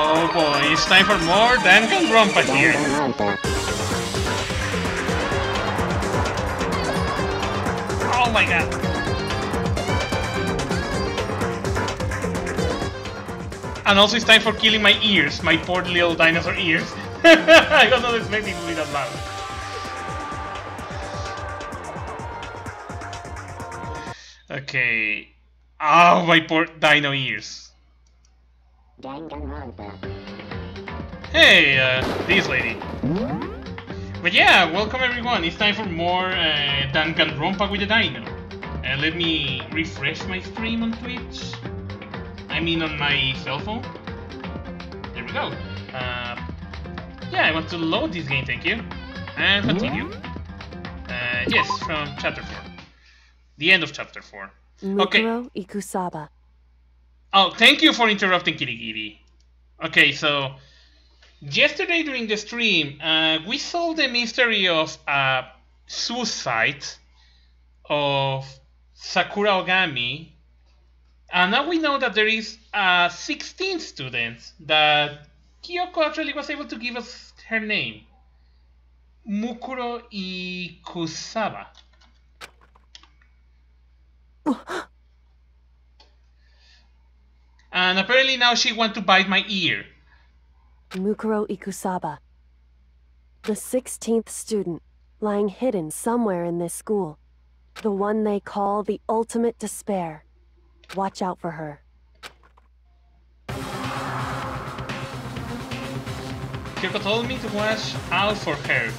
Oh boy, it's time for more Danganronpa here. Oh my god. And also it's time for killing my ears, my poor little dinosaur ears. I was not expecting to be that loud. Okay. Oh, my poor dino ears. Hey, this lady. But yeah, welcome everyone. It's time for more Danganronpa with the Dino. Let me refresh my stream on Twitch. I mean on my cell phone. There we go. Yeah, I want to load this game, thank you. And continue. Yes, from chapter 4. The end of chapter 4. Okay. Mukuro Ikusaba. Oh, thank you for interrupting, Kirigiri. Okay, so yesterday during the stream, we solved the mystery of suicide of Sakura Ogami, and now we know that there is 16 students that Kyoko actually was able to give us her name, Mukuro Ikusaba. And apparently now she wants to bite my ear. Mukuro Ikusaba. The 16th student, lying hidden somewhere in this school. The one they call the ultimate despair. Watch out for her. Kyoko told me to watch out for her.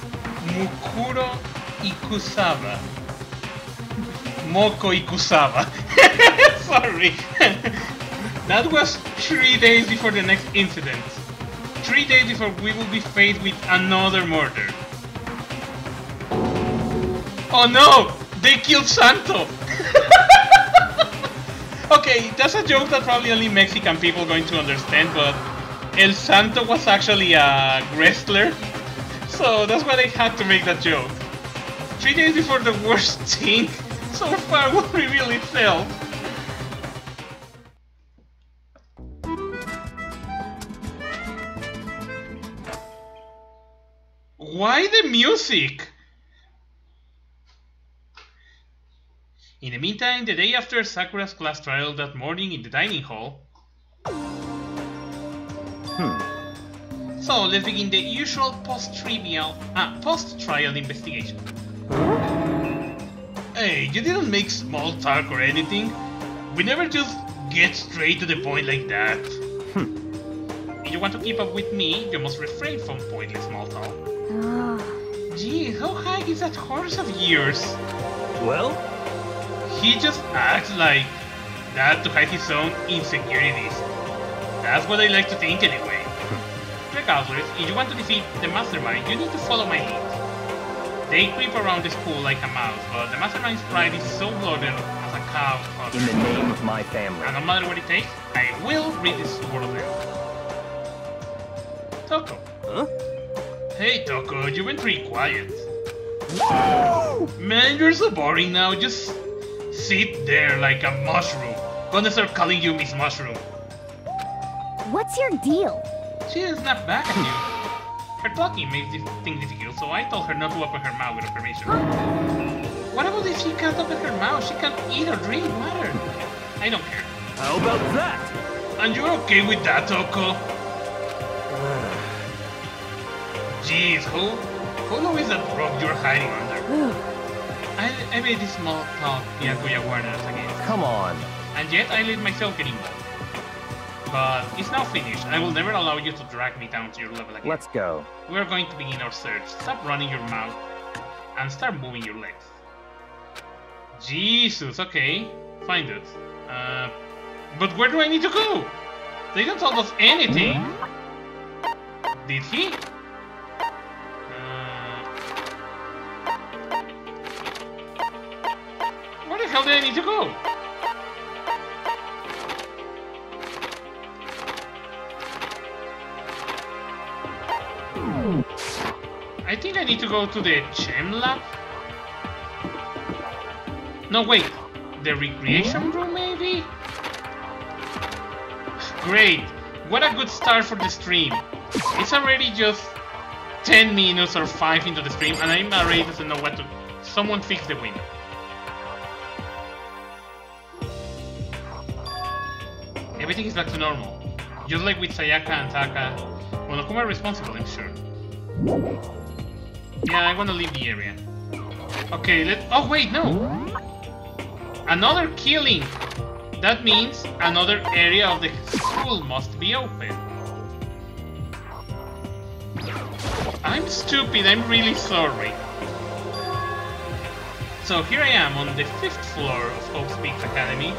Mukuro Ikusaba. Moko Ikusaba. Sorry. That was 3 days before the next incident. 3 days before we will be faced with another murder. Oh no! They killed Santo! Okay, that's a joke that probably only Mexican people are going to understand, but El Santo was actually a wrestler. So that's why they had to make that joke. 3 days before the worst thing so far will reveal itself. Why the music? In the meantime, the day after Sakura's class trial that morning in the dining hall. So let's begin the usual post-trial investigation. Hey, you didn't make small talk or anything. We never just get straight to the point like that. If you want to keep up with me, you must refrain from pointless small talk. Gee, how high is that horse of yours? Well? He just acts like that to hide his own insecurities. That's what I like to think anyway. Regardless, if you want to defeat the mastermind, you need to follow my lead. They creep around the school like a mouse, but the mastermind's pride is so bloated as a cow. In the name of my family. And no matter what it takes, I will rid this world of them. Toko. Huh? Hey Toko, you've been pretty quiet. Man, you're so boring now. Just sit there like a mushroom. Gonna start calling you Miss Mushroom. What's your deal? She snapped back at you. Her talking makes things difficult, so I told her not to open her mouth without permission. What about if she can't open her mouth? She can't eat or drink water. I don't care. How about that? And you're okay with that, Toko? Jeez, who knows is that rock you're hiding under? I made this small talk Byakuya warned us against. Come on. And yet I let myself get involved. But it's now finished. I will never allow you to drag me down to your level again. Let's go. We are going to begin our search. Stop running your mouth and start moving your legs. Jesus, okay. Find it. But where do I need to go? They don't tell us anything. Did he? Where the hell did I need to go? I think I need to go to the Chem Lab. No, wait. The recreation room, maybe? Great. What a good start for the stream. It's already just 10 minutes or 5 into the stream, and I'm already doesn't know what to... Someone fix the window. Everything is back to normal. Just like with Sayaka and Taka. Monokuma are responsible, I'm sure. Yeah, I want to leave the area. Okay, oh wait, no! Another killing! That means another area of the school must be open. I'm stupid, I'm really sorry. So here I am on the 5th floor of Hope's Peaks Academy.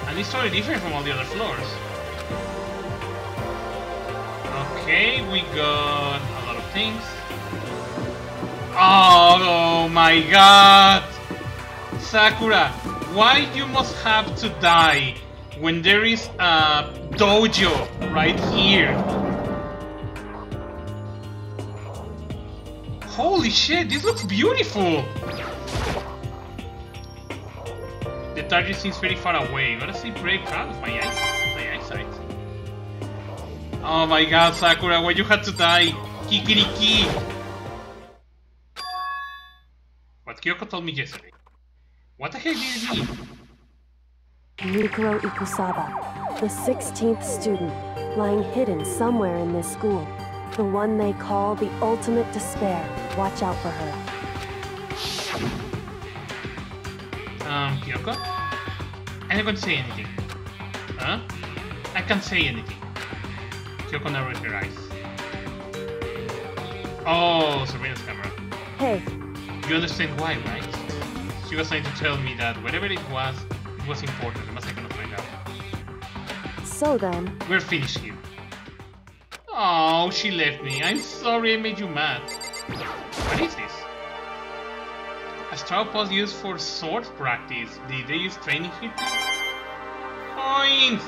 And it's totally different from all the other floors. Okay, we got a lot of things. Oh my god! Sakura, why you must have to die when there is a dojo right here? Holy shit, this looks beautiful! The target seems very far away. Gotta say, very proud of my eyesight. Oh my god, Sakura, why you had to die? Kikiriki! What Kyoko told me yesterday. What the heck did it mean? Mukuro Ikusaba, the 16th student, lying hidden somewhere in this school. The one they call the ultimate despair. Watch out for her. Kyoko? I'm not going to say anything. Huh? I can't say anything. Kyoko narrowed her eyes. Oh, Sabrina's camera. Hey. You understand why, right? She was trying to tell me that whatever it was important. I must have gonna find out. So then... We're finished here. Oh, she left me. I'm sorry I made you mad. What is this? A straw pose used for sword practice. Did they use training here too? Coins!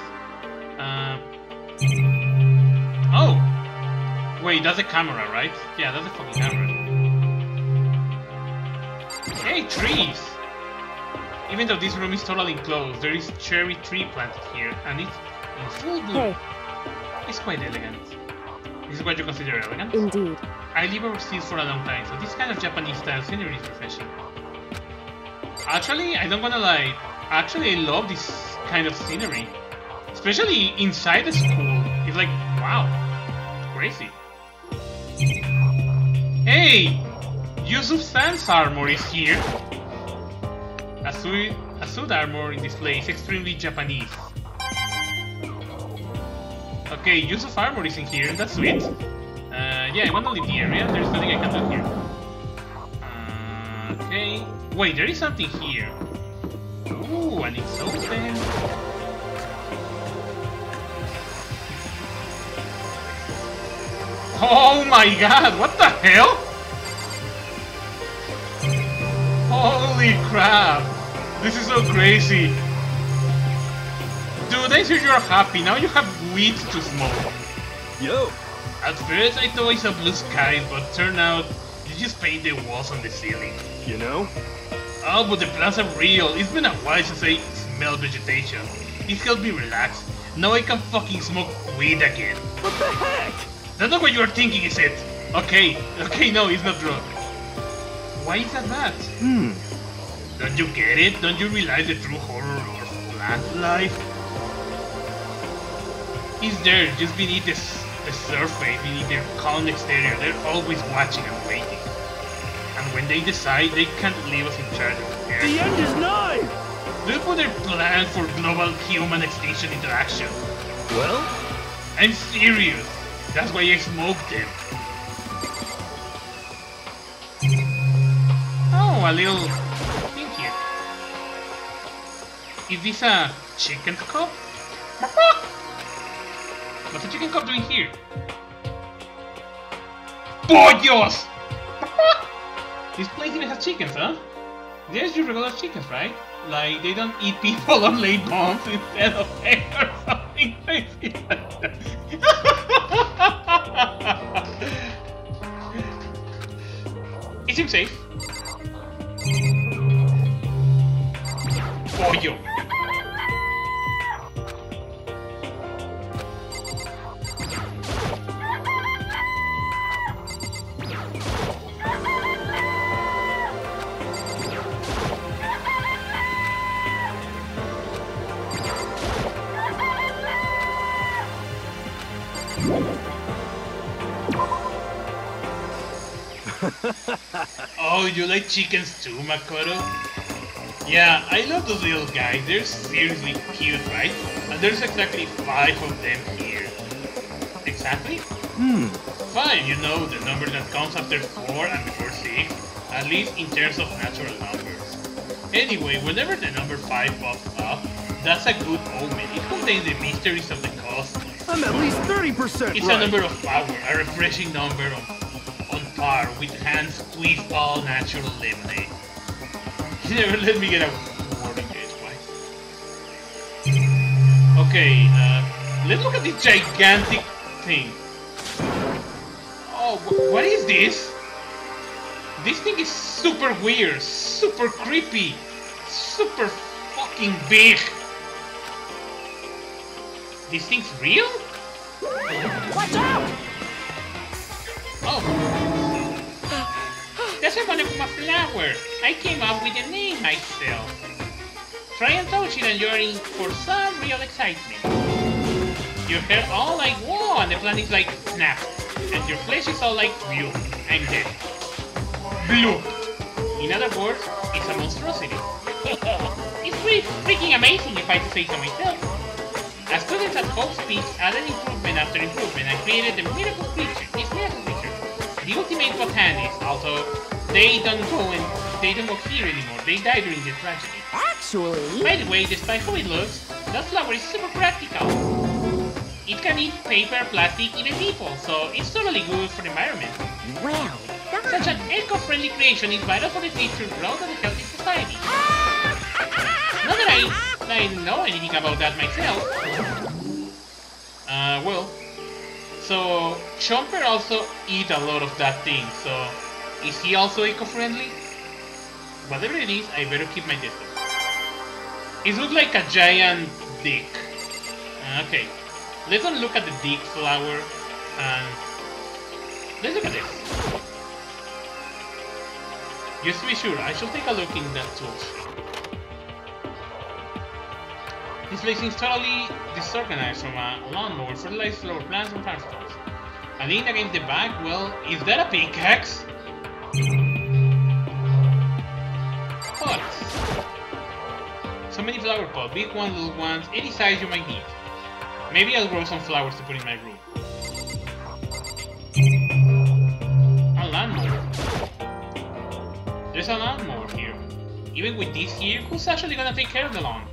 Oh! Wait, that's the camera, right? Yeah, that's the fucking camera. Hey, trees! Even though this room is totally enclosed, there is cherry tree planted here, and it's in full bloom. Hey. It's quite elegant. This is what you consider elegant? Indeed. I live overseas for a long time, so this kind of Japanese style scenery is refreshing. Actually, I don't wanna lie. Actually, I love this kind of scenery. Especially inside the school. It's like, wow. It's crazy. Hey! Yusuf-san's armor is here. A suit armor in display is extremely Japanese. Okay, Yusuf armor is in here, that's sweet. Yeah, I wanna leave the area, there's nothing I can do here. Okay. Wait, there is something here. Ooh, and it's open. Oh my god, what the hell? Holy crap! This is so crazy! Dude, I see you're happy, now you have weed to smoke. Yo! At first I thought I saw blue skies, but turned out you just paint the walls on the ceiling. You know? Oh, but the plants are real. It's been a while since I smelled vegetation. It helped me relax. Now I can fucking smoke weed again. What the heck? That's not what you are thinking, is it? Okay, no, it's not drug. Why is that bad? Don't you get it? Don't you realize the true horror of plant life? It's there, just beneath the surface, beneath their calm exterior. They're always watching and waiting. And when they decide, they can't leave us in charge of affairs. The end is nigh! They put their plan for global human extinction into action. Well? I'm serious. That's why I smoked them. Oh, a little thing here. Is this a chicken cup? What's a chicken cup doing here? Pollos! This place even has chickens, huh? There's your regular chickens, right? Like, they don't eat people or lay bombs instead of eggs or something crazy like that. It seems safe. Pollo. Oh, you like chickens too, Makoto? Yeah, I love those little guys. They're seriously cute, right? And there's exactly 5 of them here. Exactly? 5, you know, the number that comes after 4 and before 6, at least in terms of natural numbers. Anyway, whenever the number 5 pops up, that's a good omen. It contains the mysteries of the cosmos. I'm at least 30% It's right. a number of power, a refreshing number on par with hands squeezed all natural lemonade. You never let me get a warning edge, why? Okay, let's look at this gigantic thing. Oh, what is this? This thing is super weird, super creepy, super fucking big. This thing's real? Watch out! Oh. That's a Monokuma flower. I came up with a name myself. Try and touch it and you're in for some real excitement. Your hair all like whoa and the plant is like snap. And your flesh is all like blue. I'm dead. Blue. In other words, it's a monstrosity. It's pretty freaking amazing if I say so myself. As students at Hope Speaks added improvement after improvement and created the miracle creature, this miracle creature, the ultimate botanist, although they don't go here anymore, they died during the tragedy. Actually... By the way, despite how it looks, that flower is super practical. It can eat paper, plastic, even people, so it's totally good for the environment. Well done. Such an eco-friendly creation is vital for the future growth of a healthy society. Not that I know anything about that myself. Well, so Chomper also eat a lot of that thing, so is he also eco-friendly? Whatever it is, I better keep my distance. It looks like a giant dick. Okay, let's not look at the dick flower, and let's look at this. Just to be sure, I should take a look in that tool. This place is totally disorganized from a lawnmower, fertilized flower plants, and farm stores. And leaning against the back, well, is that a pickaxe? Pots. So many flower pots, big ones, little ones, any size you might need. Maybe I'll grow some flowers to put in my room. A lawnmower. There's a lawnmower here. Even with this here, who's actually gonna take care of the lawn?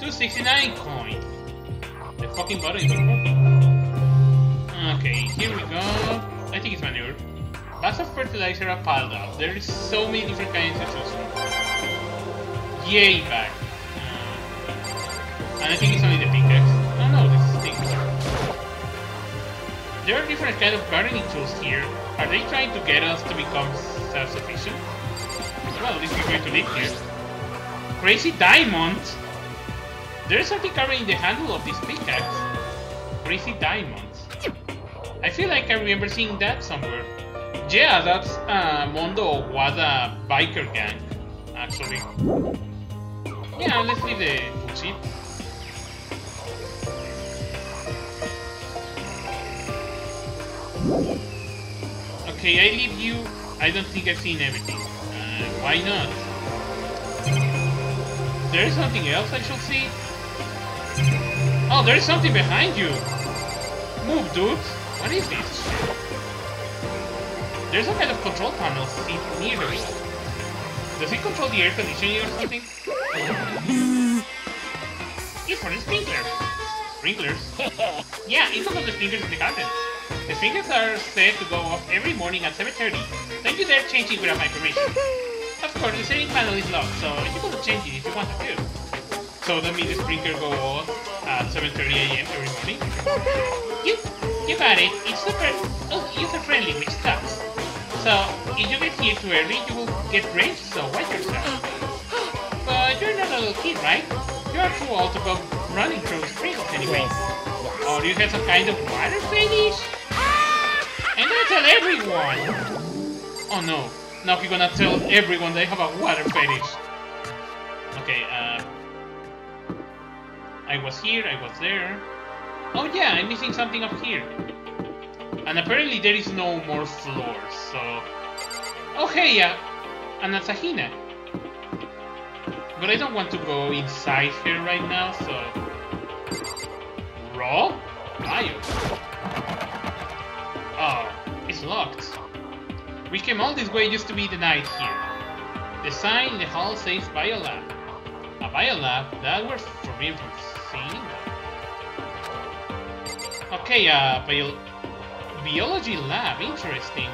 269 coins. The fucking button is not working. Okay, here we go. I think it's manure. Bags of fertilizer are piled up. There is so many different kinds to choose from. Yay bag. And I think it's only the pickaxe. Oh no, this is things. There are different kinds of gardening tools here. Are they trying to get us to become self-sufficient? Well, at least we're going to live here. Crazy diamond! There's something covering the handle of this pickaxe. Crazy diamonds. I feel like I remember seeing that somewhere. Yeah, that's Mondo Wada biker gang, actually. Yeah, let's leave the bullshit. Okay, I leave you. I don't think I've seen everything. Why not? There is something else I should see? Oh, there is something behind you! Move, dude! What is this? There's some kind of control panel near me. Does it control the air conditioning or something? It's for the sprinklers! Sprinklers? Yeah, it's one of the sprinklers in the garden. The sprinklers are set to go off every morning at 7:30. Don't you dare change it without my permission. Of course, the setting panel is locked, so you can change it if you want to. So that means the sprinkler go off at 7:30 AM every morning. You got it. It's super user-friendly, which sucks. So if you get here too early, you will get rage. So watch yourself. But you're not a little kid, right? You're too old to go running through sprinkles anyway. Or do you have some kind of water fetish? And don't tell everyone. Oh no. Now he's gonna tell everyone they have a water fetish. Okay, I was here, I was there. Oh yeah, I'm missing something up here. And apparently there is no more floors, so... Oh hey, an Asahina. But I don't want to go inside here right now, so... Raw? Bio. Oh, it's locked. We came all this way just to be denied here. The sign in the hall says Biolab. A Biolab? That we're forbidden from seeing? Okay, biology lab, interesting.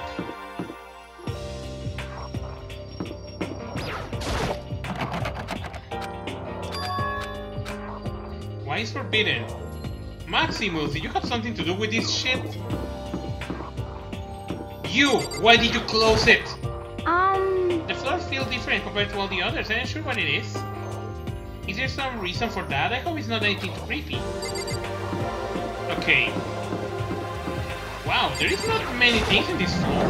Why is forbidden? Maximus, did you have something to do with this shit? You! Why did you close it? The floor feels different compared to all the others. I'm not sure what it is. Is there some reason for that? I hope it's not anything too creepy. Okay. Wow, there is not many things in this floor.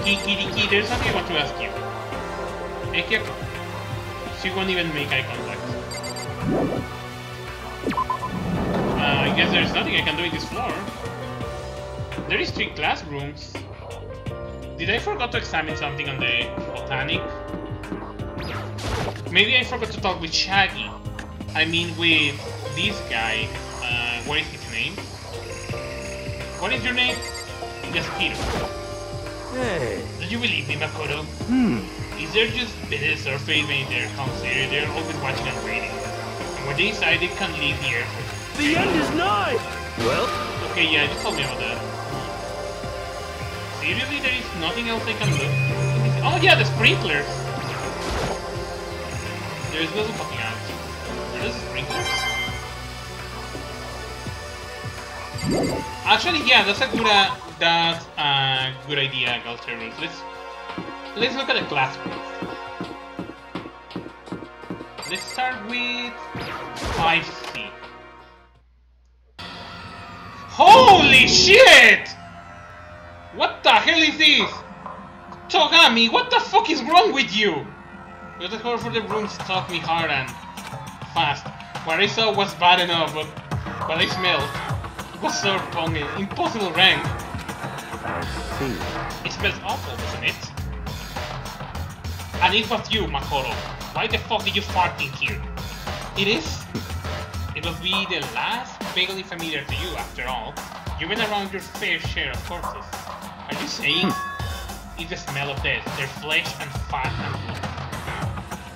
Kiki, there's something I want to ask you. She won't even make eye contact. I guess there's nothing I can do in this floor. There is 3 classrooms. Did I forgot to examine something on the botanic? Maybe I forgot to talk with Shaggy. I mean with this guy. What is his name? What is your name? Yasuhiro. Hey. Do you believe me, Makoto? Is there just better surface when they're considered? They're always watching and waiting. And when they decide they can leave the airport. The end is nigh! Well? Okay, yeah, just tell me about that. Seriously, there is nothing else I can do? Oh yeah, the sprinklers! There is little fucking out. Are those sprinklers? Actually, yeah, that's a good idea, Galterus. Let's look at the classrooms. Let's start with 5C. Holy shit! What the hell is this? Togami, what the fuck is wrong with you? You have to call for the room to talk me hard and fast. What I saw was bad enough, but what I smelled was so wrong and impossible rank. I see. It smells awful, doesn't it? And it was you, Makoto. Why the fuck did you fart in here? It is? It will be the last vaguely familiar to you, after all. You've been around your fair share of corpses. Are you saying? It's the smell of death, their flesh and fat and blood.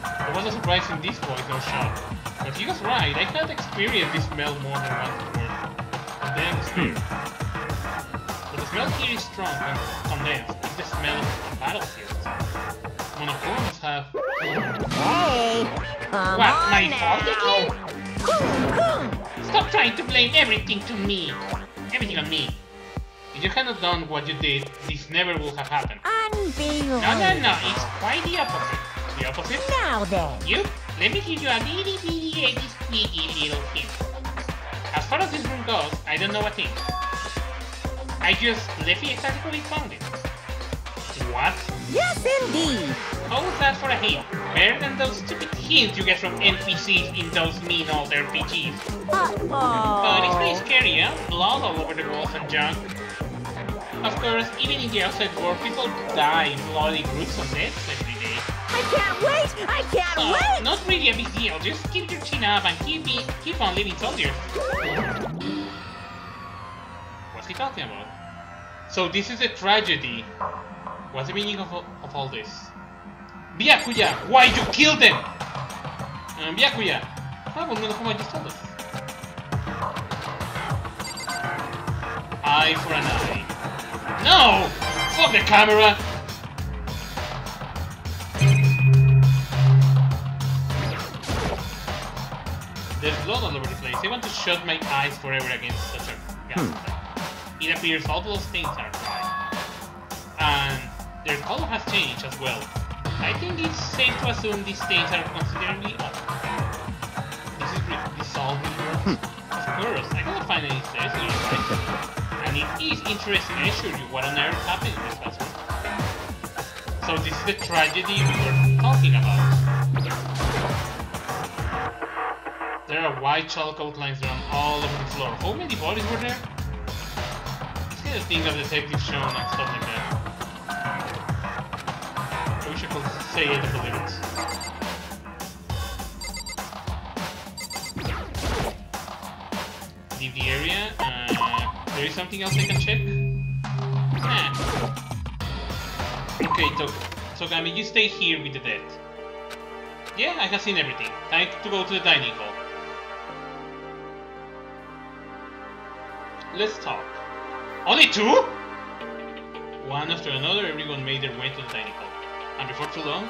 I wasn't surprised in this voice, no shot. But he was right, I had experienced this smell more than once before. Condensed. But the smell here is strong and condensed. It's the smell of a battlefield. Monochromes have... Hey! What, my fault again? Stop trying to blame everything to me. Everything on me. If you hadn't done what you did, this never would have happened. Unbelievable. No, it's quite the opposite. The opposite? Now then. You? Let me give you a little bitty, squeaky little hint. As far as this room goes, I don't know a thing. I just left it exactly where I found it. What? Yes, indeed. How was that for a hint? Better than those stupid hints you get from NPCs in those mean old RPGs. But it's pretty scary, huh? Blood all over the walls and junk. Of course, even in the outside world, people die in bloody gruesome deaths every day. I can't wait! I can't wait! Not really a big deal. Just keep your chin up and keep on living soldiers. What's he talking about? So this is a tragedy. What's the meaning of all this? Byakuya, why you killed them? Byakuya. Ah, well, no, como just told us. Eye for an eye. No! Fuck the camera! There's blood all over the place. I want to shut my eyes forever against such a gas. It appears all those things are dry. And their color has changed as well. I think it's safe to assume these stains are considerably old. This is dissolving words. Of course, I cannot find any stains in your life. And it is interesting, I assure you, what on earth happened in this classroom. So this is the tragedy we're talking about. There are white chalk outlines around all over the floor. How many bodies were there? It's kind of thing of detective shown and stuff like that. I wish I could say it to believe it. Leave the area. There is something else I can check? Okay, Togami, you stay here with the dead. Yeah, I have seen everything. Time to go to the dining hall. Let's talk. Only two? One after another, everyone made their way to the dining hall. And before too long,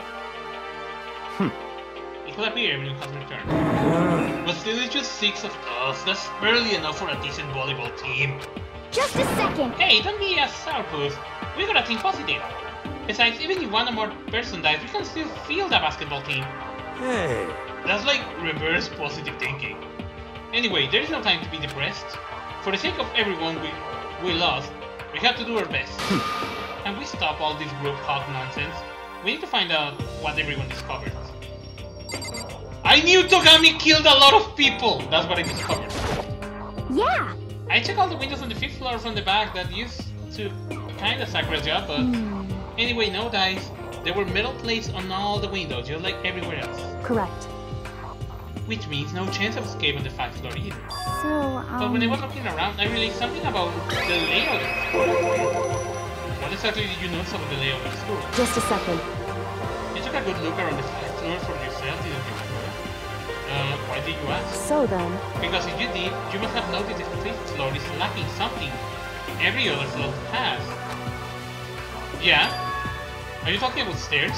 it could appear everyone has returned. But still, it's just 6 of us. That's barely enough for a decent volleyball team. Just a second. Hey, don't be a sourpuss. We gotta think positive. Besides, even if one or more person dies, we can still field a basketball team. Hey. That's like reverse positive thinking. Anyway, there is no time to be depressed. For the sake of everyone we lost, we have to do our best. And we stop all this group hug nonsense. We need to find out what everyone discovered. I knew Togami killed a lot of people! That's what I discovered. Yeah. I checked all the windows on the 5th floor from the back. That used to kinda suck a job, but... Anyway, no dice. There were metal plates on all the windows, just like everywhere else. Correct. Which means no chance of escape on the 5th floor either. So, But when I was looking around, I realized something about the layout of the school. What exactly did you notice about the layout of the school? Just a second. You took a good look around the 5th floor for yourself, didn't you? Why did you ask? So then, Because if you did, you must have noticed the 5th floor is lacking something every other floor has. Yeah? Are you talking about stairs?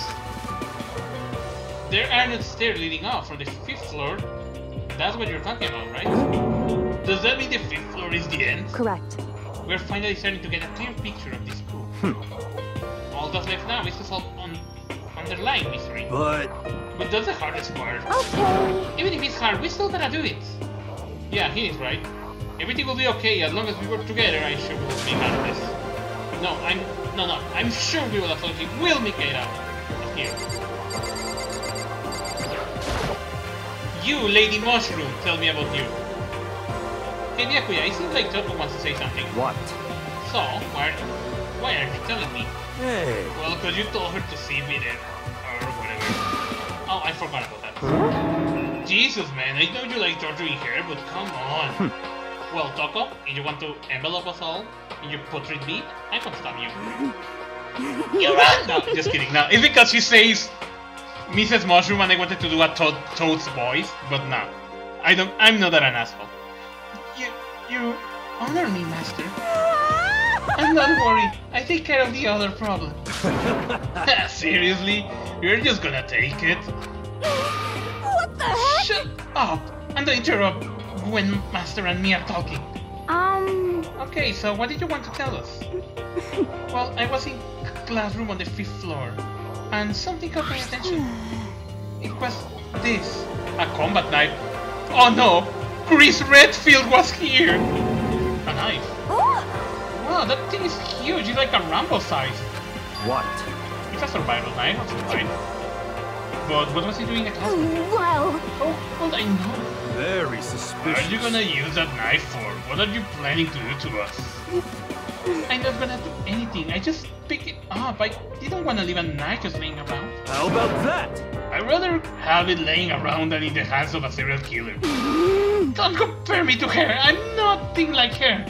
There are no stairs leading up from the 5th floor. That's what you're talking about, right? Does that mean the 5th floor is the end? correct. We're finally starting to get a clear picture of this school. All that's left now is to solve underlying mystery. But But that's the hardest part. okay. Even if it's hard, we still gotta do it. Yeah, he is right. Everything will be okay as long as we work together. I'm sure we will make out of this. No, I'm sure we will absolutely will make it out of here. You, Lady Mushroom, tell me about you. Hey, Byakuya, it seems like Toko wants to say something. what? So, why aren't you telling me? Hey. Well, because you told her to see me there, or whatever. Oh, I forgot about that. Jesus, man, I know you like torturing her, but come on. Well, Toko, if you want to envelope us all in your portrait bead, I can stop you. You run! No, just kidding. No, it's because she says Mrs. Mushroom and I wanted to do a Toad's voice, but no. I'm not an asshole. You honor me, Master. And don't worry, I take care of the other problem. Seriously? You're just gonna take it? What the heck? Shut up! And don't interrupt when Master and me are talking. Okay, so what did you want to tell us? Well, I was in classroom on the 5th floor, and something caught my attention. It was this. A combat knife. Oh no! Chris Redfield was here! A knife. Oh, Wow, that thing is huge. It's like a Rambo size. What? It's a survival knife, that's fine. But what was he doing at classroom? well, Oh, well, I know. Very What suspicious. are you gonna use that knife for? What are you planning to do to us? I'm not gonna do anything. I just pick it up. I didn't want to leave a knife just laying around. How about that? I'd rather have it laying around than in the hands of a serial killer. Don't compare me to her. I'm nothing like her.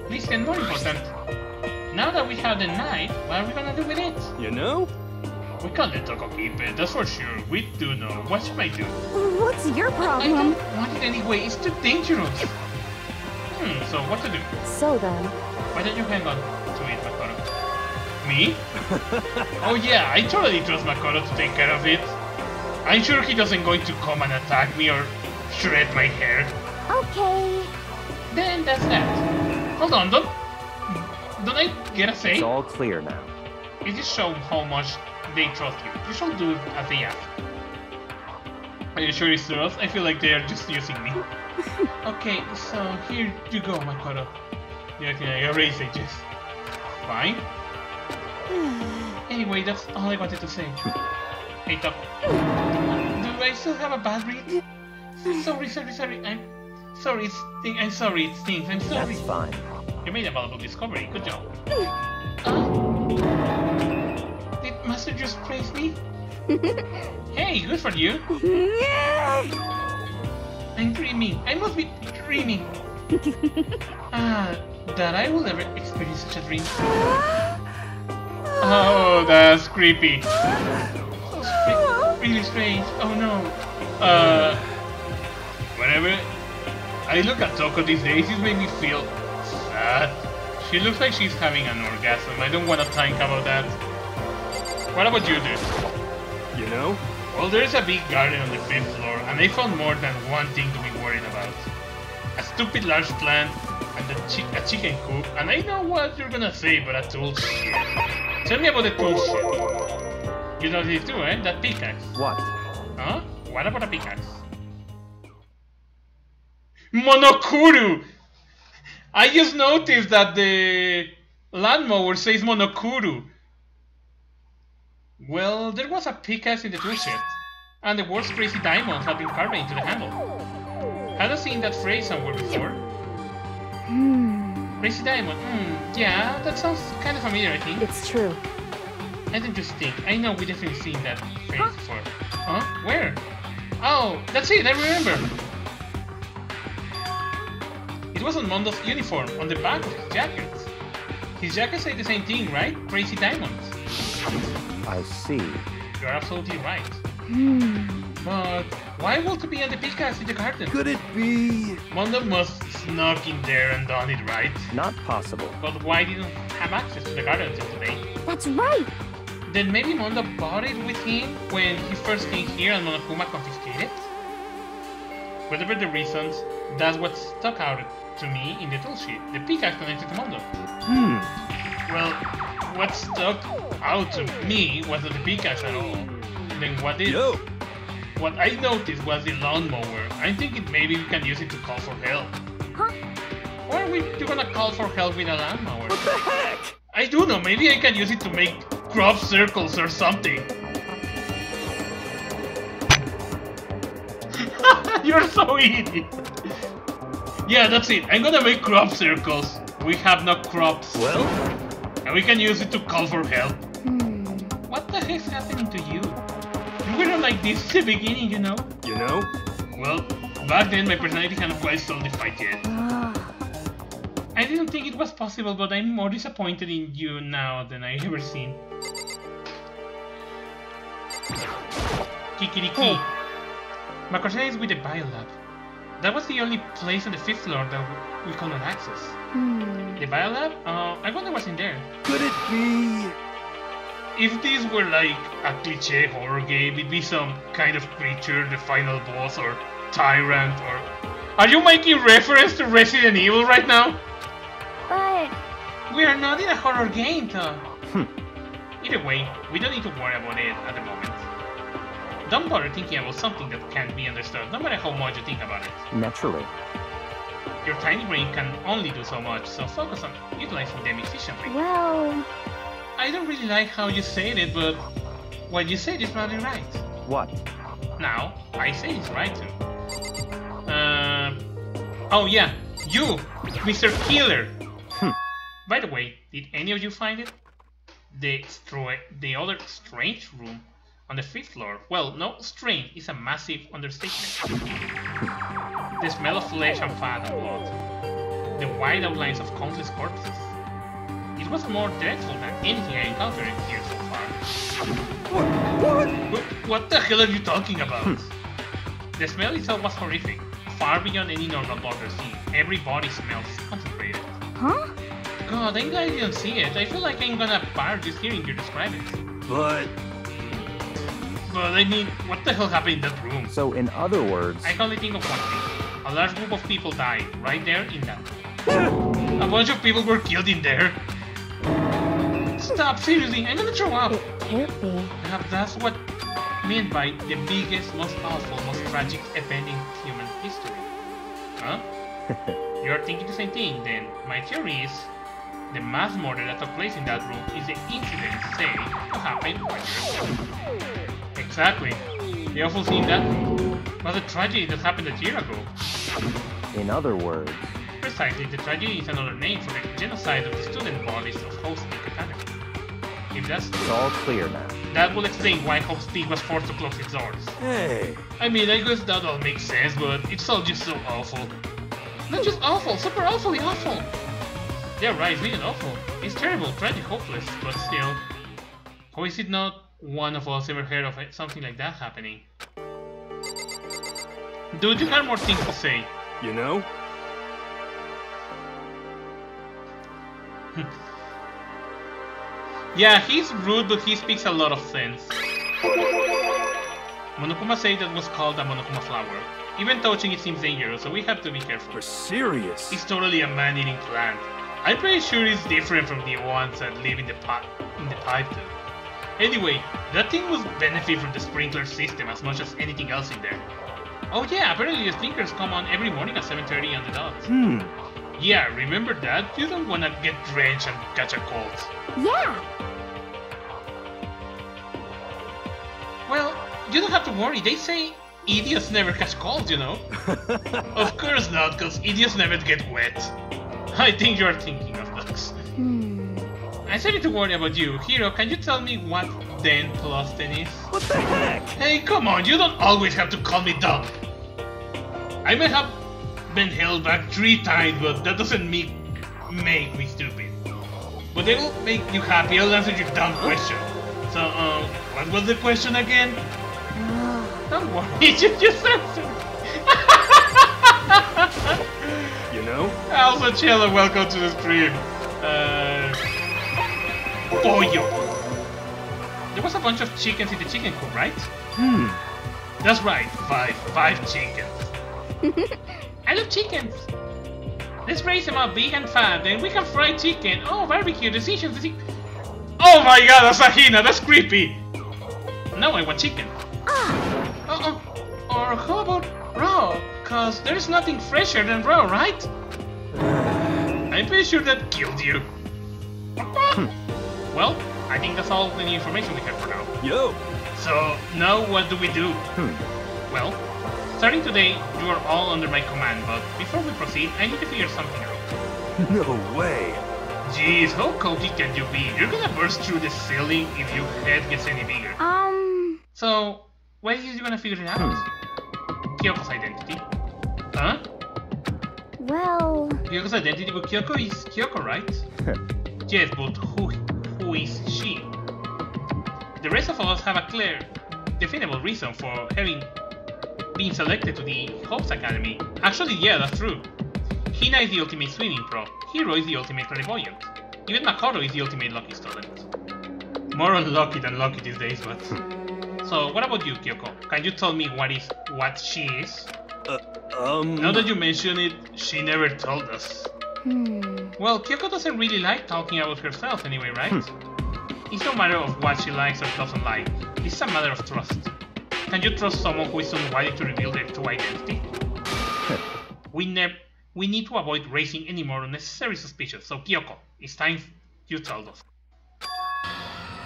Listen, more important. Now that we have the knife, what are we gonna do with it? You know? We can't let Toko keep it, that's for sure. We do know. What should I do? what's your I problem? don't want it anyway. It's too dangerous. So what to do? So then, Why don't you hang on to it, Makoto? Me? Oh yeah, I totally trust Makoto to take care of it. I'm sure he doesn't going to come and attack me or shred my hair. Okay. Then that's that. Hold on, don't I get a say? It's all clear now. It just shows how much they trust you. You should do as they ask. Are you sure it's trust? I feel like they are just using me. Okay, so here you go, Makoto. Yeah, can I erase it? Just fine. Anyway, that's all I wanted to say. Hey, Toko. Do I still have a bad read? Sorry. I'm sorry. I'm sorry. It stinks. I'm sorry. That's fine. You made a valuable discovery. Good job. Did Master just praise me? Hey, good for you. I'm dreaming. I must be dreaming. That I will ever experience such a dream. Oh, that's creepy. Really strange. Oh no. Whenever I look at Toko these days, it makes me feel sad. She looks like she's having an orgasm. I don't want to think about that. What about you, dude? You know? Well, there's a big garden on the 5th floor, and I found more than one thing to be worried about. A stupid large plant, and a chicken coop, and I know what you're gonna say, but a tool shit. Tell me about the tool shit. You know this too, eh? That pickaxe. What? Huh? What about a pickaxe? Monokuru! I just noticed that the lawnmower says Monokuru. Well, there was a pickaxe in the tool shed, and the words Crazy Diamonds had been carved into the handle. Had I seen that phrase somewhere before? Crazy Diamond, yeah, that sounds kind of familiar, I think. It's true. I don't just think. I know we definitely seen that phrase before. Huh? Where? Oh, that's it, I remember. It was on Mondo's uniform, on the back of his jacket. His jacket said the same thing, right? Crazy Diamonds. I see. You're absolutely right. But why would it be on the pickaxe in the garden? Could it be? Mondo must snuck in there and done it, right? Not possible. But why didn't have access to the garden until today? That's right. Then maybe Mondo bought it with him when he first came here and Monokuma confiscated? Whatever the reasons, that's what stuck out to me in the tool sheet. The pickaxe connected to Mondo. Well, what stuck out to me wasn't the pickaxe at all. Then what did? What I noticed was the lawnmower. I'm thinking maybe we can use it to call for help. Huh? Why are we gonna call for help with a lawnmower? What the heck? I don't know, maybe I can use it to make crop circles or something. You're so idiot. Yeah, that's it. I'm gonna make crop circles. We have no crops. Well? And we can use it to call for help. What the heck's happening to you? You were not like this at the beginning, you know? You know? Well, back then my personality hadn't quite solidified yet. I didn't think it was possible, but I'm more disappointed in you now than I ever seen. Kikiriki. Makorsha is with the biolab. That was the only place on the 5th floor that we could not access. The biolab? I wonder what's in there. Could it be? If this were like a cliché horror game, it'd be some kind of creature, the final boss, or tyrant, or... Are you making reference to Resident Evil right now? But We are not in a horror game, though. Either way, we don't need to worry about it at the moment. Don't bother thinking about something that can't be understood, no matter how much you think about it. Naturally. Your tiny brain can only do so much, so focus on utilizing them efficiently. well, I don't really like how you said it, but what you said is probably right. What? Now, I say it's right too. Oh yeah, you, Mr. Killer. By the way, did any of you find it? The other strange room on the 5th floor. Well, no, strange is a massive understatement. The smell of flesh and fat and blood. The wide outlines of countless corpses. It was more dreadful than anything I encountered here so far. What the hell are you talking about? The smell itself was horrific, far beyond any normal burger scene. Every body smells concentrated. huh? God, I'm glad I didn't see it. I feel like I'm gonna barf just hearing you describe it. But... But I mean, what the hell happened in that room? So in other words... I can only think of one thing. A large group of people died right there in that room. A bunch of people were killed in there. Stop, seriously, I'm gonna throw up. It can't be. Perhaps that's what meant by the biggest, most awful, most tragic event in human history. Huh? You're thinking the same thing, then. My theory is the mass murder that took place in that room is the incident said to happen right there. Exactly. The awful thing that was a tragedy that happened a year ago. In other words, Precisely, the tragedy is another name for the genocide of the student bodies of Hope's Peak Academy. If that's it's all clear now. that will explain why Hope's Peak was forced to close its doors. Hey! I mean, I guess that all makes sense, but it's all just so awful. Not just awful, super awfully awful! Yeah, right, it's really awful. It's terrible, tragic, hopeless, but still. How is it not one of us ever heard of something like that happening? Dude, you have more things to say. You know? Yeah, he's rude, but he speaks a lot of sense. Monokuma said that was called a Monokuma flower. Even touching it seems dangerous, so we have to be careful. We're serious. It's totally a man-eating plant. I'm pretty sure it's different from the ones that live in the pipe too. Anyway, that thing must benefit from the sprinkler system as much as anything else in there. Oh yeah, apparently the sprinklers come on every morning at 7:30 on the dot. Yeah, remember that? You don't wanna get drenched and catch a cold. Yeah. Well, you don't have to worry, they say idiots never catch colds, you know? Of course not, cause idiots never get wet. I think you're thinking of ducks. I'm sorry to worry about you. Hiro, can you tell me what 10 plus 10 is? What the heck? Hey, come on, you don't always have to call me dumb. I may have been held back 3 times, but that doesn't make me stupid. But it will make you happy. I'll answer your dumb question. So, what was the question again? Don't worry, you just answered. You know? Also, Cello, welcome to the stream. Pollo. There was a bunch of chickens in the chicken coop, right? That's right, five chickens. I love chickens. Let's raise them up big and fat, then we can fry chicken. Oh, barbecue, decisions. Oh my god, Asahina, that's creepy. No, I want chicken. Or how about raw? Cause there's nothing fresher than raw, right? I'm pretty sure that killed you. Well, I think that's all the information we have for now. Yo! So, now what do we do? Well, starting today, you are all under my command, but before we proceed, I need to figure something out. No way! Jeez, how cocky can you be? You're gonna burst through the ceiling if your head gets any bigger. So, why is you gonna figure it out? Kyoko's identity. Huh? Well, Kyoko's identity, but Kyoko is Kyoko, right? Yes, but who is she? The rest of us have a clear, definable reason for having been selected to the Hope's Academy. Actually, yeah, that's true. Hina is the ultimate swimming pro, Hiro is the ultimate clairvoyant, even Makoto is the ultimate lucky student. More unlucky than lucky these days, but... So, what about you, Kyoko? Can you tell me what she is? Now that you mention it, she never told us. Well, Kyoko doesn't really like talking about herself anyway, right? It's no matter of what she likes or doesn't like. It's a matter of trust. Can you trust someone who is unwilling to reveal their true identity? We need to avoid raising any more unnecessary suspicions, so Kyoko, it's time you tell us.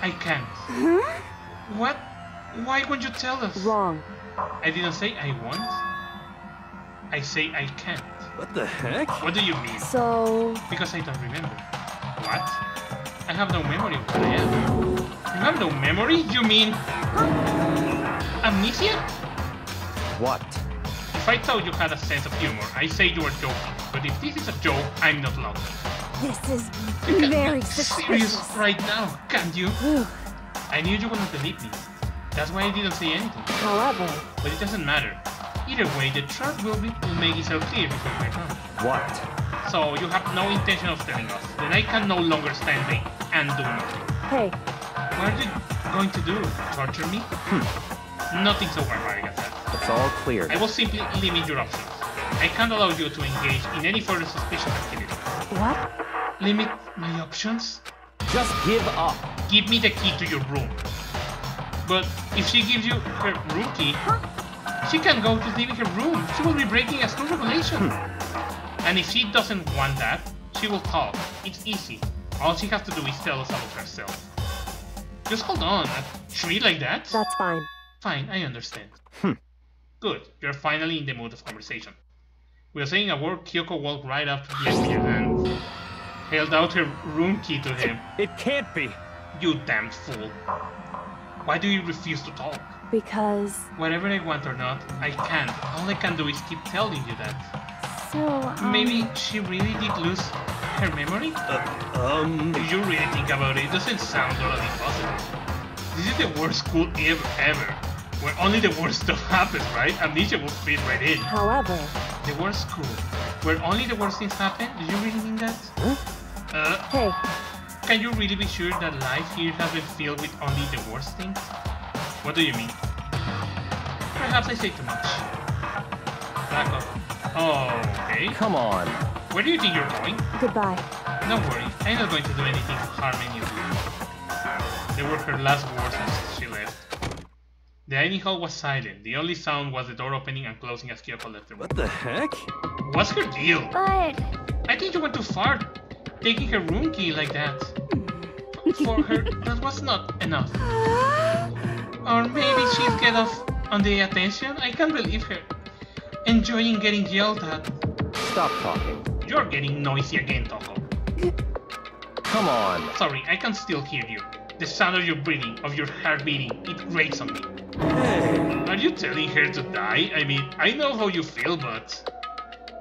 I can't. What? Why won't you tell us? Wrong. I didn't say I won't. I say I can't. What the heck? What do you mean? So... Because I don't remember. What? I have no memory of what I am. You have no memory? You mean... amnesia? What? If I thought you had a sense of humor, I say you are joking. But if this is a joke, I'm not laughing. this is You can't very get serious suspicious. right now, can't you? I knew you wouldn't believe me. That's why I didn't say anything. However... But it doesn't matter. Either way, the truth will make itself clear before I return. What? So you have no intention of telling us. Then I can no longer stand there and do nothing. Hey, What are you going to do? Torture me? Nothing so barbaric as that. It's all clear. I will simply limit your options. I can't allow you to engage in any further suspicious activity. what? Limit my options? Just give up. Give me the key to your room. But if she gives you her room key, she can go to sleep in her room. She will be breaking a school regulation. And if she doesn't want that, she will talk. It's easy. All she has to do is tell us about herself. Just hold on. A tree like that? That's fine. Fine, I understand. Hmm. Good, you're finally in the mood of conversation. While saying a word, Kyoko walked right up to Byakuya and held out her room key to him. It can't be. You damned fool. Why do you refuse to talk? Because... Whatever I want or not, I can't. All I can do is keep telling you that. So, Maybe she really did lose her memory? If you really think about it, it doesn't sound totally possible. This is the worst school ever, where only the worst stuff happens, right? Amnesia will fit right in. However... The worst school, where only the worst things happen? Do you really mean that? Hey, Can you really be sure that life here has been filled with only the worst things? What do you mean? Perhaps I say too much. Back up. Oh, okay. Come on. Where do you think you're going? goodbye. Don't worry, I'm not going to do anything to harm any of you. They were her last words as she left. The dining hall was silent. The only sound was the door opening and closing as Kyoko left the room. What the heck? What's her deal? but I think you went too far, taking her room key like that. For her, that was not enough. Or maybe she's get off on the attention? I can't believe her. Enjoying getting yelled at. Stop talking. You're getting noisy again, Toho. Come on. Sorry, I can still hear you. The sound of your breathing, of your heart beating, it grates on me. Hey. Are you telling her to die? I mean, I know how you feel, but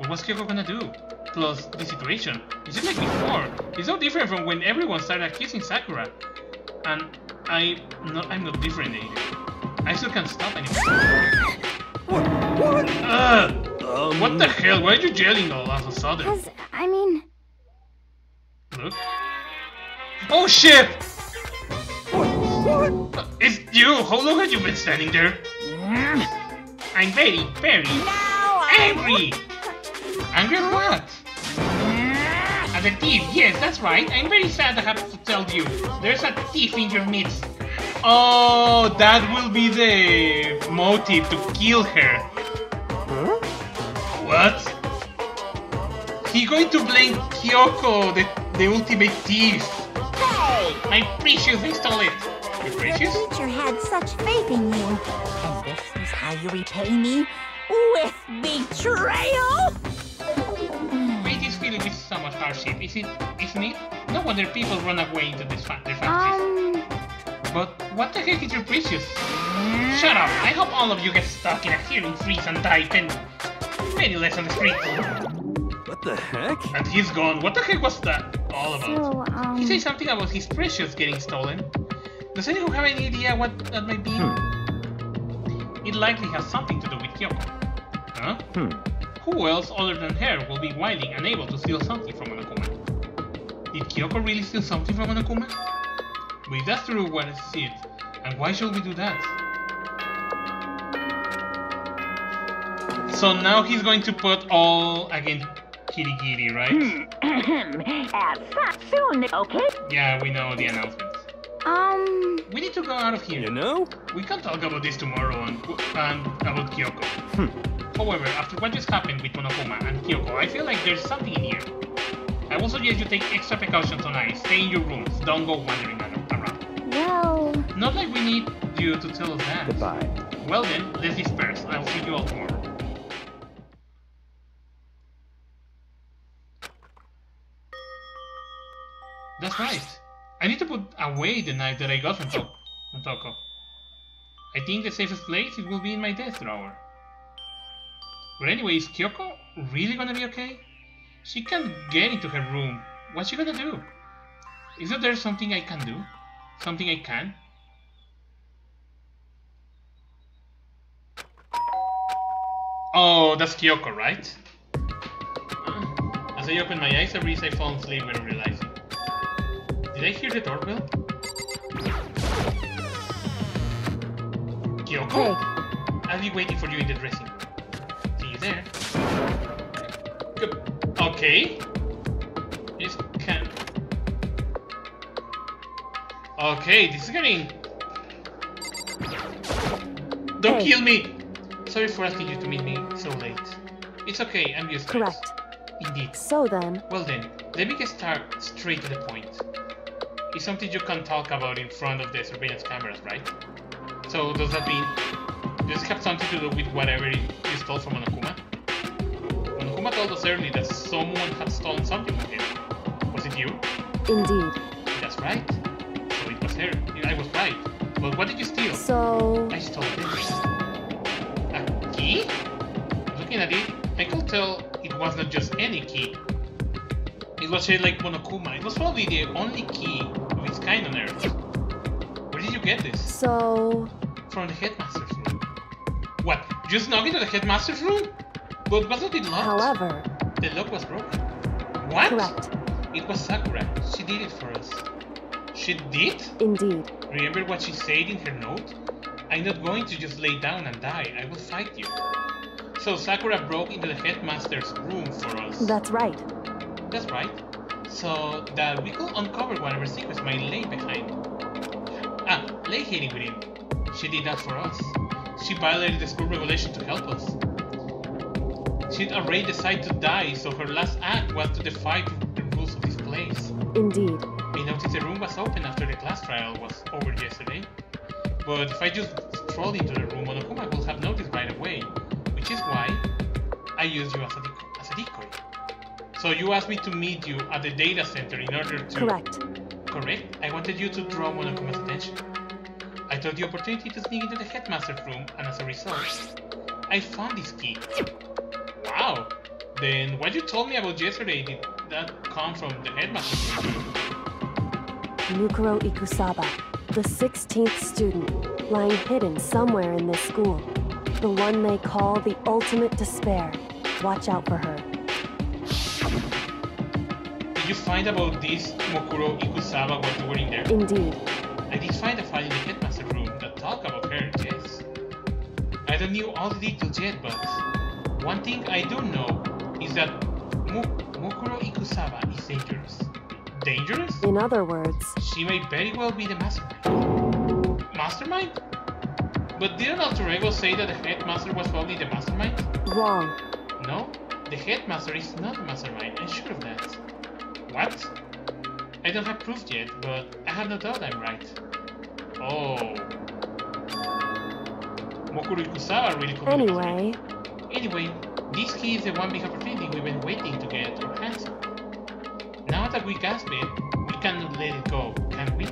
what's Kyoko gonna do? Plus, the situation, it's just like before. It's no different from when everyone started accusing Sakura. And I'm not different either. I still can't stop anymore. What the hell? Why are you yelling all of a sudden? because, I mean, Look. Oh shit! It's you! How long have you been standing there? I'm very, very angry! Angry at what? At the thief, yes, that's right. I'm very sad I have to tell you. There's a thief in your midst. Oh, that will be the motive to kill her. What? He's going to blame Kyoko, the ultimate thief. Hey! My precious, they stole it. Your Your precious? teacher had such faith in you. And this is how you repay me? With betrayal? Fate is filled with so much hardship, isn't it? No wonder people run away into their families. But what the heck is your precious? Shut up! I hope all of you get stuck in a hearing freeze and die penniless on the street. What the heck? And he's gone. What the heck was that all about? so, He said something about his precious getting stolen. Does anyone have any idea what that might be? It likely has something to do with Kyoko. Huh? Who else other than her will be willing and able to steal something from Monokuma? Did Kyoko really steal something from Monokuma? But if that's true, what is it? And why should we do that? So now he's going to put all against Kirigiri, right? Soon, okay? Yeah, we know the announcement. We need to go out of here. You know? We can talk about this tomorrow and about Kyoko. However, after what just happened with Monokuma and Kyoko, I feel like there's something in here. I will suggest you take extra precautions tonight. Stay in your rooms. Don't go wandering around. well, Not like we need you to tell us that. Goodbye. Well then, let's disperse. I'll see you all tomorrow. That's right. I need to put away the knife that I got from Toko. I think the safest place it will be in my desk drawer. But anyway, is Kyoko really gonna be okay? She can't get into her room. What's she gonna do? Isn't there something I can do? Something I can? Oh, that's Kyoko, right? As I open my eyes, I realize I've fallen asleep without realizing. Did I hear the doorbell? Kyoko? I'll be waiting for you in the dressing room. See you there. Okay. This can. Okay, this is getting. Don't kill me! Sorry for asking you to meet me so late. It's okay, I'm used to it. Correct. Indeed. So then, Well then, let me get straight to the point. It's something you can't talk about in front of the surveillance cameras, right? So does that mean does it have something to do with whatever you stole from Monokuma? Monokuma told us earlier that someone had stolen something from him. Was it you? Indeed. That's right. So it was her. I was right. But what did you steal? So... I stole this. A key? Looking at it, I could tell it was not just any key. It was shaped like Monokuma. It was probably the only key of its kind on Earth. Where did you get this? So... From the headmaster's room. What? You snuck into the headmaster's room? But wasn't it locked? However... The lock was broken. What? Correct. It was Sakura. She did it for us. She did? Indeed. Remember what she said in her note? I'm not going to just lay down and die. I will fight you. So Sakura broke into the headmaster's room for us. That's right. That's right. So that we could uncover whatever secrets might lay behind. Lay hiding with him. She did that for us. She violated the school regulation to help us. She'd already decided to die, so her last act was to defy the rules of this place. Indeed. I noticed the room was open after the class trial was over yesterday. But if I just strolled into the room, Monokuma would have noticed right away, which is why I used you as a decoy. So you asked me to meet you at the data center in order to... Correct. Correct? I wanted you to draw Monokuma's attention. I took the opportunity to sneak into the headmaster's room, and as a result, I found this key. Wow! Then what you told me about yesterday, did that come from the headmaster's room? Mukuro Ikusaba, the 16th student, lying hidden somewhere in this school. The one they call the ultimate despair. Watch out for her. Did you find about this Mukuro Ikusaba while you were in there? Indeed. I did find a file in the headmaster room that talked about her, yes. I don't know all the details yet, but one thing I do know is that Mukuro Ikusaba is dangerous. Dangerous? In other words... She may very well be the mastermind. Mastermind? But didn't Alter Ego say that the headmaster was probably the mastermind? Wrong. No, the headmaster is not the mastermind, I'm sure of that. What? I don't have proof yet, but I have no doubt I'm right. Oh. Mukuro Ikusaba really could be Anyway, this key is the one big opportunity we've been waiting to get our hands on. Now that we grasp it, we cannot let it go, can we?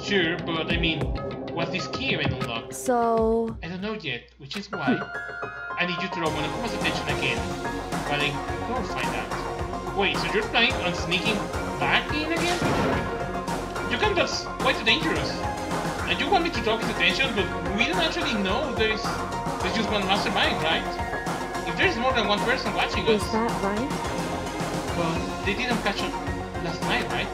Sure, but I mean, was this key even unlocked? So... I don't know yet, which is why I need you to draw Monokuma's attention again, while I go find out. Wait, so you're planning on sneaking back in again? You can, that's quite dangerous. And you want me to draw his attention, but we don't actually know there's just one mastermind, right? If there's more than one person watching us... Is that right? But they didn't catch us last night, right?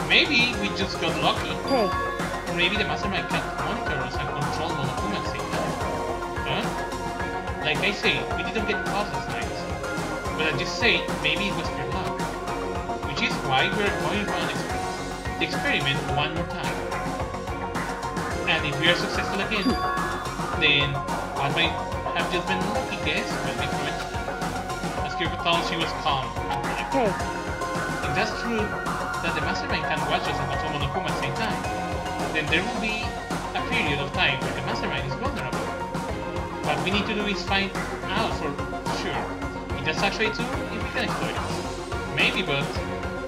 Maybe we just got lucky. Hey. Or maybe the mastermind can monitor us and control Monokuma at the same time. Huh? Like I say, we didn't get caught last night. But I just say, maybe it was pure luck. Which is why we're going to run the experiment one more time. And if we are successful again, then what might have just been a lucky guess will be correct. As Kyoko thought she was calm and correct. Hey. If that's true, that the mastermind can watch us and control Monokuma at the same time, then there will be a period of time where the mastermind is vulnerable. What we need to do is find out for sure if that's actually true, if we can exploit it. Maybe, but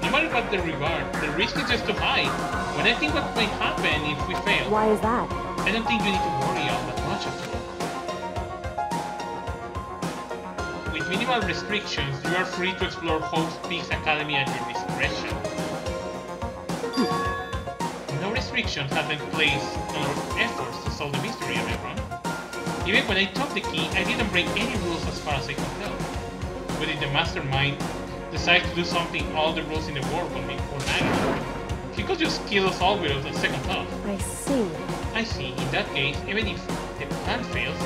no matter what the reward, the risk is just too high. When I think what might happen if we fail, Why is that? I don't think you need to worry all that much after all. With minimal restrictions, you are free to explore Hope's Peaks Academy at your discretion. No restrictions have been placed on our efforts to solve the mystery of everyone. Even when I took the key, I didn't break any rules as far as I could tell. But if the mastermind decides to do something all the rules in the world will make for matter, he could just kill us all without a second thought. I see. I see. In that case, even if the plan fails,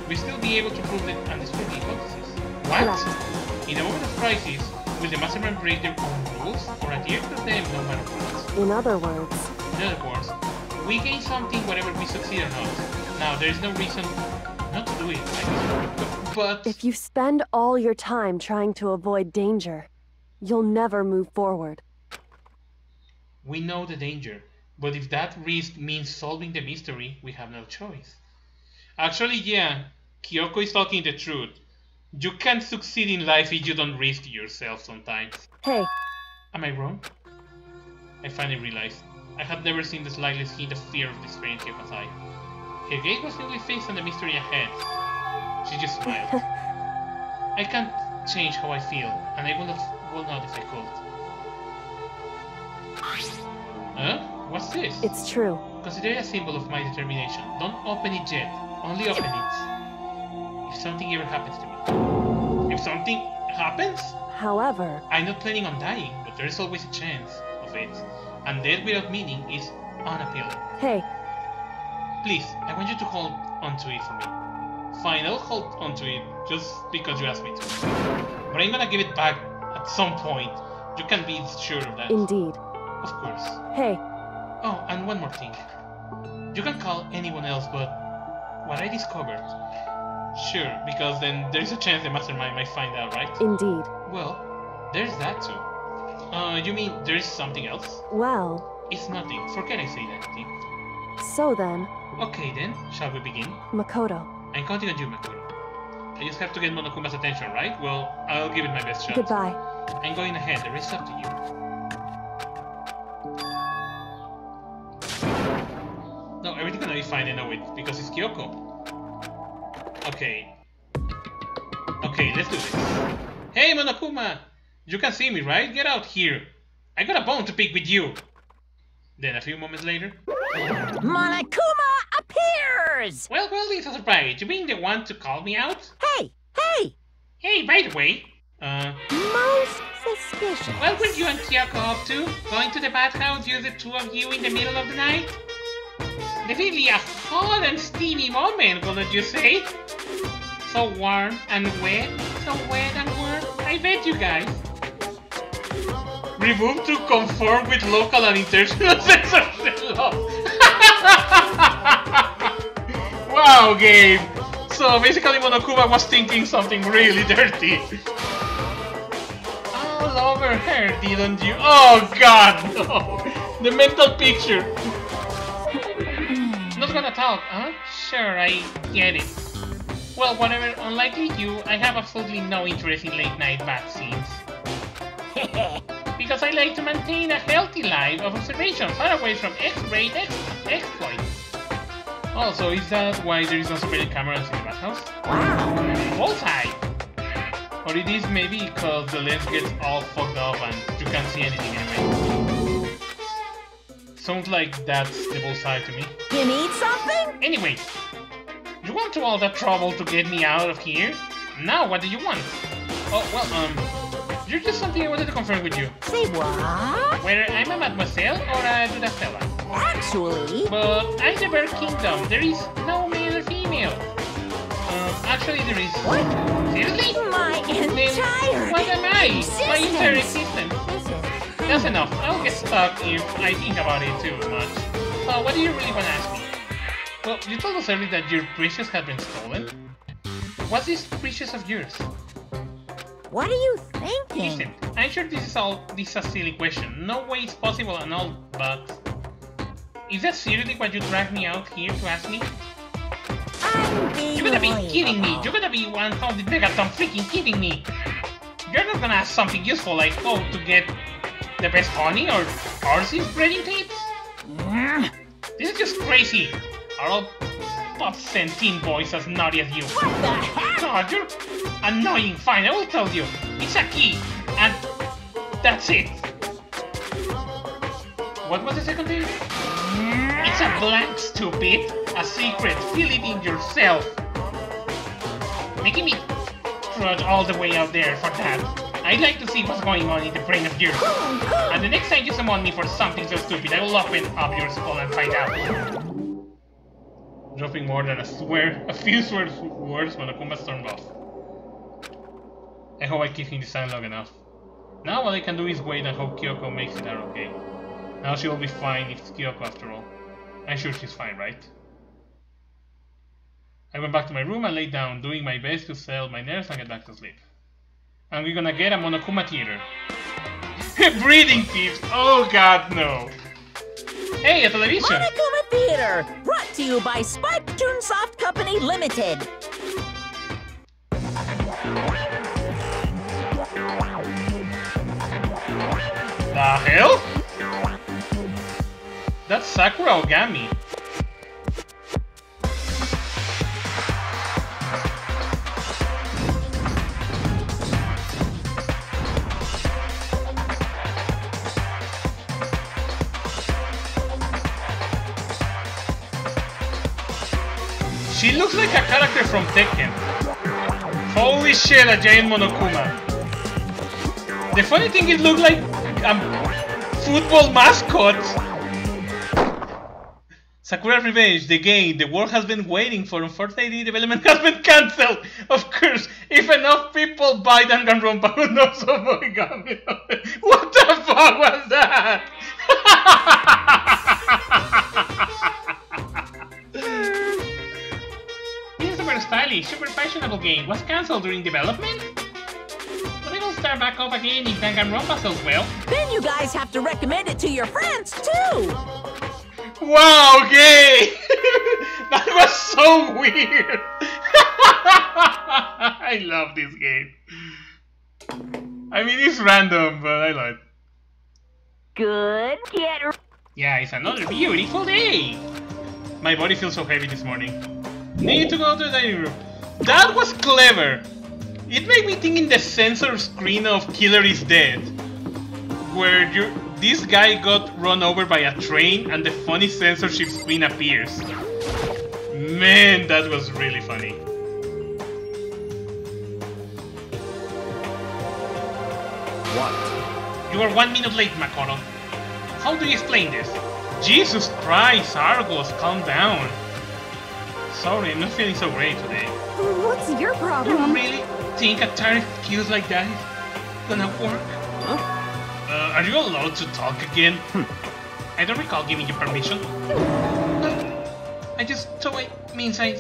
we'll still be able to prove the undisputed hypothesis. What? Correct. In a moment of crisis, will the mastermind break their own rules, or adhere to them no matter what? In other words... In other words, we gain something whether we succeed or not. Now, there is no reason not to do it, right? But... If you spend all your time trying to avoid danger, you'll never move forward. We know the danger. But if that risk means solving the mystery, we have no choice. Actually, yeah, Kyoko is talking the truth. You can't succeed in life if you don't risk yourself sometimes. Hey, Am I wrong? I finally realized I had never seen the slightest hint of fear of despair in Kyoko's eye. Her gaze was newly fixed on the mystery ahead. She just smiled. I can't change how I feel, and I will not if I could. Huh? What's this? it's true. Consider it a symbol of my determination. Don't open it yet. Only open it if something ever happens to me. If something happens? However, I'm not planning on dying, but there is always a chance of it. And death without meaning is unappealing. hey, Please, I want you to hold onto it for me. Fine, I'll hold onto it just because you asked me to. But I'm gonna give it back at some point. You can be sure of that. indeed. Of course. Hey, Oh, and one more thing. You can call anyone else, but what I discovered. Sure, because then there's a chance the mastermind might find out, right? indeed. Well, there's that too. You mean there's something else? Well, It's nothing. Forget I say that thing. so then, Okay then, shall we begin? Makoto, I'm counting on you, Makoto. I just have to get Monokuma's attention, right? Well, I'll give it my best shot. goodbye. I'm going ahead, the rest is up to you. No, everything's gonna be fine, I know it, because it's Kyoko. Okay. Okay, let's do this. Hey, Monokuma! You can see me, right? Get out here. I got a bone to pick with you. Then a few moments later... Monokuma appears! Well, it's a surprise. You being the one to call me out? Hey, hey! Hey, by the way, Most suspicious. what were you and Kyoko up to? Going to the bathhouse, you the two of you in the middle of the night? Definitely a hot and steamy moment, wouldn't you say? So warm and wet, I bet you guys. Remove to conform with local and international censorship law. Wow, Gabe. So basically Monokuma was thinking something really dirty. All over her, didn't you? Oh god, no. The mental picture. Not gonna talk, huh? Sure, I get it. Well, whatever, unlikely you, I have absolutely no interest in late night bath scenes. Because I like to maintain a healthy life of observation, far away from X-ray exploits. Also, is that why there is no surveillance cameras in the bathhouse? Bullseye! Or it is maybe because the lens gets all fucked up and you can't see anything anyway. Sounds like that's the bullseye to me. You need something? Anyway, you went to all that trouble to get me out of here? Now what do you want? Oh, well, there's just something I wanted to confirm with you. Say what? Whether I'm a mademoiselle or a Dudafella. Actually, But I'm the Bird Kingdom. There is no male or female. Actually there is. What? Seriously? my Then entire what am I? My entire existence. existence. That's enough. I'll get stuck if I think about it too much. So what do you really want to ask me? Well, you told us earlier that your precious had been stolen. What's this precious of yours? What are you thinking? Listen, I'm sure this is a silly question. No way it's possible and all, but... Is that seriously what you dragged me out here to ask me? You're gonna be kidding me! You're gonna be 100 megaton freaking kidding me! You're not gonna ask something useful like how to get the best honey or horses breeding tapes? This is just crazy! Are all top-cent teen boys as naughty as you? What the heck? God, you're annoying. Fine, I will tell you. It's a key, and that's it. What was the second thing? It's a blank, stupid. A secret. Feel it in yourself. Making me trudge all the way out there for that. I'd like to see what's going on in the brain of yours. And the next time you summon me for something so stupid, I will open up your skull and find out. Dropping more than a few words, Monokuma stormed off. I hope I keep him this time long enough. Now all I can do is wait and hope Kyoko makes it out okay. Now she will be fine if it's Kyoko after all. I'm sure she's fine, right? I went back to my room and laid down, doing my best to settle my nerves and get back to sleep. And we're gonna get a Monokuma theater. Breathing tips! Oh god, no! Hey, a television! Monokuma Theater, brought to you by Spike Toonsoft Company Limited. The hell? That's Sakura Ogami. She looks like a character from Tekken. Holy shit, a giant Monokuma. The funny thing is, look like a football mascot. Sakura Revenge, the game the world has been waiting for, unfortunately development has been cancelled. Of course, if enough people buy Danganronpa, who knows of Origami? What the fuck was that? This is super stylish, super fashionable game was cancelled during development? But it'll start back up again if Danganronpa sells well. Then you guys have to recommend it to your friends, too. Wow, gay! That was so weird! I love this game. I mean, it's random, but I like it. Good, get Yeah, it's another beautiful day! My body feels so heavy this morning. Need to go to the dining room. That was clever! It made me think in the censor screen of Killer is Dead, where this guy got run over by a train and the funny censorship screen appears. Man, that was really funny. What? You are 1 minute late, Makoto. How do you explain this? Jesus Christ, Argos, calm down. Sorry, I'm not feeling so great today. What's your You problem? really think a tariff excuse like that is gonna work? Are you allowed to talk again? I don't recall giving you permission. I just thought it means a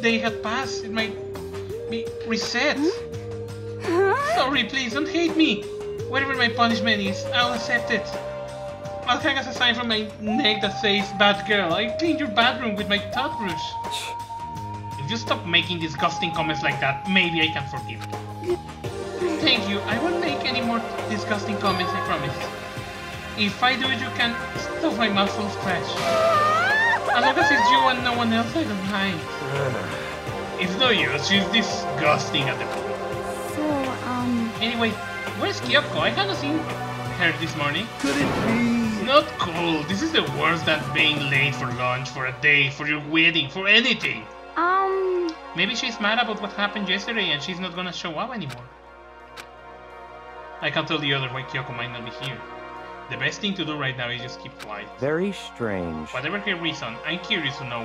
day had passed. It might be reset. Sorry, please don't hate me. Whatever my punishment is, I'll accept it. I'll hang as a sign from my neck that says "Bad girl." I cleaned your bathroom with my toothbrush. If you stop making disgusting comments like that, maybe I can forgive you. Thank you. I won't make any more disgusting comments, I promise. If I do, you can stuff my mouth full of trash. As long as it's you and no one else, I don't mind. It's no use. She's disgusting at the moment. So, Anyway, where's Kyoko? I haven't seen her this morning. Could it be? Not cool. This is the worst than being late for lunch, for a date, for your wedding, for anything. Maybe she's mad about what happened yesterday and she's not gonna show up anymore. I can't tell the other why Kyoko might not be here. The best thing to do right now is just keep quiet. Very strange. Whatever her reason, I'm curious to know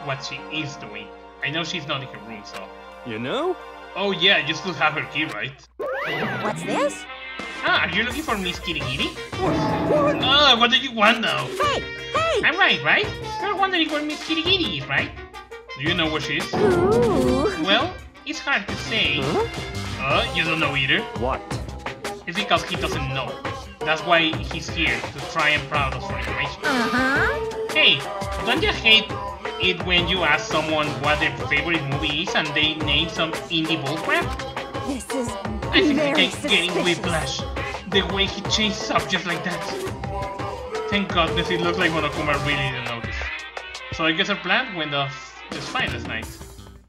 what she is doing. I know she's not in her room, so... You know? Oh yeah, you still have her key, right? What's this? Ah, are you looking for Miss Kirigiri? What? Oh, what do you want now? Hey, hey! I'm right? You're wondering where Miss Kirigiri is, right? Do you know where she is? ooh. Well, it's hard to say. You don't know either? What? It's because he doesn't know. That's why he's here, to try and prod us for information. Hey, don't you hate it when you ask someone what their favorite movie is and they name some indie bullcrap? This is I think I very keep getting suspicious. whiplash. The way he changed subjects like that. Thank goodness it looks like Monokuma really didn't notice. So I guess our plan went off just fine last night.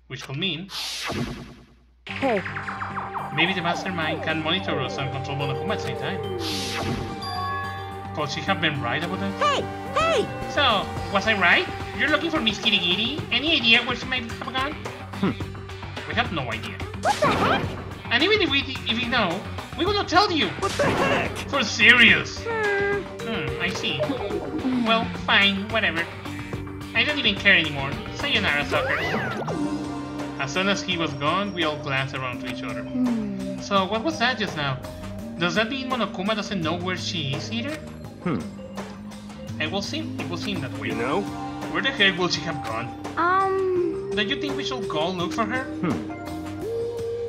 Which could mean... Hey, maybe the mastermind can monitor us and control Monokuma at the same time. Could she have been right about that? Hey, hey! So, was I right? You're looking for Miss Kirigiri? Any idea where she might have gone? We have no idea. What the heck? And even if we know, we will not tell you. What the heck? For serious. I see. Well, fine, whatever. I don't even care anymore. Sayonara, sucker. As soon as he was gone, we all glanced around to each other. So, what was that just now? Does that mean Monokuma doesn't know where she is either? It will seem that way. You know? Where the heck will she have gone? Don't you think we should go look for her?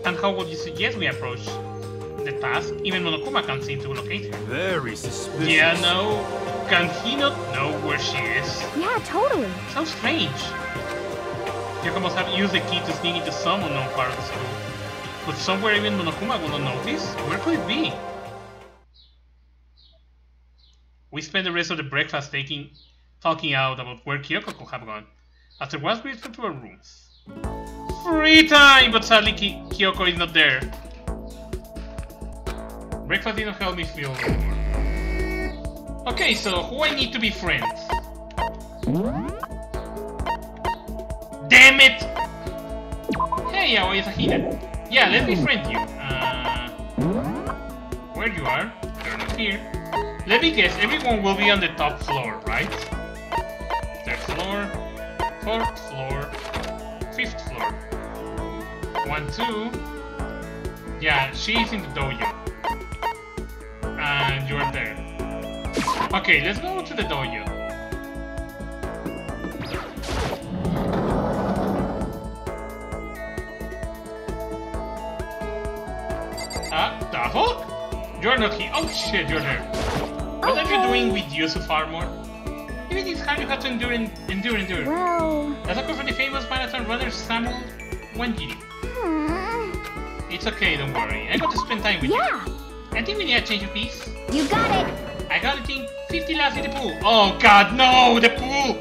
And how would you suggest we approach the task? Even Monokuma can't seem to locate her. Very suspicious. Yeah, no. Can he not know where she is? Yeah, totally. So strange. Kyoko must have used the key to sneak into some unknown part of the school. But somewhere even Monokuma will not notice? Where could it be? We spent the rest of the breakfast talking out about where Kyoko could have gone. Afterwards, we returned to our rooms. Free time! But sadly, Kyoko is not there. Breakfast didn't help me feel more. Okay, so who I need to be friends? Damn it! Hey, Aoi Sahina. Yeah, let's befriend you. Where you are? You're not here. Let me guess, everyone will be on the top floor, right? Third floor, fourth floor, fifth floor. 1, 2. Yeah, she's in the dojo. And you're there. Okay, let's go to the dojo. The fuck? You're not here. Oh shit, you're there. What are you doing with Yusuf Armor? Even this hard you have to endure. Well... That's a quote from the famous marathon runner Samuel Wanjiri. It's okay, don't worry. I got to spend time with you. Yeah! I think we need a change of piece. You got it! I got to think 50 laps in the pool. Oh god, no! The pool!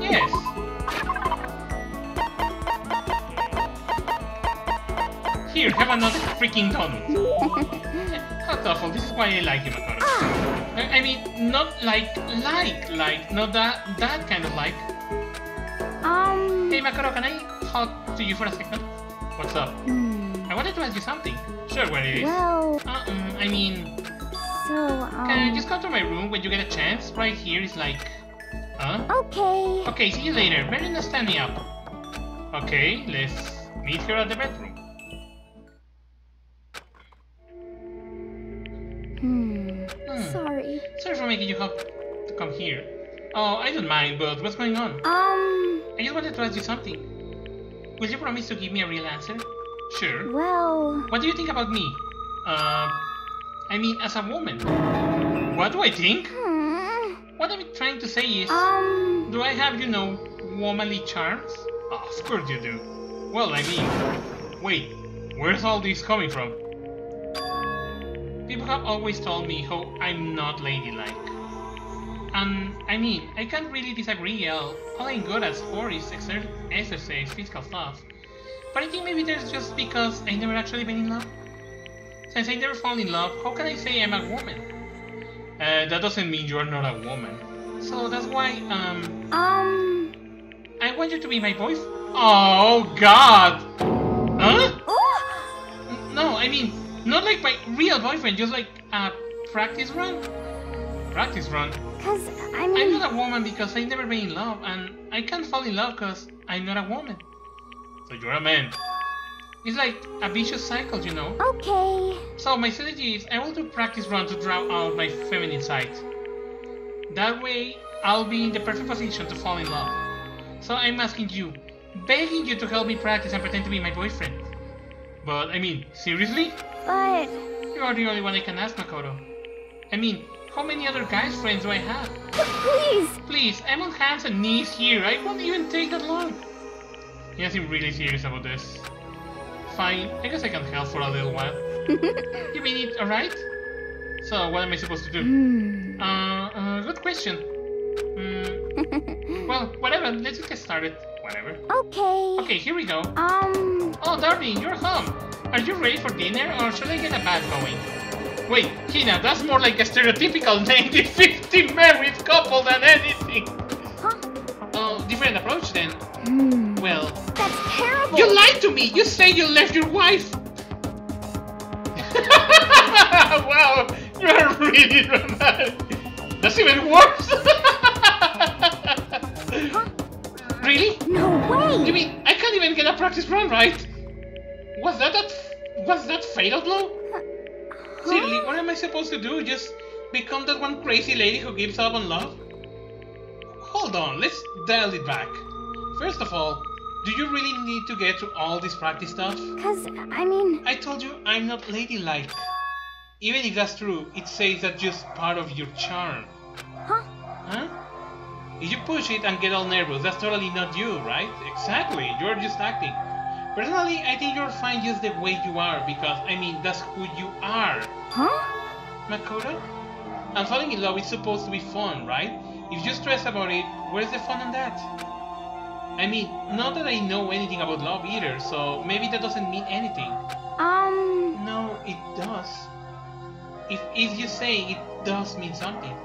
Yes. Here, have another freaking donut. How thoughtful. This is why I like you, Makoto. I mean, not like, not that kind of like. Hey, Makoto, can I talk to you for a second? What's up? I wanted to ask you something. Sure, what it is. Well... I mean... So, Can I just come to my room when you get a chance? Right here is like... Huh? Okay. Okay, see you later. Better not stand me up. Okay, let's meet here at the bedroom. Sorry. Sorry for making you have to come here. Oh, I don't mind, but what's going on? I just wanted to ask you something. Will you promise to give me a real answer? Sure. Well... What do you think about me? I mean, as a woman. What do I think? What I'm trying to say is... Do I have, you know, womanly charms? Oh, of course you do. Well, I mean... Wait, where's all this coming from? People have always told me how I'm not ladylike. And, I mean, I can't really disagree. All I'm good at sport is exercise, physical stuff. But I think maybe that's just because I never actually been in love. Since I never fall in love, how can I say I'm a woman? That doesn't mean you're not a woman. So that's why, I want you to be my boyfriend. Oh, God! Huh? No, I mean, not like my real boyfriend, just like a practice run. Practice run? Cause, I mean... I'm not a woman because I've never been in love, and I can't fall in love because I'm not a woman. So you're a man. It's like a vicious cycle, you know? Okay. So my strategy is I will do practice run to draw out my feminine side. That way, I'll be in the perfect position to fall in love. So I'm asking you, begging you to help me practice and pretend to be my boyfriend. But, I mean, seriously? But... You are the only one I can ask, Makoto. I mean, how many other guys friends do I have? Please! Please, I'm on hands and knees here. I won't even take that long. He seems really serious about this. Fine, I guess I can help for a little while. You mean it alright? So, what am I supposed to do? Good question. Well, whatever, let's just get started. Whatever. Okay. Okay, here we go. Oh, darling, you're home. Are you ready for dinner, or should I get a bath going? Wait, Hina, that's more like a stereotypical 1950 married couple than anything. Huh? Oh, different approach then. Well... That's terrible! You lied to me! You say you left your wife! Wow, you're really dramatic. That's even worse! Huh? Really? No way! You mean I can't even get a practice run, right? Was that fatal blow? Seriously, what am I supposed to do? Just become that one crazy lady who gives up on love? Hold on, let's dial it back. First of all, do you really need to get through all this practice stuff? Cause, I mean... I told you I'm not ladylike. Even if that's true, it says that's just part of your charm. Huh? Huh? If you push it and get all nervous, that's totally not you, right? Exactly, you're just acting. Personally, I think you're fine just the way you are, because, I mean, that's who you are. Huh? Makoto? And falling in love is supposed to be fun, right? If you stress about it, where's the fun on that? I mean, not that I know anything about love either, so maybe that doesn't mean anything. No, it does. If you say it does mean something.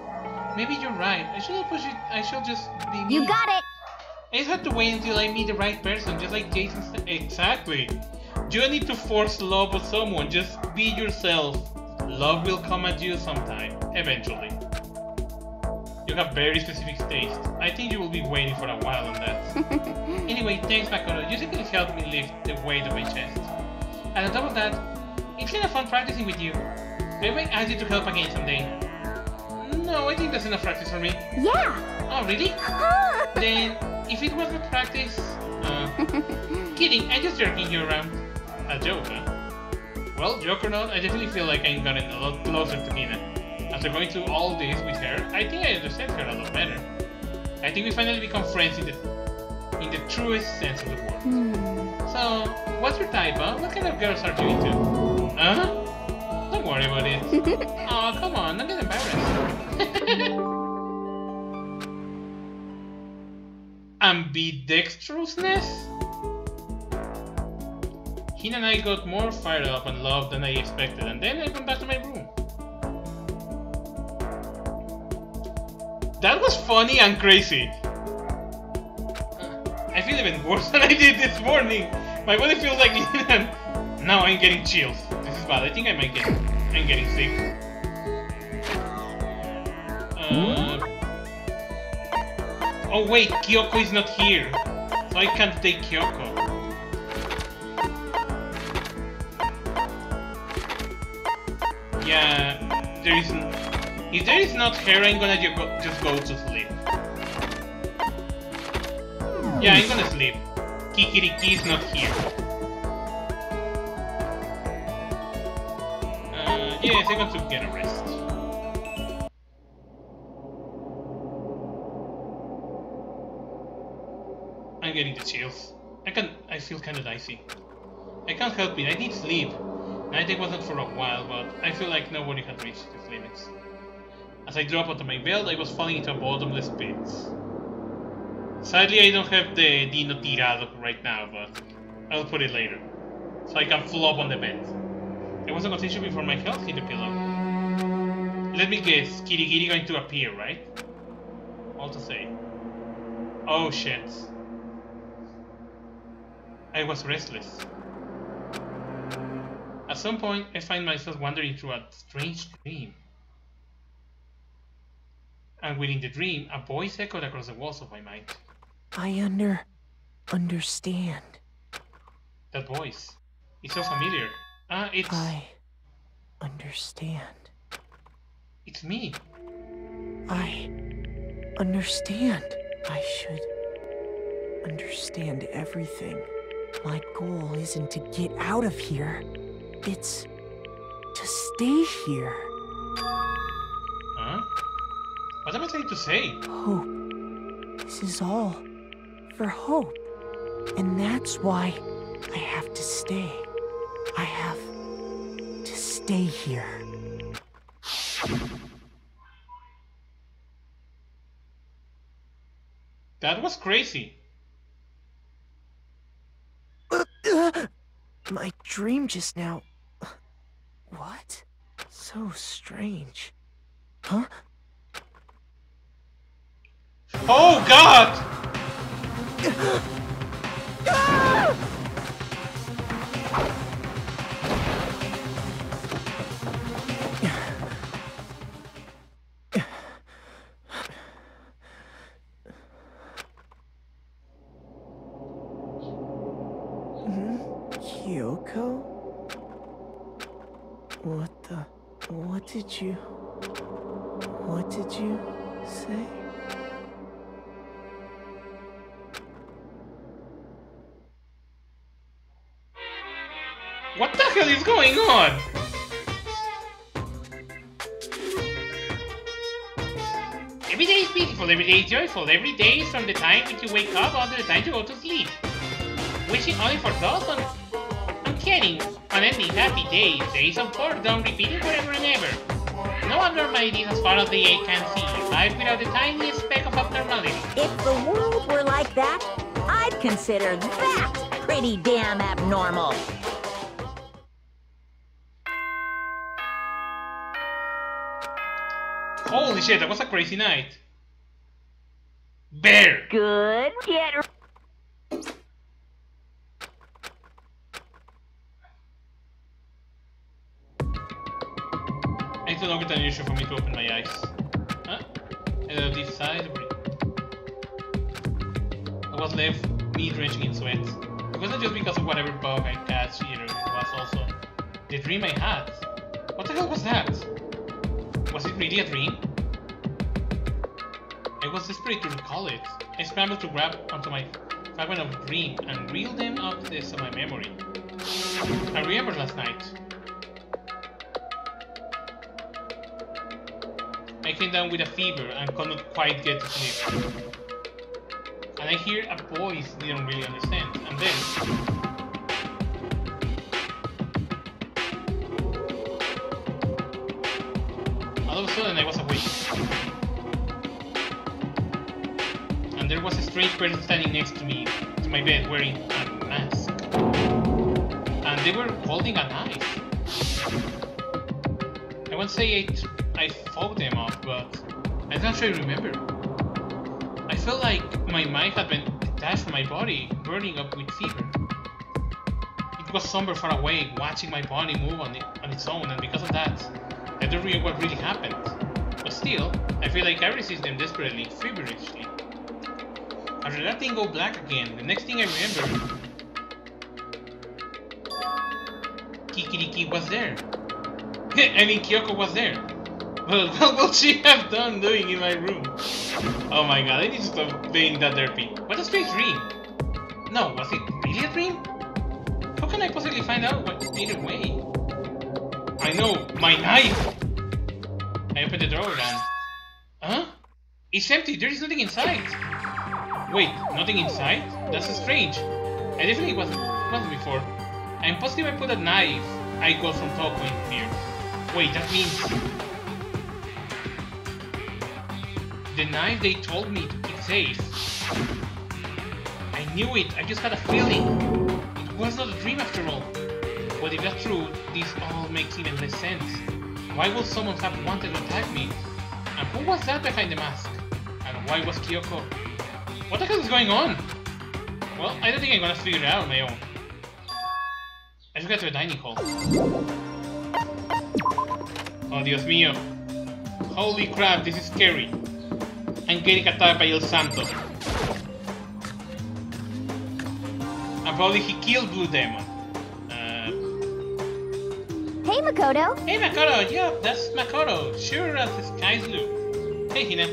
Maybe you're right. I shouldn't push it. I should just be me. You got it! I just have to wait until I meet the right person, just like Jason said. Exactly. You don't need to force love with someone. Just be yourself. Love will come at you sometime, eventually. You have very specific taste. I think you will be waiting for a while on that. Anyway, thanks Makoto. You simply helped me lift the weight of my chest. And on top of that, it's kind of fun practicing with you. Maybe I ask you to help again someday. No, I think that's enough practice for me. Yeah! Oh, really? Then, if it was not practice... kidding, I'm just jerking you around. A joke, huh? Well, joke or not, I definitely feel like I'm gotten a lot closer to Hina. After going through all this with her, I think I understand her a lot better. I think we finally become friends in the truest sense of the word. So, what's your type, huh? What kind of girls are you into? Huh? Don't worry about it. Aw, come on, don't get embarrassed. Ambidextrousness? Hina and I got more fired up and love than I expected, and then I went back to my room. That was funny and crazy. I feel even worse than I did this morning. My body feels like now I'm getting chills. This is bad. I think I'm getting sick. Oh wait, Kyoko is not here, so I can't take Kyoko. Yeah, if there is not her, I'm gonna just go to sleep. Yeah, I'm gonna sleep. Kikiriki is not here. Yes, I'm going to get a rest. I'm getting the chills. I feel kinda dicey. I can't help it, I need sleep. Night wasn't for a while, but I feel like nobody had reached its limits. As I dropped onto my bed, I was falling into a bottomless pit. Sadly, I don't have the Dino Tirado right now, but I'll put it later, so I can flop on the bed. I wasn't considering before my health hit the pillow. Let me guess, Kirigiri going to appear, right? All to say. Oh shit. I was restless. At some point, I find myself wandering through a strange dream. And within the dream, a voice echoed across the walls of my mind. I understand. That voice. It's so familiar. It's... I understand. It's me. I understand. I should understand everything. My goal isn't to get out of here. It's to stay here. Huh? What am I trying to say? Hope. This is all for Hope. And that's why I have to stay. I have to stay here. That was crazy. My dream just now. What? So strange. Huh? Oh god! Kyoko? What did you say? What the hell is going on? Every day is beautiful, every day is joyful, every day is from the time when you wake up until the time you go to sleep. Wishing only for those uncaring, unending happy days, days of boredom repeated forever and ever. No abnormalities as far as the eye can see, life without the tiniest speck of abnormality. If the world were like that, I'd consider that pretty damn abnormal. Holy shit, that was a crazy night. Bear! Good. Get It's no longer unusual for me to open my eyes. Huh? Hello, this side. I was left me drenching in sweat. It wasn't just because of whatever bug I catch either, it was also the dream I had. What the hell was that? Was it really a dream? I was desperate to recall it. I scrambled to grab onto my fragment of dream and reel them up to this of my memory. I remember last night. I came down with a fever and could not quite get to sleep. And I hear a voice didn't really understand. And then all of a sudden I was awake. And there was a strange person standing next to me, to my bed, wearing a mask. And they were holding a knife. I won't say I fought them off, but I don't actually remember. I felt like my mind had been detached from my body, burning up with fever. It was somewhere far away, watching my body move on its own, and because of that, I don't remember what really happened. But still, I feel like I resist them desperately, feverishly. After that thing go black again, the next thing I remember, Kikiriki was there. I mean, Kyoko was there. Well, what would she have done doing in my room? Oh my god, I need to stop being that derpy. What a strange dream. No, was it really a dream? How can I possibly find out what either way? I know, my knife! I opened the drawer and... Huh? It's empty, there is nothing inside. Wait, nothing inside? That's strange. I definitely wasn't before. I'm positive I put a knife I got from Toko in here. Wait, that means... the knife they told me to keep safe. I knew it, I just had a feeling. It was not a dream after all. But if that's true, this all makes even less sense. Why would someone have wanted to attack me? And who was that behind the mask? And why was Kyoko? What the hell is going on? Well, I don't think I'm gonna figure it out on my own. I should get to the dining hall. Oh, Dios mío. Holy crap, this is scary. I'm getting attacked by El Santo. And probably he killed Blue Demon. Hey, Makoto. Hey, Makoto! Yeah, that's Makoto. Sure as the skies blue. Hey, Hina.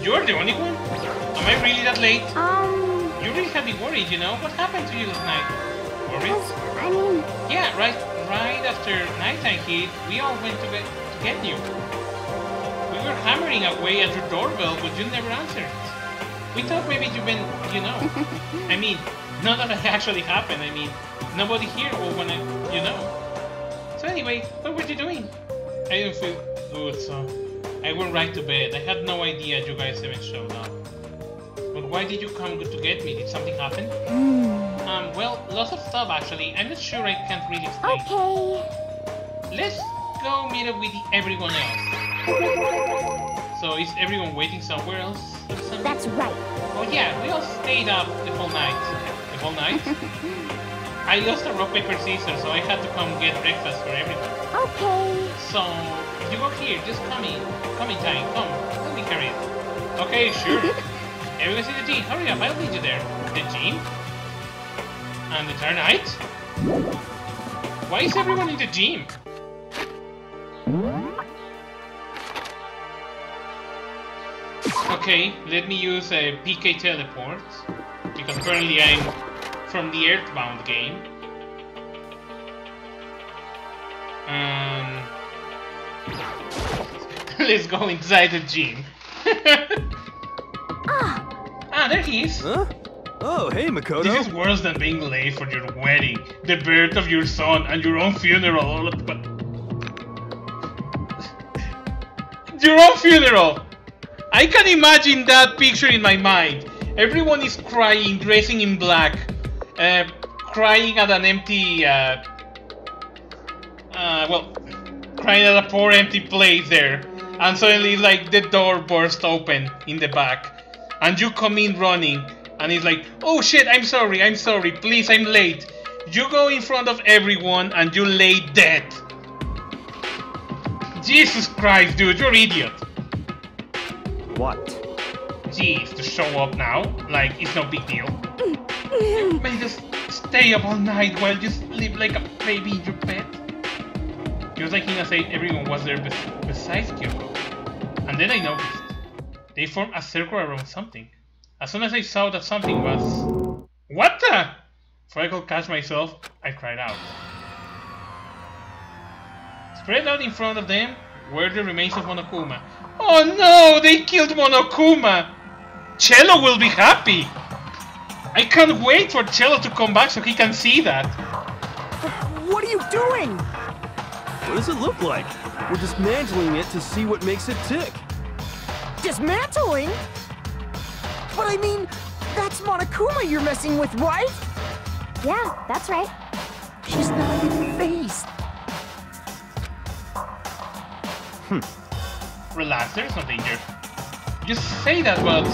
You're the only one? Am I really that late? You really had me worried, you know? What happened to you last night? Worried? I mean... Yeah, right after nighttime hit, we all went to bed to get you. We were hammering away at your doorbell, but you never answered. We thought maybe you've been, you know. I mean, not that it actually happened. I mean, nobody here will wanna, you know. So anyway, what were you doing? I didn't feel good, so I went right to bed. I had no idea you guys haven't showed up. But why did you come to get me? Did something happen? Well, lots of stuff actually. I'm not sure I can't really explain. Okay. Let's go meet up with everyone else. So is everyone waiting somewhere else? That's right. Oh yeah, we all stayed up the whole night. The whole night? I lost a rock, paper, scissors, so I had to come get breakfast for everyone. Okay. So, if you go here, just come in time, come, let me carry it. Okay, sure. Everyone's in the gym, hurry up, I'll meet you there. The gym? And the entire night? Why is everyone in the gym? Okay, let me use a PK teleport, because apparently I'm from the Earthbound game. Let's go inside the gym. Ah, there he is. Huh? Oh, hey, Makoto. This is worse than being late for your wedding, the birth of your son, and your own funeral. Your own funeral! I can imagine that picture in my mind. Everyone is crying, dressing in black, crying at an empty, crying at a poor empty place there. And suddenly, like, the door burst open in the back. And you come in running. And it's like, oh shit, I'm sorry, please, I'm late. You go in front of everyone and you lay dead. Jesus Christ, dude, you're an idiot. What? Jeez, to show up now, like, it's no big deal. You made us stay up all night while you sleep like a baby in your bed. Just like Hina said, everyone was there besides Kyoko. And then I noticed, they formed a circle around something. As soon as I saw that something was... What the? Before I could catch myself, I cried out. Spread out in front of them were the remains of Monokuma. Oh no! They killed Monokuma! Cello will be happy! I can't wait for Cello to come back so he can see that. What are you doing? What does it look like? We're dismantling it to see what makes it tick. Dismantling? But I mean, that's Monokuma you're messing with, right? Yeah, that's right. She's not even phased. Relax, there's no danger. Just say that, but...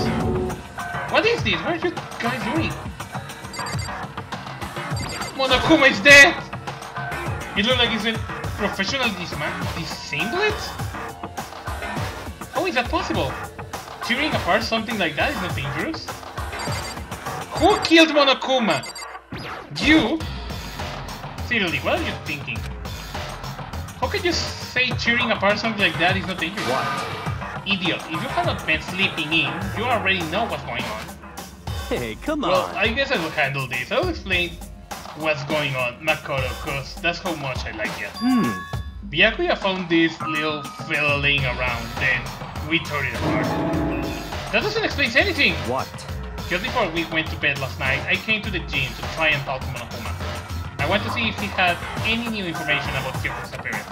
What is this? What are you guys doing? Monokuma is dead! It looks like he's been professionally disabled? How is that possible? Tearing apart something like that is not dangerous. Who killed Monokuma? You? Seriously, what are you thinking? How can you say tearing apart something like that is not dangerous? What? Idiot, if you have not been sleeping in, you already know what's going on. Hey, come on. Well, I guess I will handle this. I will explain what's going on, Makoto, cause that's how much I like you. Byakuya found this little fella laying around, then we tore it apart. That doesn't explain anything! What? Just before we went to bed last night, I came to the gym to try and talk to Monokuma. I went to see if he had any new information about Kyoko's appearance.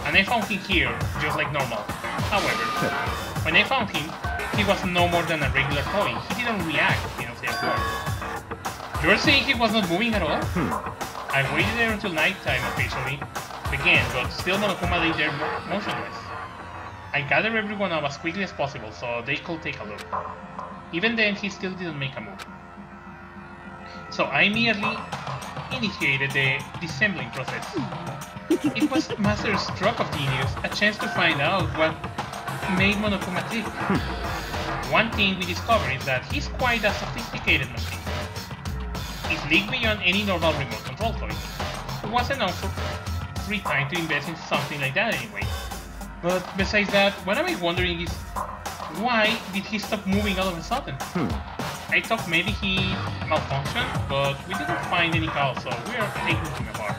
And I found him here, just like normal. However, when I found him, he was no more than a regular toy. He didn't react, he didn't say a word. You're saying he was not moving at all? I waited there until nighttime officially began, but still Monokuma lay there motionless. I gathered everyone up as quickly as possible so they could take a look. Even then, he still didn't make a move. So I immediately initiated the disassembling process. It was Master Stroke of Genius, a chance to find out what made Monokuma tick. One thing we discovered is that he's quite a sophisticated machine. He's league beyond any normal remote control toy. It wasn't enough for free time to invest in something like that anyway. But besides that, what I'm wondering is, why did he stop moving all of a sudden? I thought maybe he malfunctioned, but we didn't find any cause, so we are taking him apart.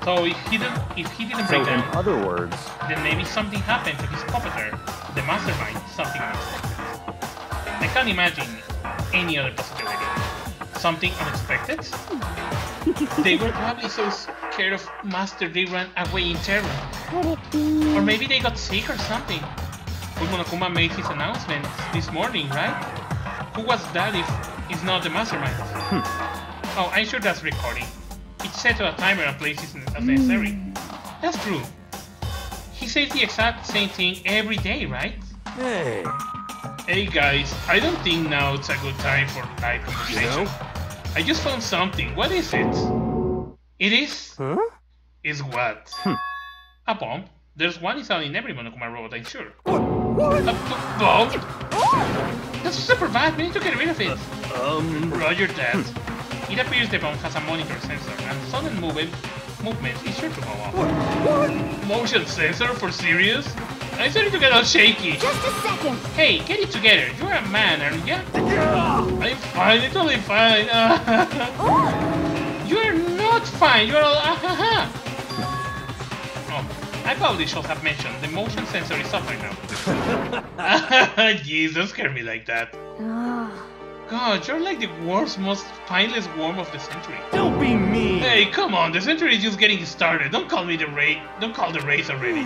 So if he didn't break down, in other words, then maybe something happened to his puppeteer, the mastermind, something unexpected. I can't imagine any other possibility. Something unexpected? They were probably so scared of Master they ran away in terror. Could it be? Or maybe they got sick or something. But Monokuma made his announcement this morning, right? Who was that if it's not the mastermind? Oh, I'm sure that's recording. It's set to a timer and places as necessary. That's true. He says the exact same thing every day, right? hey, Hey guys, I don't think now it's a good time for live conversation. you know? I just found something. What is it? It is? Huh? Is what? A bomb. There's one inside in every Monokuma robot, I'm sure. What? A bomb? That's super bad, we need to get rid of it. Roger that. It appears the bomb has a monitor sensor, and sudden movement is sure to go off. What? Motion sensor? For serious? I'm starting to get all shaky. Just a second. Hey, get it together. You're a man, aren't you? I'm fine, it's totally fine. You're not fine. You're all Oh, I probably should have mentioned the motion sensor is off right now. Jeez, don't scare me like that. God, you're like the worst, most spineless worm of the century. Don't be mean! Hey, come on, the century is just getting started. Don't call me the race. Don't call the race already.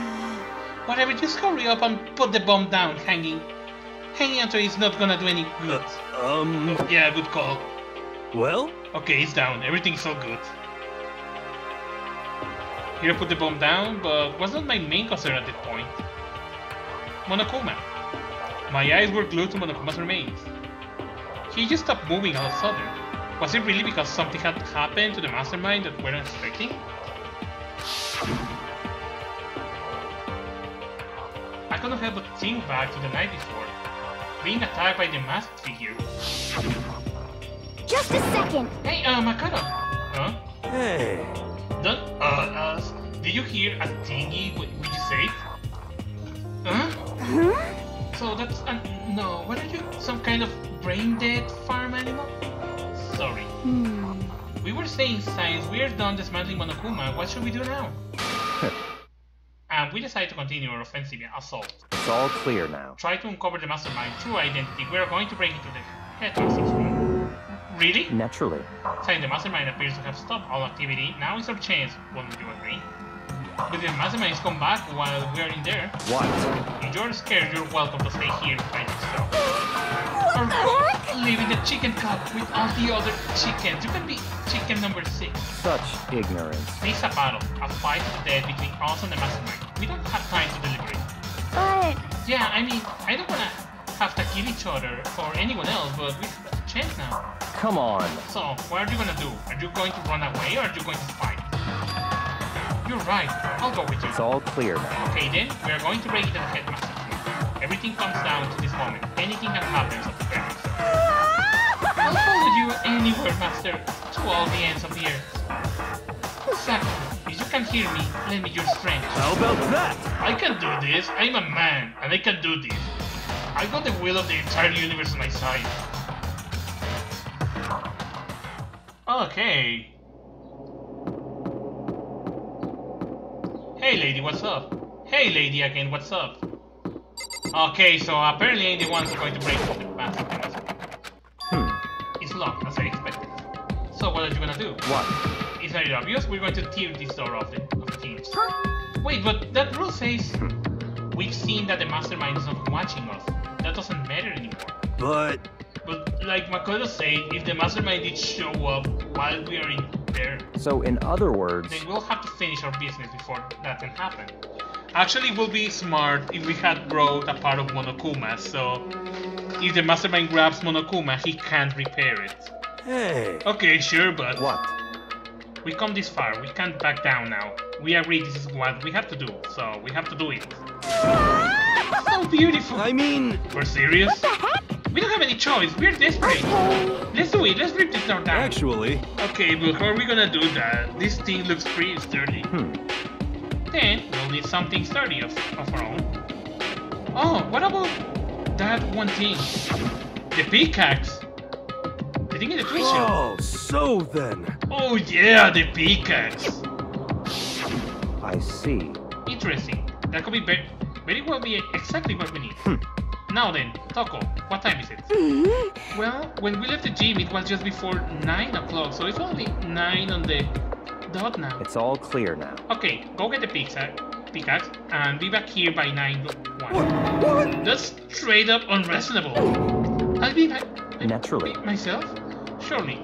Whatever, just hurry up and put the bomb down. Hanging onto it's not gonna do any good. Yeah, good call. Well? Okay, it's down. Everything's so good. Here I put the bomb down, but wasn't my main concern at that point. Monokuma. My eyes were glued to Monokuma's remains. He just stopped moving all of a sudden. Was it really because something had happened to the mastermind that we weren't expecting? I couldn't help but think back to the night before, being attacked by the masked figure. Just a second. Hey, Makoto! Huh? Hey. Did you hear a thingy what you said? Huh? So that's, no, what are you, some kind of brain-dead farm animal? Sorry. We were saying science, we are done dismantling Monokuma, what should we do now? And we decided to continue our offensive assault. It's all clear now. Try to uncover the mastermind true identity. We are going to break into the headmaster's room. Really? Naturally. Saying the mastermind appears to have stopped all activity, now is our chance, wouldn't you agree? But the mastermind has come back while we are in there. What? If you're scared, you're welcome to stay here by yourself. Or live in the chicken cup with all the other chickens. You can be chicken number 6. Such ignorance. This is a battle, a fight to the death between us and the mastermind. We don't have time to deliberate. But Yeah, I mean, I don't wanna have to kill each other or anyone else, but we have a chance now. Come on. So, what are you gonna do? Are you going to run away or are you going to fight? You're right, I'll go with you. It's all clear now. Okay then, we are going to break into the headmaster's room. Everything comes down to this moment. Anything that happens, I'll prepare myself. I'll follow you anywhere, Master, to all the ends of the earth. Exactly. If you can hear me, lend me your strength. How about that? I can do this. I'm a man, and I can do this. I got the will of the entire universe on my side. Okay. Hey lady, what's up? Hey lady again, what's up? Okay, so apparently I'm the one who's going to break the master. It's locked, as I expected. So what are you gonna do? What? It's very obvious, we're going to tear this door off the hinge. Wait, but that rule says we've seen that the mastermind is not watching us. That doesn't matter anymore. But But like Makoto said, if the mastermind did show up while we are in there, So in other words, then we'll have to finish our business before that can happen. Actually, it would be smart if we had brought a part of Monokuma, so if the mastermind grabs Monokuma, he can't repair it. hey. Okay, sure, but what? we come this far, we can't back down now. We agree this is what we have to do, so we have to do it. So beautiful! I mean, We're serious? We don't have any choice, we're desperate! Let's do it, let's rip this door down! actually, Okay, but how are we gonna do that? This thing looks pretty sturdy. Then, we'll need something sturdy of our own. Oh, what about that one thing? The pickaxe! The thing in the tree shell. oh, so then. Oh yeah, the pickaxe! I see. Interesting. That could be very well be exactly what we need. Now then, Toko, what time is it? Well, when we left the gym, it was just before 9 o'clock, so it's only 9 on the dot now. It's all clear now. Okay, go get the pickaxe and be back here by 9:01. That's straight up unreasonable. I'll be Naturally. myself? Surely.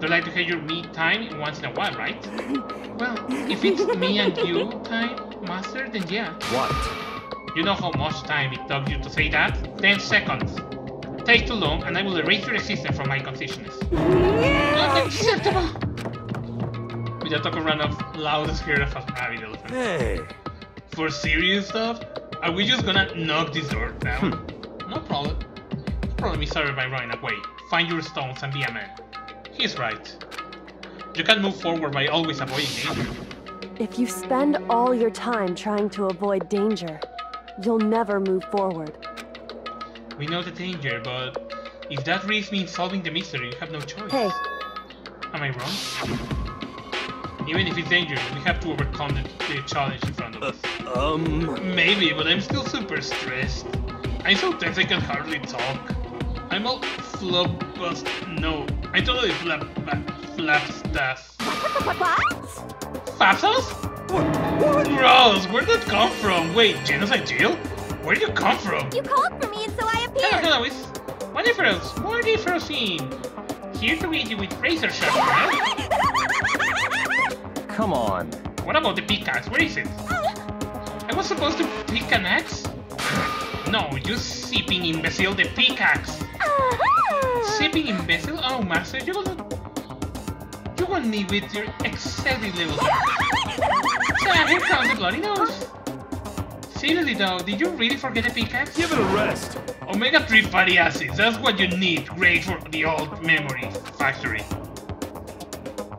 Don't like to have your me time once in a while, right? Well, if it's me and you time, Master, then yeah. What? You know how much time it took you to say that? 10 seconds. Take too long and I will erase your existence from my consciousness. Unacceptable! With that Toko ran off loud and scared of a rabid elephant. Hey. For serious stuff? Are we just gonna knock this door down? No problem. The problem is solved by running away. Find your stones and be a man. He's right. You can move forward by always avoiding danger. If you spend all your time trying to avoid danger, you'll never move forward. We know the danger, but if that risk means solving the mystery, you have no choice. Hey. Am I wrong? Even if it's dangerous, we have to overcome the challenge in front of us. Maybe, but I'm still super stressed. I'm so tense I can hardly talk. I'm all flabust. No, I totally flabstaff. What? Fabsos? Gross, where'd that come from? Wait, genocide jail? Where'd you come from? You called for me and so I appeared. Hello, it's wonderful scene. Here to greet you with razor sharp knife. Come on. What about the pickaxe? Where is it? I was supposed to pick an axe? No, you sipping imbecile, the pickaxe. Sipping imbecile? Oh, master, you want me with your excessive level. So here comes the bloody nose. Seriously though, did you really forget the pickaxe? Give it a rest. Omega-3 fatty acids, that's what you need. Great for the old memory factory.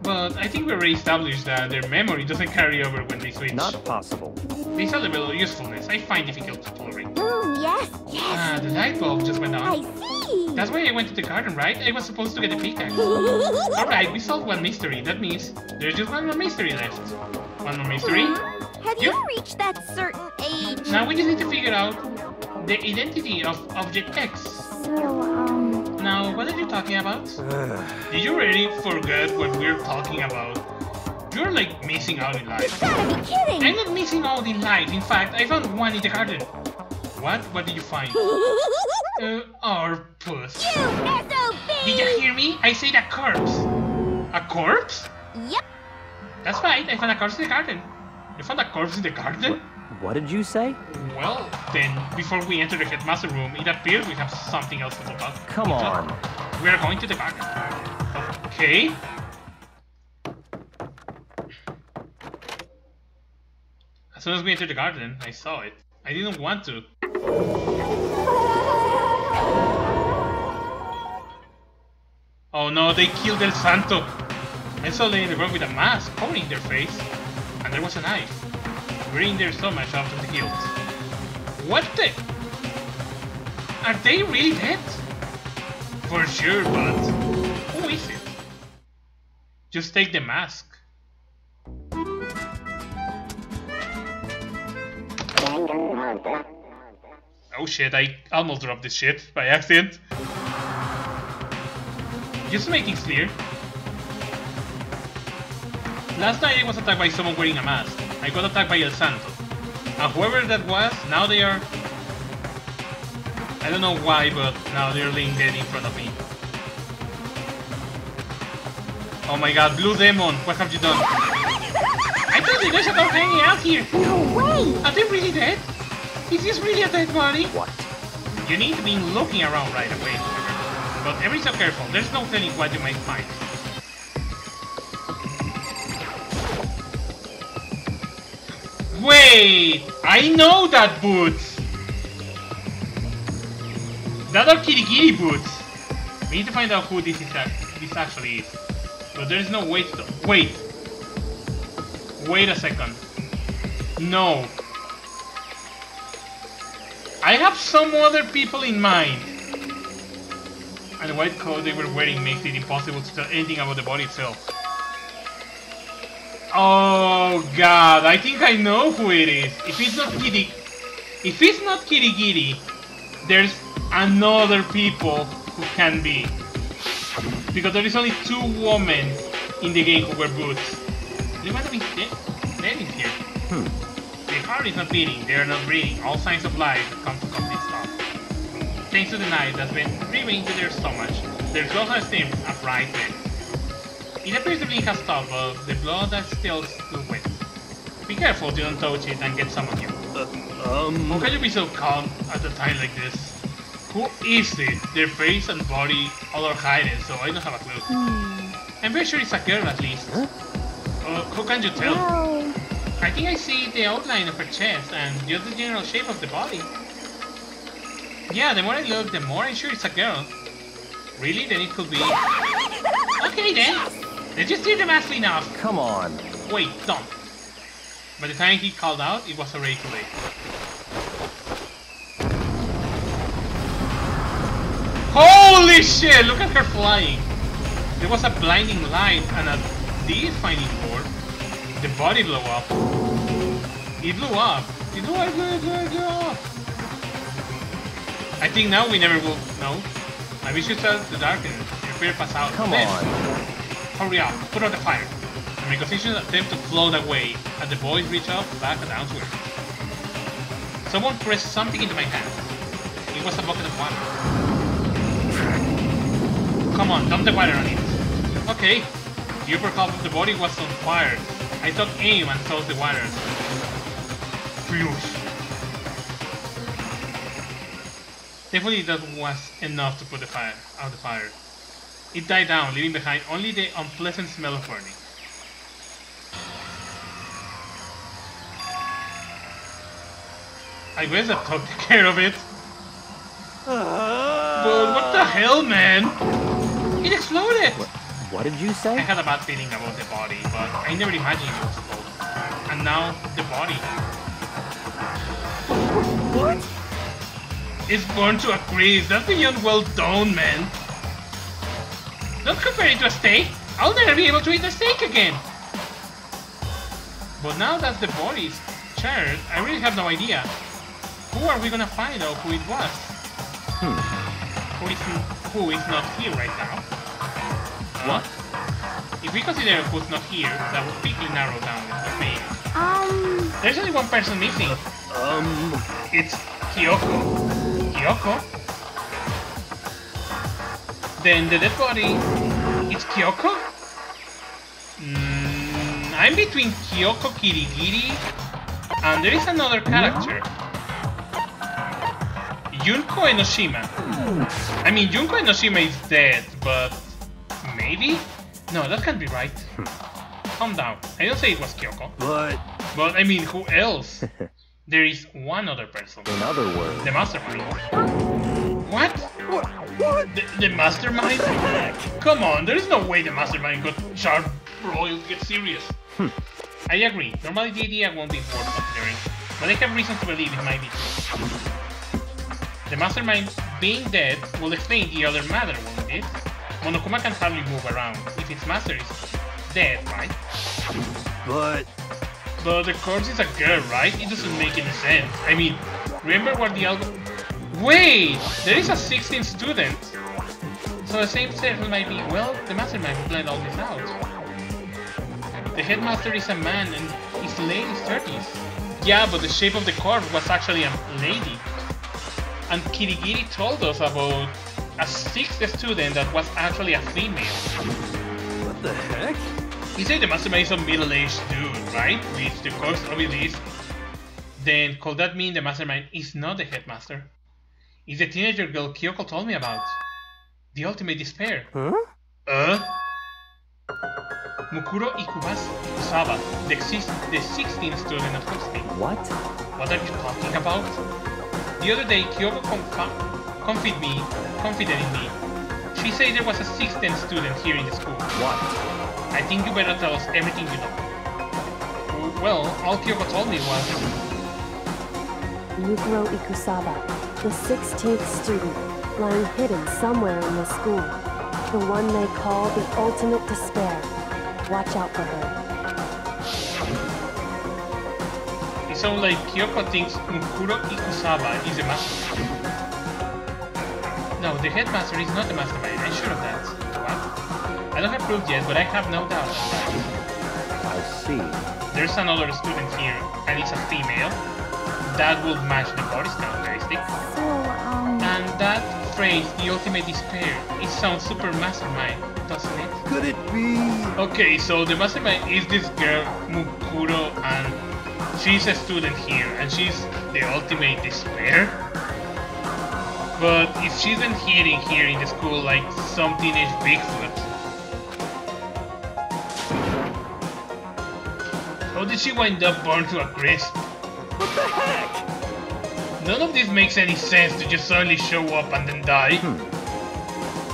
But I think we already established that their memory doesn't carry over when they switch. Not possible. This level of usefulness I find difficult to tolerate. Yes. Ah, the light bulb just went on. I see. That's why I went to the garden, right? I was supposed to get the pickaxe. Alright, we solved one mystery. That means there's just one more mystery left. One more mystery. Have you reached that certain age? Now we just need to figure out the identity of Object X. Now, what are you talking about? Did you really forget what we're talking about? You're like missing out in life. You gotta be kidding! I'm not missing out in life. In fact, I found one in the garden. What? What did you find? Our puss. You SOB! Did you hear me? I said a corpse. A corpse? Yep. That's right. I found a corpse in the garden. You found a corpse in the garden? What did you say? Well, then, before we enter the headmaster room, it appears we have something else to talk about. Come on. We are going to the garden. Okay. As soon as we entered the garden, I saw it. I didn't want to. Oh no, they killed El Santo. I saw them in the ground with a mask covering their face, and there was a knife. Bring their stomach up to the hilt. What the? Are they really dead? For sure, but who is it? Just take the mask. Oh shit, I almost dropped this shit by accident. Just to make things clear. Last night I was attacked by someone wearing a mask. I got attacked by El Santo. And whoever that was, now they are... I don't know why, but now they're laying dead in front of me. Oh my god, Blue Demon, what have you done? I told you there's a dog hanging out here! No way! Are they really dead? Is this really a dead body? What? You need to be looking around right away. But ever so careful, there's no telling what you might find. Wait! I know that boots! That are Kirigiri boots! We need to find out who this actually is. But there is no way to... Wait! Wait a second. No. I have some other people in mind. And the white coat they were wearing makes it impossible to tell anything about the body itself. Oh god, I think I know who it is. If it's not Kirigiri, there's another people who can be. Because there is only 2 women in the game who wear boots. They might have been dead in here. The heart is not beating, they are not breathing. All signs of life come to complete stop. Thanks to the knife that's been driven into their stomach, their clothes are still a bright red. It appears the bleeding has stopped, but the blood is still wet. Be careful you don't touch it and get some on you. How can you be so calm at a time like this? Who is it? Their face and body all are hidden, so I don't have a clue. I'm very sure it's a girl at least. How can you tell? No. I think I see the outline of her chest and just the general shape of the body. Yeah, the more I look, the more I'm sure it's a girl. Really? Then it could be... Okay then! Let's just tear the mask clean off! Come on. Wait, don't. By the time he called out, it was already too late. Holy shit! Look at her flying! There was a blinding light and a defining board. The body blew up. It blew up. It blew up. I think now we never will know. Maybe we should start the darkness. Prepare pass out. Come then, on. hurry up. Put out the fire. The constitution attempt to float away as the boys reach up, back, and downward. Someone pressed something into my hand. It was a bucket of water. Come on, dump the water on it. Okay. The upper half of the body was on fire. I took aim and tossed the water. Phew. Thankfully that was enough to put the fire out the fire. It died down, leaving behind only the unpleasant smell of burning. I guess I took care of it. But what the hell, man? It exploded! What did you say? I had a bad feeling about the body, but I never imagined it was explode. And now, the body. What? It's burned to a crisp. That's beyond well done, man. Don't compare it to a steak. I'll never be able to eat a steak again. But now that the body is charred, I really have no idea. Who are we gonna find out who it was? Who is not here right now? What? If we consider who's not here, that would quickly narrow down the name. There's only one person missing. It's Kyoko. Kyoko? Then the dead body... It's Kyoko? I'm between Kyoko Kirigiri and there is another character. Junko Enoshima. I mean, Junko Enoshima is dead, but... Maybe? No, that can't be right. Calm down. I don't say it was Kyoko. But I mean, who else? There is one other person. In other words, The mastermind. What? what? The mastermind? Come on, there is no way the mastermind got charred. Bro, you get serious. I agree. Normally the idea won't be worth considering, but I have reason to believe it might be true. The mastermind being dead will explain the other matter, won't it? Monokuma can hardly move around if its master is dead, right? But But the corpse is a girl, right? It doesn't make any sense. I mean, remember what the algo... Wait! There is a 16th student! So the same circle might be, well, the mastermind who planned all this out. The headmaster is a man and is late in his 30s. Yeah, but the shape of the corpse was actually a lady. And Kirigiri told us about a 6th student that was actually a female. what the heck? He said the mastermind is a middle-aged dude, right? Which the corpse obviously is. Then could that mean the mastermind is not the headmaster? It's the teenager girl Kyoko told me about. The ultimate despair. Huh? Mukuro Ikusaba, the 16th student at Hookstein. what? What are you talking about? The other day, Kyoko confided in me. She said there was a 16th student here in the school. What? I think you better tell us everything you know. Well, all Kyoko told me was... Mukuro Ikusaba, the 16th student, lying hidden somewhere in the school. The one they call the ultimate despair. Watch out for her. It sounds like Kyoko thinks Mukuro Ikusaba is the master. No, the headmaster is not the mastermind, I'm sure of that. What? I don't have proof yet, but I have no doubt of that. I see. There's another student here, and it's a female. That would match the body's characteristic. So, And that phrase, the ultimate despair, it sounds super mastermind, doesn't it? Could it be? Okay, so the mastermind is this girl, Mukuro, and she's a student here, and she's the ultimate despair? But if she's been hiding here in the school like some teenage Bigfoot, how did she wind up burned to a crisp? What the heck? None of this makes any sense to just suddenly show up and then die.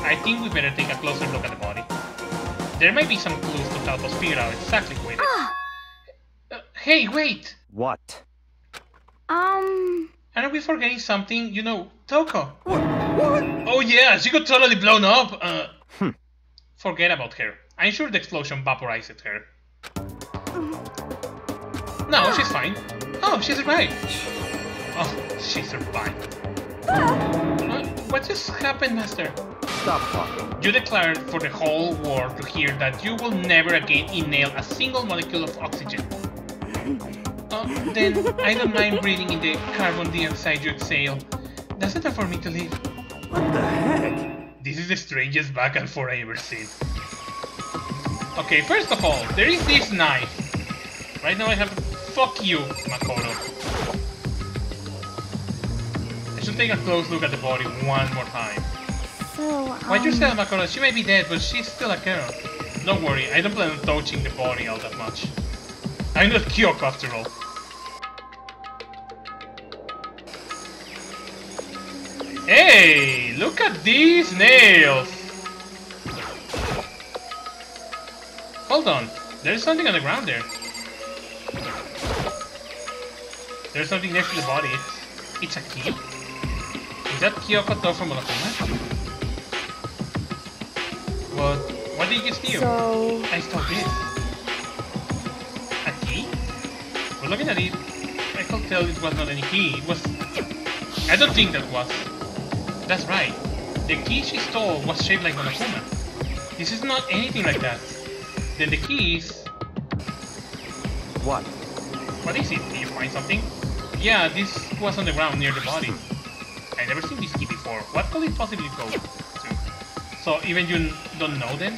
I think we better take a closer look at the body. There might be some clues to help us figure out exactly who it is. Hey, wait! What? Aren't we forgetting something? You know, Toko. What? Oh yeah, she got totally blown up. Forget about her. I'm sure the explosion vaporized her. No, she's fine. Oh, she survived. Oh, she survived. What just happened, Master? Stop talking. You declared for the whole world to hear that you will never again inhale a single molecule of oxygen. Then I don't mind breathing in the carbon dioxide you exhale. That's enough for me to live. What the heck? This is the strangest back and forth I ever seen. Okay, first of all, there is this knife. Right now I have... Fuck you, Makoto. I should take a close look at the body one more time. So, Watch yourself, Makoto. She may be dead, but she's still a girl. Don't worry, I don't plan on touching the body all that much. I'm not Kyoko after all. Hey, look at these nails! Hold on, there's something on the ground there. There's something next to the body. It's a key. Is that Kyoko door from Monokuma? What did you steal? So... I stole this. A key? Well, looking at it, I could tell it was not any key. It was... I don't think that was. That's right. The key she stole was shaped like Monokuma. This is not anything like that. Then the key is... What? What is it? Did you find something? Yeah, this was on the ground near the body. I never seen this key before. What could it possibly go to? So even you don't know then?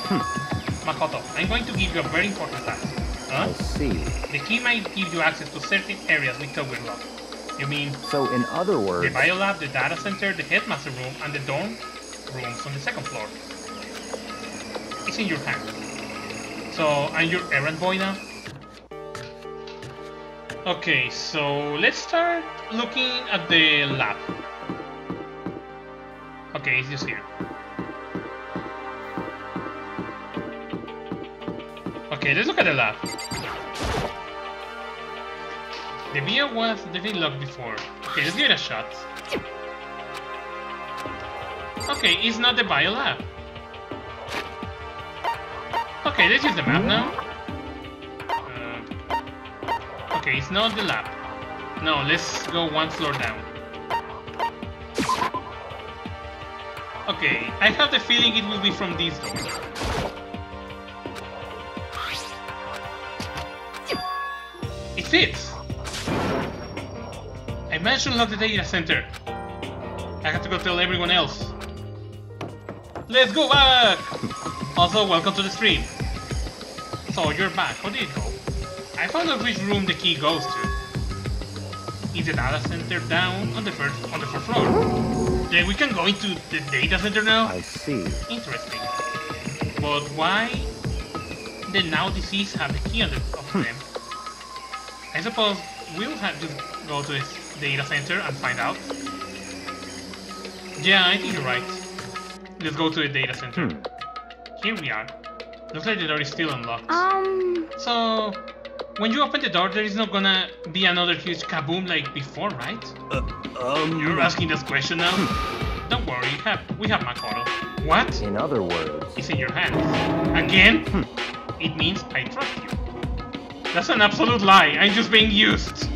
Makoto, I'm going to give you a very important task. Huh? I see. The key might give you access to certain areas with Tower Lock. You mean So in other the words... biolab, the data center, the headmaster room, and the dorm rooms on the second floor. It's in your hand. So I'm your errand boy now? Okay, so let's start looking at the lab. Okay, it's just here. Okay, let's look at the lab. The BO was definitely locked before. Okay, let's give it a shot. Okay, it's not the biolab. Okay, let's use the map now. Okay, it's not the lab. No, let's go one floor down. Okay, I have the feeling it will be from this door. It fits! I managed to unlock the data center. I have to go tell everyone else. Let's go back! Also, welcome to the stream. So, you're back. How did it go? I found out which room the key goes to. Is the data center down on the fourth floor? Then we can go into the data center now? I see. Interesting. But why the now deceased have the key on the of them? I suppose we'll have to go to this data center and find out. Yeah, I think you're right. Let's go to the data center. Here we are. Looks like the door is still unlocked. So, when you open the door, there is not gonna be another huge kaboom like before, right? You're asking this question now? Don't worry, we have Makoto. What? In other words... It's in your hands. Again? It means I trust you. That's an absolute lie. I'm just being used.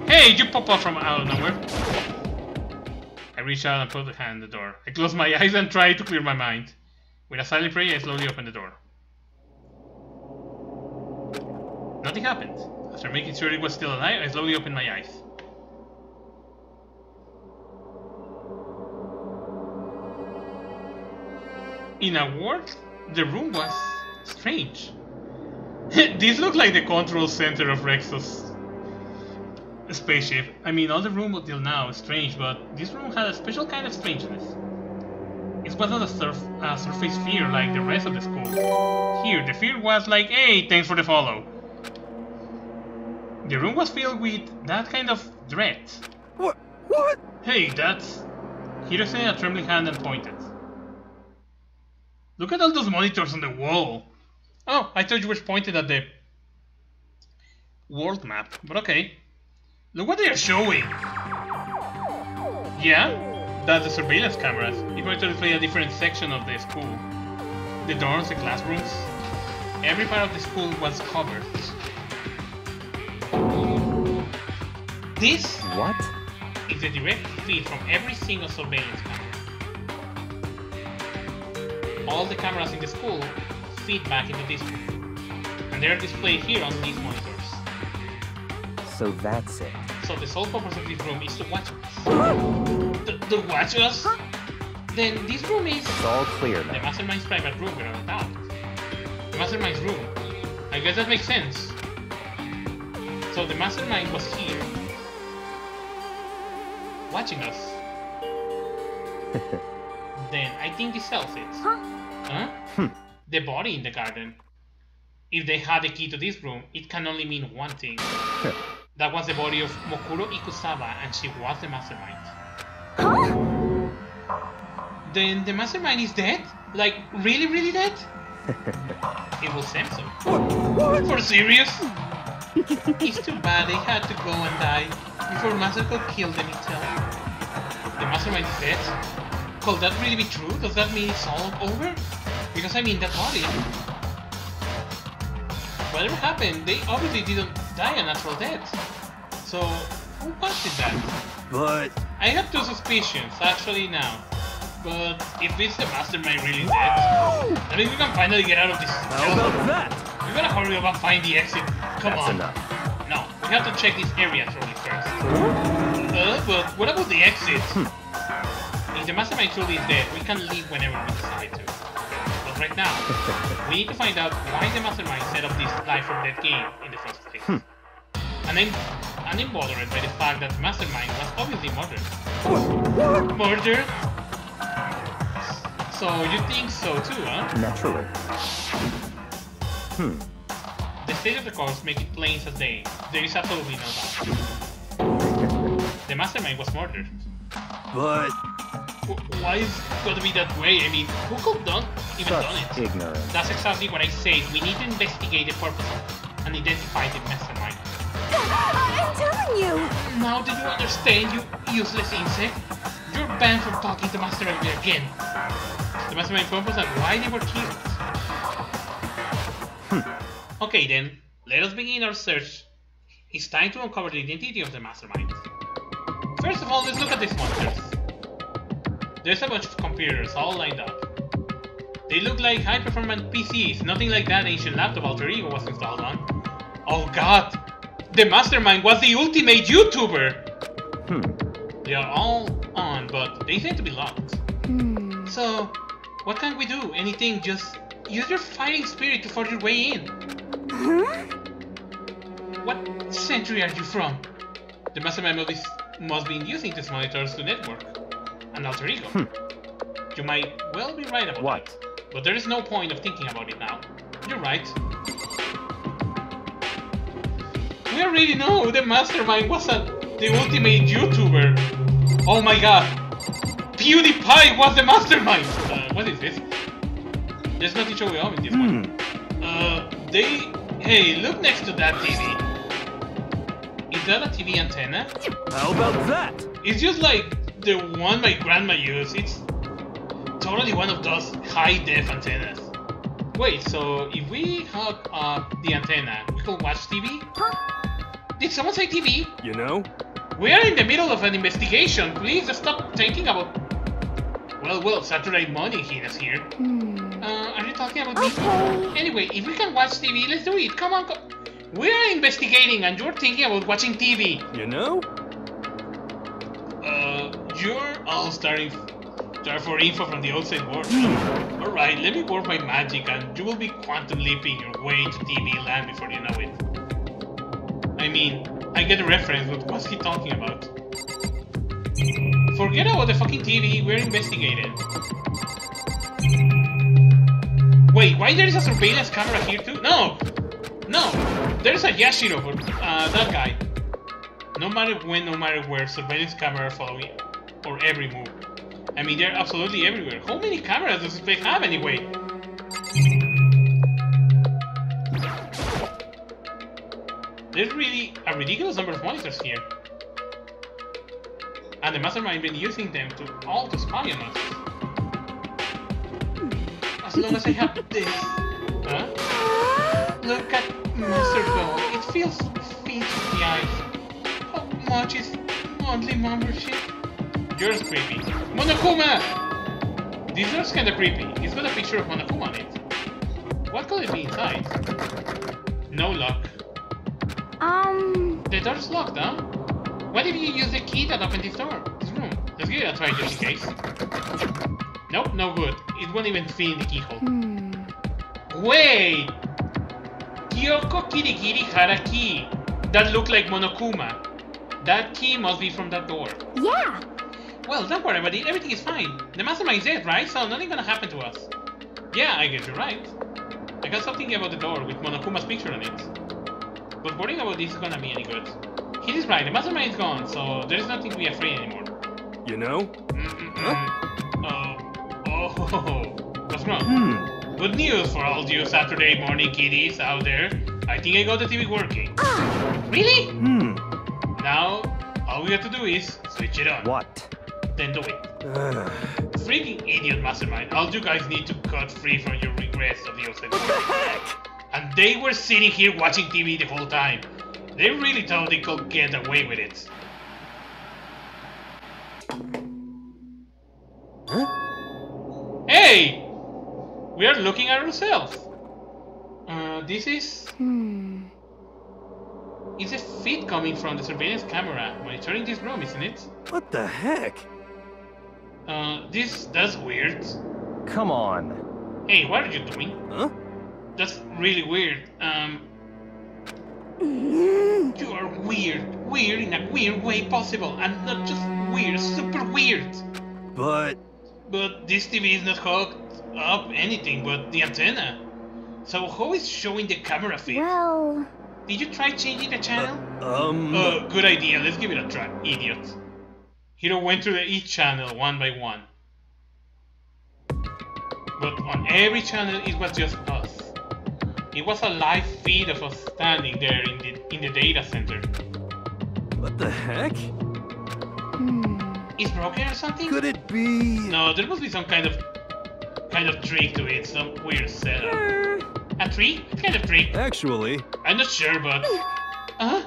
Hey, you pop up from out of nowhere. I reach out and put the hand on the door. I close my eyes and try to clear my mind. With a silent prayer, I slowly open the door. Nothing happened. After making sure it was still alive, I slowly opened my eyes. In a word, the room was strange. This looked like the control center of Rexos spaceship. I mean, all the room until now is strange, but this room had a special kind of strangeness. It wasn't a surface fear like the rest of the school. Here, the fear was like, hey, thanks for the follow. The room was filled with that kind of dread. What? Hey, that's... He extended a trembling hand and pointed. Look at all those monitors on the wall. Oh, I thought you were pointed at the world map, but okay. Look what they are showing. Yeah, that's the surveillance cameras. It's going to display a different section of the school. The dorms, the classrooms. every part of the school was covered. This What? is a direct feed from every single surveillance camera. All the cameras in the school feed back into this room, and they're displayed here on these monitors. So that's it. So the sole purpose of this room is to watch us. To watch us? Then this room is It's all clear the now. Mastermind's private room, without a doubt. The Mastermind's room. I guess that makes sense. So the Mastermind was here, watching us. Then I think this sells it. Huh? The body in the garden. If they had the key to this room, it can only mean one thing. That was the body of Mokuro Ikusaba, and she was the Mastermind. Then the Mastermind is dead? Like, really, really dead? It will seem so. For serious? It's too bad they had to go and die before Masako killed them itself. The Mastermind is dead? Could that really be true? Does that mean it's all over? Because I mean, that body. Whatever happened, they obviously didn't die a natural death. So, who was it then? But I have two suspicions, actually, now. But if it's the Mastermind really dead, I mean, we can finally get out of this. how about that? We gotta hurry up and find the exit. Come That's on. enough. No, we have to check this area thoroughly first. But what about the exit? If the Mastermind truly is dead, we can leave whenever we decide to. But right now, we need to find out why the Mastermind set up this life or death game in the first place. And I'm bothered by the fact that the Mastermind was obviously murdered. Murdered? So you think so too, huh? Naturally. The state of the course make it plain as day. There is absolutely no doubt. The Mastermind was murdered. But Why is it gonna be that way? I mean, who could even done Such it? ignorance. That's exactly what I said. We need to investigate the purpose and identify the Mastermind. I'm telling you! Now do you understand, you useless insect? You're banned from talking to Mastermind again. The Mastermind purpose and why they were killed. Okay then, let us begin our search. It's time to uncover the identity of the Mastermind. First of all, let's look at these monsters. There's a bunch of computers all lined up. They look like high-performance PCs, nothing like that ancient laptop Alter Ego was installed on. Oh god! The Mastermind was the ultimate YouTuber! They are all on, but they seem to be locked. So, what can we do? Anything, just use your fighting spirit to forge your way in. What century are you from? The Mastermind must be using these monitors to network. An Alter Ego. You might well be right about What? that. But there is no point of thinking about it now. You're right. We already know the Mastermind was the ultimate YouTuber. Oh my god. PewDiePie was the Mastermind! What is this? There's nothing showing up in this one. Hey, look next to that TV. Is that a TV antenna? how about that? It's just like the one my grandma used. It's totally one of those high-def antennas. Wait, so if we hook up the antenna, we can watch TV? Did someone say TV? You know? We are in the middle of an investigation. Please just stop thinking about... Well, Saturday morning is here. Are you talking about me? Anyway, if we can watch TV, let's do it. Come on, we are investigating and you're thinking about watching TV. You know? You're all starting for info from the outside world. Alright, let me work my magic and you will be quantum leaping your way to TV land before you know it. I mean, I get the reference, but what's he talking about? Forget about the fucking TV, we're investigating. Wait, why there is a surveillance camera here too? No! No! There's a Yashiro for that guy. No matter when, no matter where, surveillance cameras following or every move. I mean, they're absolutely everywhere. How many cameras does this place have anyway? There's really a ridiculous number of monitors here. And the Mastermind been using them to spy on us. As long as I have this. Huh? Look at Mr. Gold. It feels fit to the eyes. How much is monthly membership? Yours creepy. Monokuma! This door's kinda creepy. It's got a picture of Monokuma on it. What could it be inside? No lock. The door's locked, huh? What if you use the key that opened this door? This room. Let's give it a try just in case. Nope, no good. It won't even fit in the keyhole. Wait! Kyoko Kirigiri had a key that looked like Monokuma. That key must be from that door. Yeah. Well, don't worry about it. Everything is fine. The mastermind is dead, right? So nothing gonna happen to us. Yeah, I guess you're right. I got something about the door with Monokuma's picture on it. But worrying about this is gonna be any good. He is right. The mastermind is gone, so there is nothing to be afraid anymore. You know? What's wrong? Good news for all you Saturday morning kiddies out there. I think I got the TV working. Really? Now, all we have to do is switch it on. What? Then do it. Freaking idiot mastermind. All you guys need to cut free from your regrets of the OCD. What the heck? And they were sitting here watching TV the whole time. They really thought they could get away with it. Huh? Hey! We are looking at ourselves. This is... It's a feed coming from the surveillance camera monitoring this room, isn't it? What the heck? That's weird. Come on. Hey, what are you doing? Huh? That's really weird. You are weird. Weird in a weird way possible. And not just weird, super weird. But this TV is not hooked up anything but the antenna. So how is showing the camera feed? Well... Did you try changing the channel? Good idea. Let's give it a try, idiot. Hiro went through each channel one by one. But on every channel it was just us. It was a live feed of us standing there in the data center. what the heck? Is broken or something? Could it be? No, there must be some kind of trick to it, some weird setup. A trick? What kind of trick? Actually, I'm not sure, but... Huh?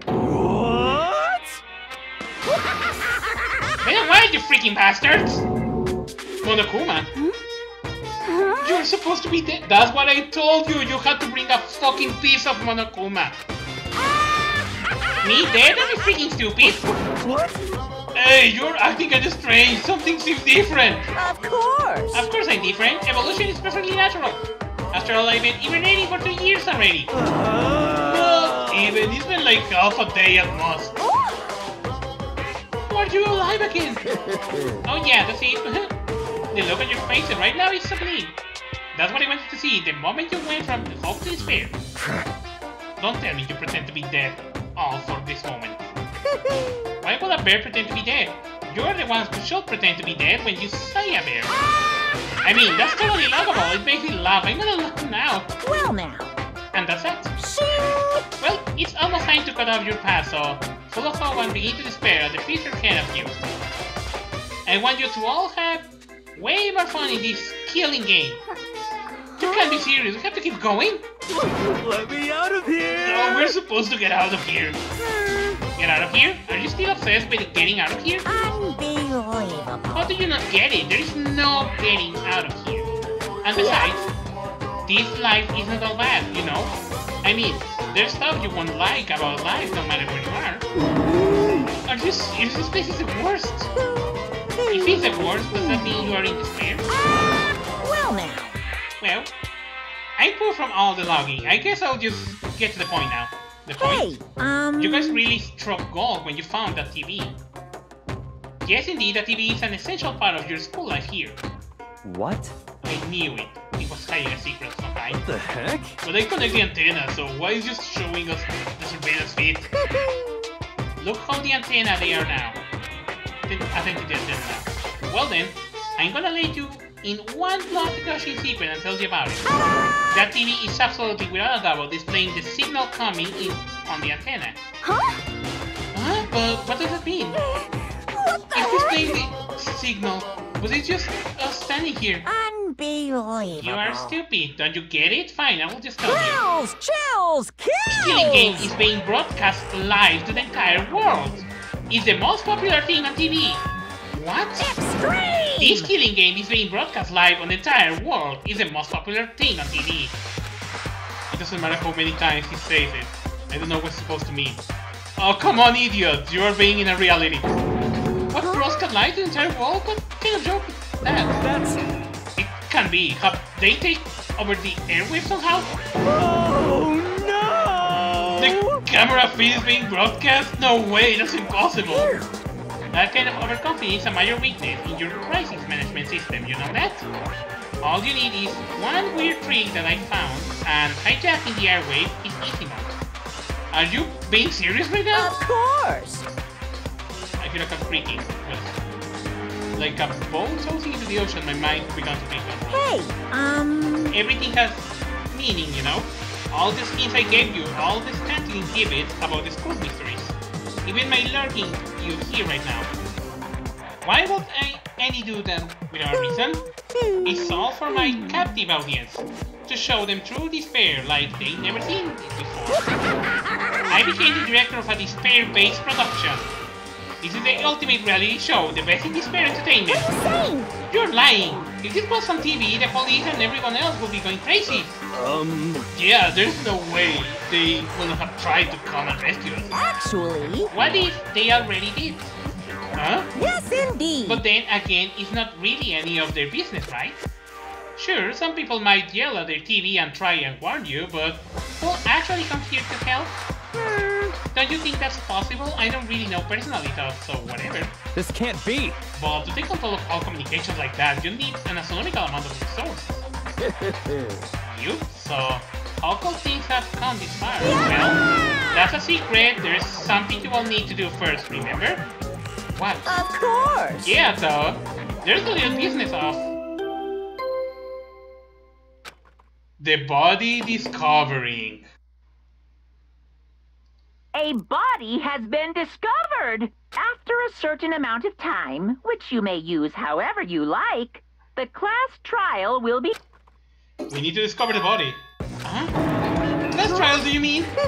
what? Man, why are you freaking bastards? Monokuma? You're supposed to be dead. That's what I told you. You had to bring a fucking piece of Monokuma. Me dead? Are you freaking stupid? What? Hey, you're acting kind of strange. Something seems different. Of course. Of course I'm different. Evolution is perfectly natural. After all, I've been hibernating for 2 years already. Not even. It's been like half a day at most. Why are you alive again? Oh yeah, that's it. The look on your face right now is sublime. That's what I wanted to see the moment you went from hope to despair. Don't tell me you pretend to be dead all for this moment. Why would a bear pretend to be dead? You're the ones who should pretend to be dead when you say a bear. I mean, that's totally laughable. It makes me laugh. I'm gonna laugh now. Well now. And that's it. Shoot. Well, it's almost time to cut off your path, so full of hope and begin to despair at the future ahead of you. I want you to all have way more fun in this killing game. You can't be serious. We have to keep going. Let me out of here! No, we're supposed to get out of here. Get out of here? Are you still obsessed with getting out of here? Unbelievable. How do you not get it? There is no getting out of here. And besides, this life is not all bad, you know? I mean, there's stuff you won't like about life no matter where you are. Are you serious? This place is the worst. If it's the worst, does that mean you are in despair? Well now. Well, I'm poor from all the logging. I guess I'll just get to the point now. The point? You guys really struck gold when you found that TV. Yes, indeed, that TV is an essential part of your school life here. What? I knew it. It was hiding a secret of some kind. What the heck? But I connect the antenna, so why is just showing us the surveillance feed? Look how the antenna they are now. Attentive to the antenna now. Well then, I'm gonna let you in one plot gushing secret and tell you about it. That TV is absolutely without a doubt displaying the signal coming in on the antenna. Huh? But what does that mean? It's displaying the signal, but it's just us standing here. Unbelievable. You are stupid. Don't you get it? Fine, I will just tell you. Chills! Chills! Stealing Game Kills! is being broadcast live to the entire world. It's the most popular thing on TV. What? Extreme! This Killing Game is being broadcast live on the entire world. It's the most popular thing on TV. It doesn't matter how many times he says it. I don't know what it's supposed to mean. Oh, come on, idiot! You are being in a reality. What broadcast live to the entire world? What kind of joke is that? That's... It can be. Have they take over the airwaves somehow? Oh, no! The camera feed is being broadcast? No way, that's impossible. That kind of overconfidence is a major weakness in your crisis management system, you know that? All you need is one weird trick that I found, and hijacking the airwave is easy mode. Are you being serious right now? Of course! I feel like I'm freaking. Like a boat tossing into the ocean, my mind began to think. Hey, Everything has meaning, you know? All the skins I gave you, all the scantling tidbits about the school mysteries. Even my lurking you hear right now. Why would any do that without a reason? It's all for my captive audience. To show them true despair like they never seen it before. I became the director of a despair-based production. This is the ultimate reality show, the best in despair entertainment. insane! You're lying! If this was on TV, the police and everyone else would be going crazy. Yeah, there's no way they will have tried to come and rescue us. Actually, What if they already did? Huh? yes indeed! But then again, it's not really any of their business, right? Sure, some people might yell at their TV and try and warn you, but who actually comes here to help? Don't you think that's possible? I don't really know personally, so whatever. This can't be! But to take control of all communications like that, you need an astronomical amount of resources. So how could things have come this far? Well, that's a secret. There's something you will need to do first, remember? What? Of course! Yeah, so there's the little business of the body discovering. A body has been discovered. After a certain amount of time, which you may use however you like, the class trial will be... We need to discover the body. Huh? Class trial, do you mean? It's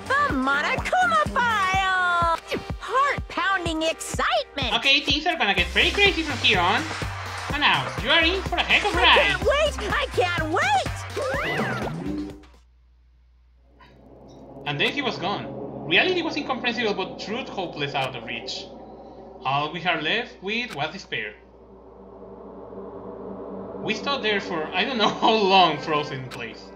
the Monokuma file! Heart-pounding excitement! Okay, things are gonna get very crazy from here on. For now, you are in for a heck of a I ride. can't wait! I can't wait! And then he was gone. Reality was incomprehensible, but truth hopeless out of reach. All we are left with was despair. We stood there for I don't know how long, frozen in place.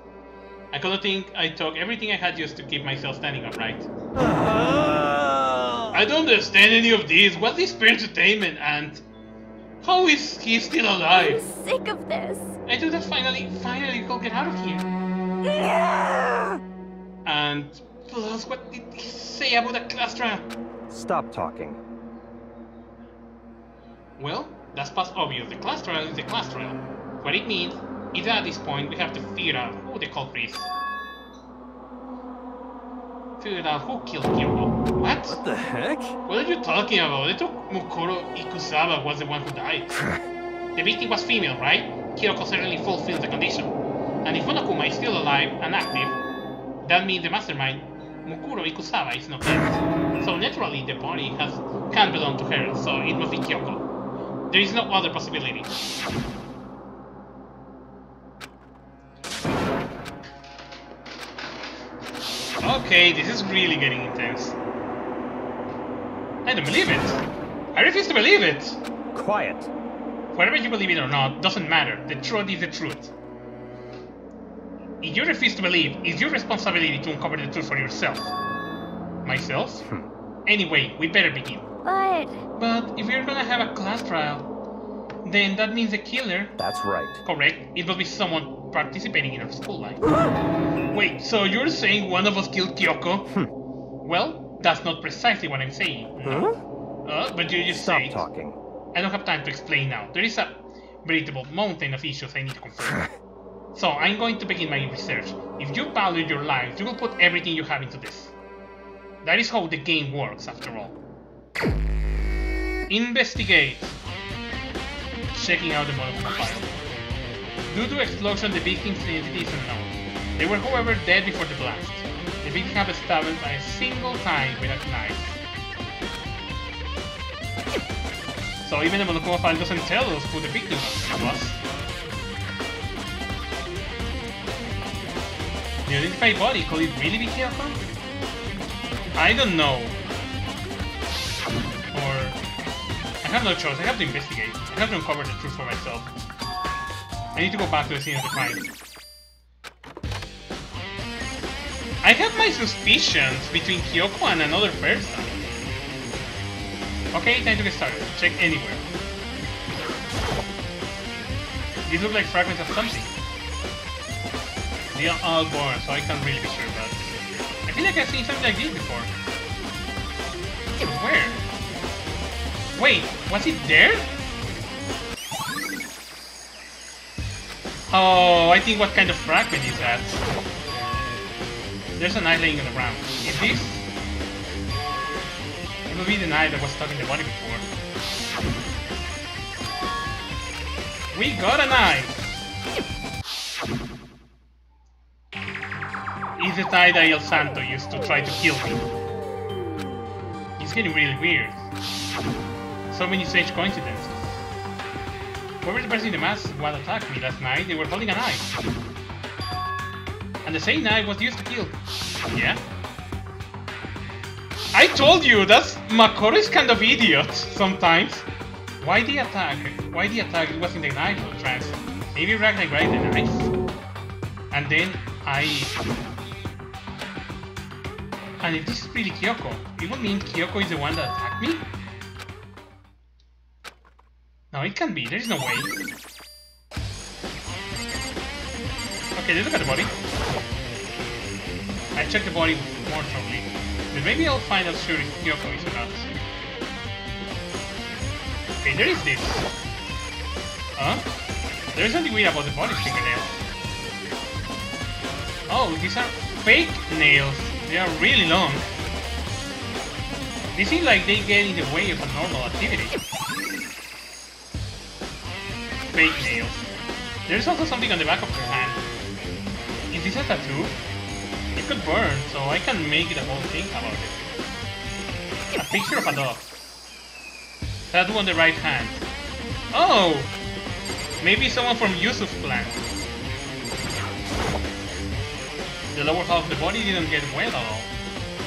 I couldn't think. I took everything I had just to keep myself standing upright. I don't understand any of this. What's despair entertainment, and how is he still alive? I'm sick of this. I thought that finally we'll get out of here. And plus, what did he say about the class trial? Stop talking. Well, that's past obvious. The class trial is the class trial. What it means is that at this point we have to figure out who the culprit is. Figure out who killed Kyoko. What? What the heck? What are you talking about? I thought Mukuro Ikusawa was the one who died. The victim was female, right? Kyoko certainly fulfills the condition. And if Monokuma is still alive and active, that means the mastermind, Mukuro Ikusawa, is not dead. So naturally the body can't belong to her, so it must be Kyoko. There is no other possibility. Okay, this is really getting intense. I don't believe it. I refuse to believe it. Quiet. Whether you believe it or not, doesn't matter. The truth is the truth. If you refuse to believe, it's your responsibility to uncover the truth for yourself. Myself? Anyway, we better begin. But if we're gonna have a class trial, then that means the killer... That's right. Correct. It must be someone participating in our school life. Wait, so you're saying one of us killed Kyoko? Well, that's not precisely what I'm saying. No. But you just Stop said... talking. I don't have time to explain now. There is a veritable mountain of issues I need to confirm. So I'm going to begin my research. If you value your life, you will put everything you have into this. That is how the game works, after all. Investigate. checking out the Monokuma file. Due to explosion, the victim's identity is unknown. They were, however, dead before the blast. The victim had been stabbed by a single time with a knife. So even the Monokuma file doesn't tell us who the victim was. The identified body, could it really be Kyoko? I don't know. Or... I have no choice, I have to investigate. I have to uncover the truth for myself. I need to go back to the scene of the crime. I have my suspicions between Kyoko and another person. Okay, time to get started. Check anywhere. These look like fragments of something. They are all born, so I can't really be sure, but... I feel like I've seen something like this before. Where? Wait, was it there? Oh, I think what kind of fragment is that? There's a knife laying on the ground. Is this? It will be the knife that was stuck in the body before. We got a knife! It's the tie that El Santo used to try to kill me. It's getting really weird. So many strange coincidences. Whoever the person in the mask what attacked me last night, they were holding a knife. And the same knife was used to kill. Yeah? I told you, that's Makoto is kind of idiot sometimes. Why the attack? Why the attack wasn't the knife or trance? Maybe Ragnar grabbed the knife. And then And if this is really Kyoko, it would mean Kyoko is the one that attacked me? No, it can't be. There is no way. Okay, let's look at the body. I checked the body more thoroughly. Then maybe I'll find out sure if Kyoko is or not. Okay, there is this. Huh? There is something weird about the body's fingernails. Oh, these are fake nails. They are really long. They seem like they get in the way of a normal activity. Fake nails. There's also something on the back of her hand. Is this a tattoo? It could burn, so I can make the whole thing about it. A picture of a dog. Tattoo on the right hand. Oh! Maybe someone from Yusuf's clan. The lower half of the body didn't get wet at all.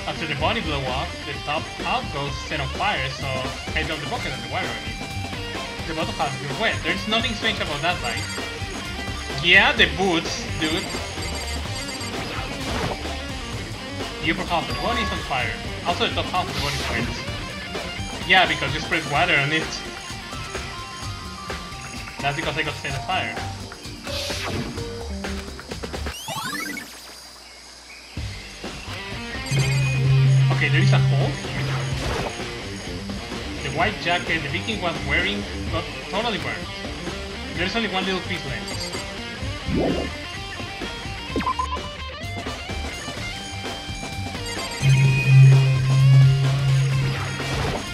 After the body blew up, the top half goes set on fire, so I dropped the bucket and the water on it. The bottom half is wet. There's nothing strange about that, right? Yeah, the boots, dude. The upper half of the body is on fire. Also the top half of the body is wet. Yeah, because you spread water on it. That's because I got set on fire. Okay, there is a hole here. The white jacket the Viking was wearing got totally burned. There's only one little piece left.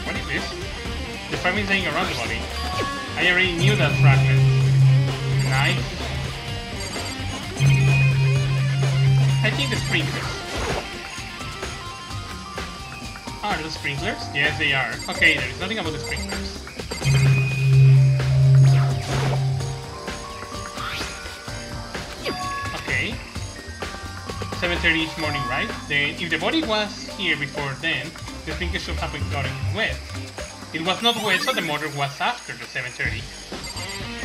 What is this? The fragment hanging around the body. I already knew that fragment. Knife. I think the sprinklers. Are those sprinklers? Yes, they are. Okay, there is nothing about the sprinklers. Okay. 7:30 each morning, right? Then, if the body was here before then, the sprinklers should have been gotten wet. It was not wet, so the motor was after the 7:30.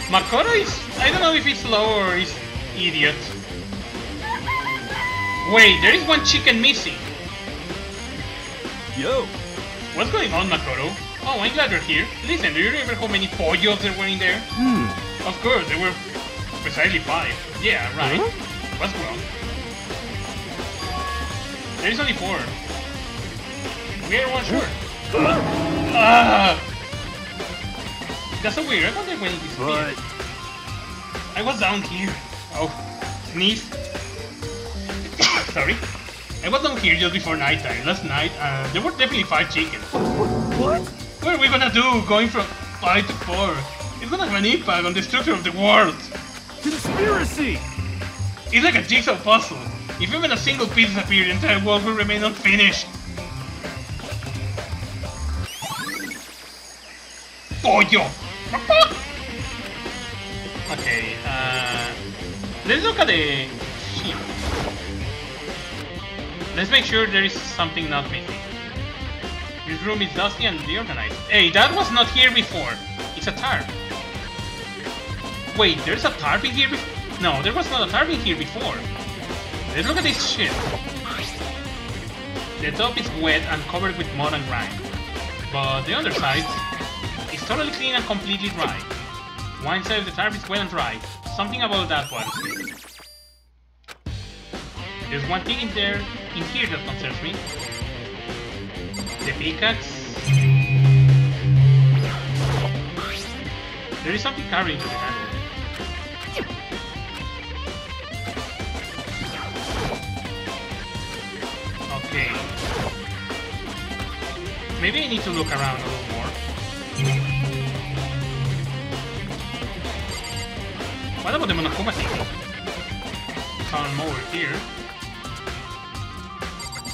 Makoto is... I don't know if he's slow or he's idiot. Wait, there is one chicken missing. Yo! What's going on, Makoto? Oh, I'm glad you're here. Listen, do you remember how many pollos there were in there? Of course, there were precisely 5. Yeah, right. Huh? What's wrong? There is only 4. We are one short. That's so weird. I wonder when he disappeared. I was down here. Oh, sneeze. Sorry. I was down here just before nighttime. Last night, there were definitely 5 chickens. What? What are we gonna do going from 5 to 4? It's gonna have an impact on the structure of the world. Conspiracy! It's like a jigsaw puzzle. If even a single piece disappears, the entire world will remain unfinished. Pollo! Okay, let's look at the sheet. Let's make sure there is something not missing. This room is dusty and reorganized. Hey, that was not here before. It's a tarp. Wait, there's a tarp in here before? No, there was not a tarp in here before. Let's look at this shit. The top is wet and covered with mud and grime. But the other side is totally clean and completely dry. One side of the tarp is wet and dry. Something about that bothers me. There's one thing in here that concerns me. The pickaxe. There is something carrying to the handle. Okay. Maybe I need to look around a little more. What about the Monokuma thing? Some over here.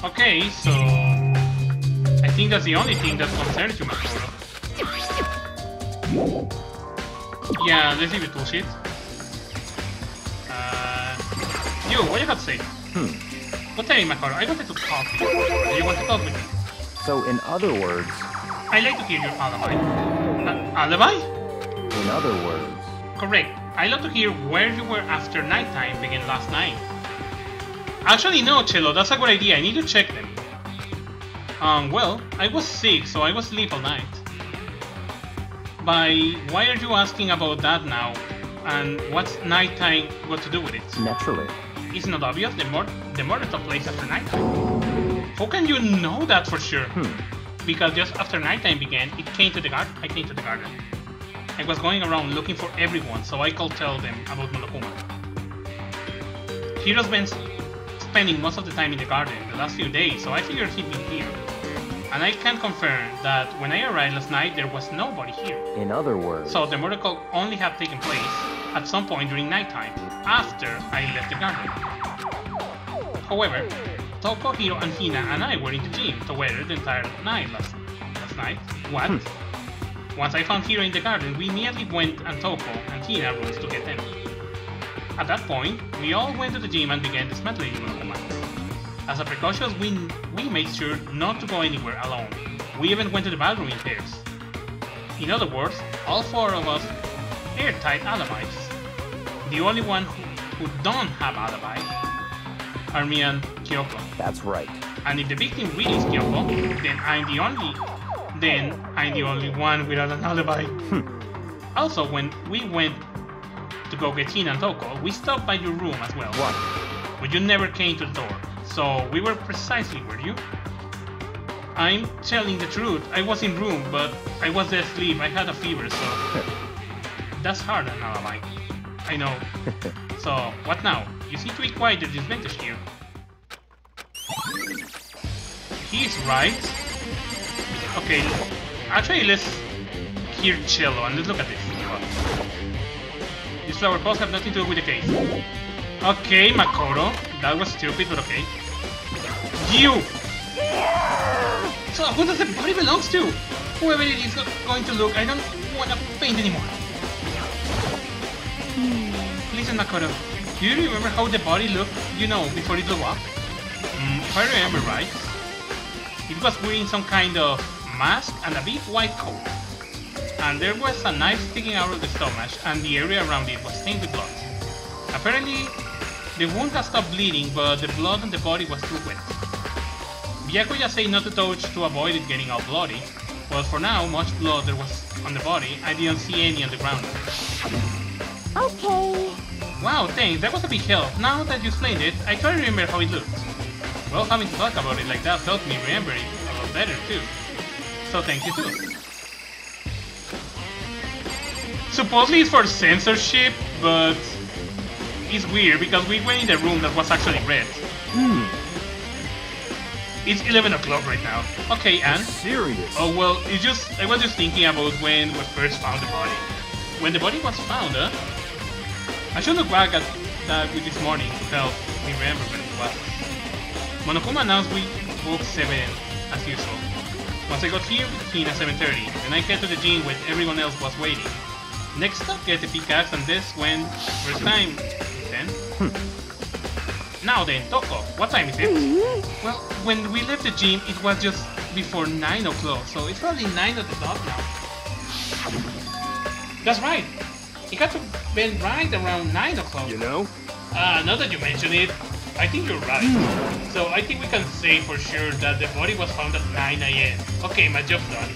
Okay, so I think that's the only thing that concerns you, Makoto. Yeah, let's leave it bullshit. You, what do you have to say? Well, tell me, Makoto, I wanted to talk to you. Do you want to talk with me? So, in other words... I'd like to hear your alibi. Alibi? In other words... Correct. I'd love to hear where you were after nighttime began last night. Actually, no, Cello, that's a good idea. I need to check them. Well, I was sick, so I was asleep all night. Why are you asking about that now? And what's nighttime got to do with it? Naturally. It's not obvious. The murder took place after nighttime. How can you know that for sure? Because just after nighttime began, I came to the garden. I was going around looking for everyone, so I could tell them about Monokuma. Hiro's been spending most of the time in the garden the last few days, so I figured he'd be here. And I can confirm that when I arrived last night, there was nobody here. In other words... So the murder could only have taken place at some point during nighttime, after I left the garden. However, Toko, Hiro, and Hina and I were in the gym together the entire night last night. What? Once I found Hiro in the garden, we immediately went and Toko and Hina rooms to get them. At that point, we all went to the gym and began dismantling Monokuma. As a precaution, we made sure not to go anywhere alone. We even went to the bathroom in pairs. In other words, all four of us airtight alibis. The only one who don't have alibis are me and Kyoko. That's right. And if the victim really is Kyoko, then I'm the only one without an alibi. Also, when we went to go get Hina and Toko, we stopped by your room as well. What? But you never came to the door. So we were precisely where you? I'm telling the truth. I was in room, but I was asleep. I had a fever, so that's hard an alibi. I know. So what now? You seem to be quiet at this vintage here. He's right. Okay, actually let's hear Cello and let's look at this. These flower pots have nothing to do with the case. Okay, Makoto. That was stupid, but okay. You! So who does the body belongs to? Whoever it is not going to look, I don't want to paint anymore. Listen, Makoto, do you remember how the body looked, you know, before it blew up? If I remember right, it was wearing some kind of mask and a big white coat. And there was a knife sticking out of the stomach, and the area around it was stained with blood. Apparently, the wound has stopped bleeding, but the blood on the body was still wet. Byakuya said not to touch to avoid it getting all bloody, but for now, much blood there was on the body, I didn't see any on the ground. Okay. Wow, thanks, that was a big help. Now that you explained it, I try to remember how it looked. Well, having to talk about it like that helped me remember it a lot better too. So thank you too. Supposedly it's for censorship, but it's weird because we went in the room that was actually red. It's 11 o'clock right now. Okay, and? Serious? Oh well, I was just thinking about when we first found the body. when the body was found, I should look back at that with this morning to help me remember when it was. Monokuma announced we woke 7 as usual. Once I got here, in at 7:30, then I head to the gym when everyone else was waiting. Next stop, get the pickaxe, and this when first time 10. Now then, Toko, what time is it? Well, when we left the gym, it was just before 9 o'clock, so it's probably 9 at the dot now. That's right. It got to been right around 9 o'clock. You know? Now that you mention it, I think you're right. So I think we can say for sure that the body was found at 9 AM. Okay, my job's done.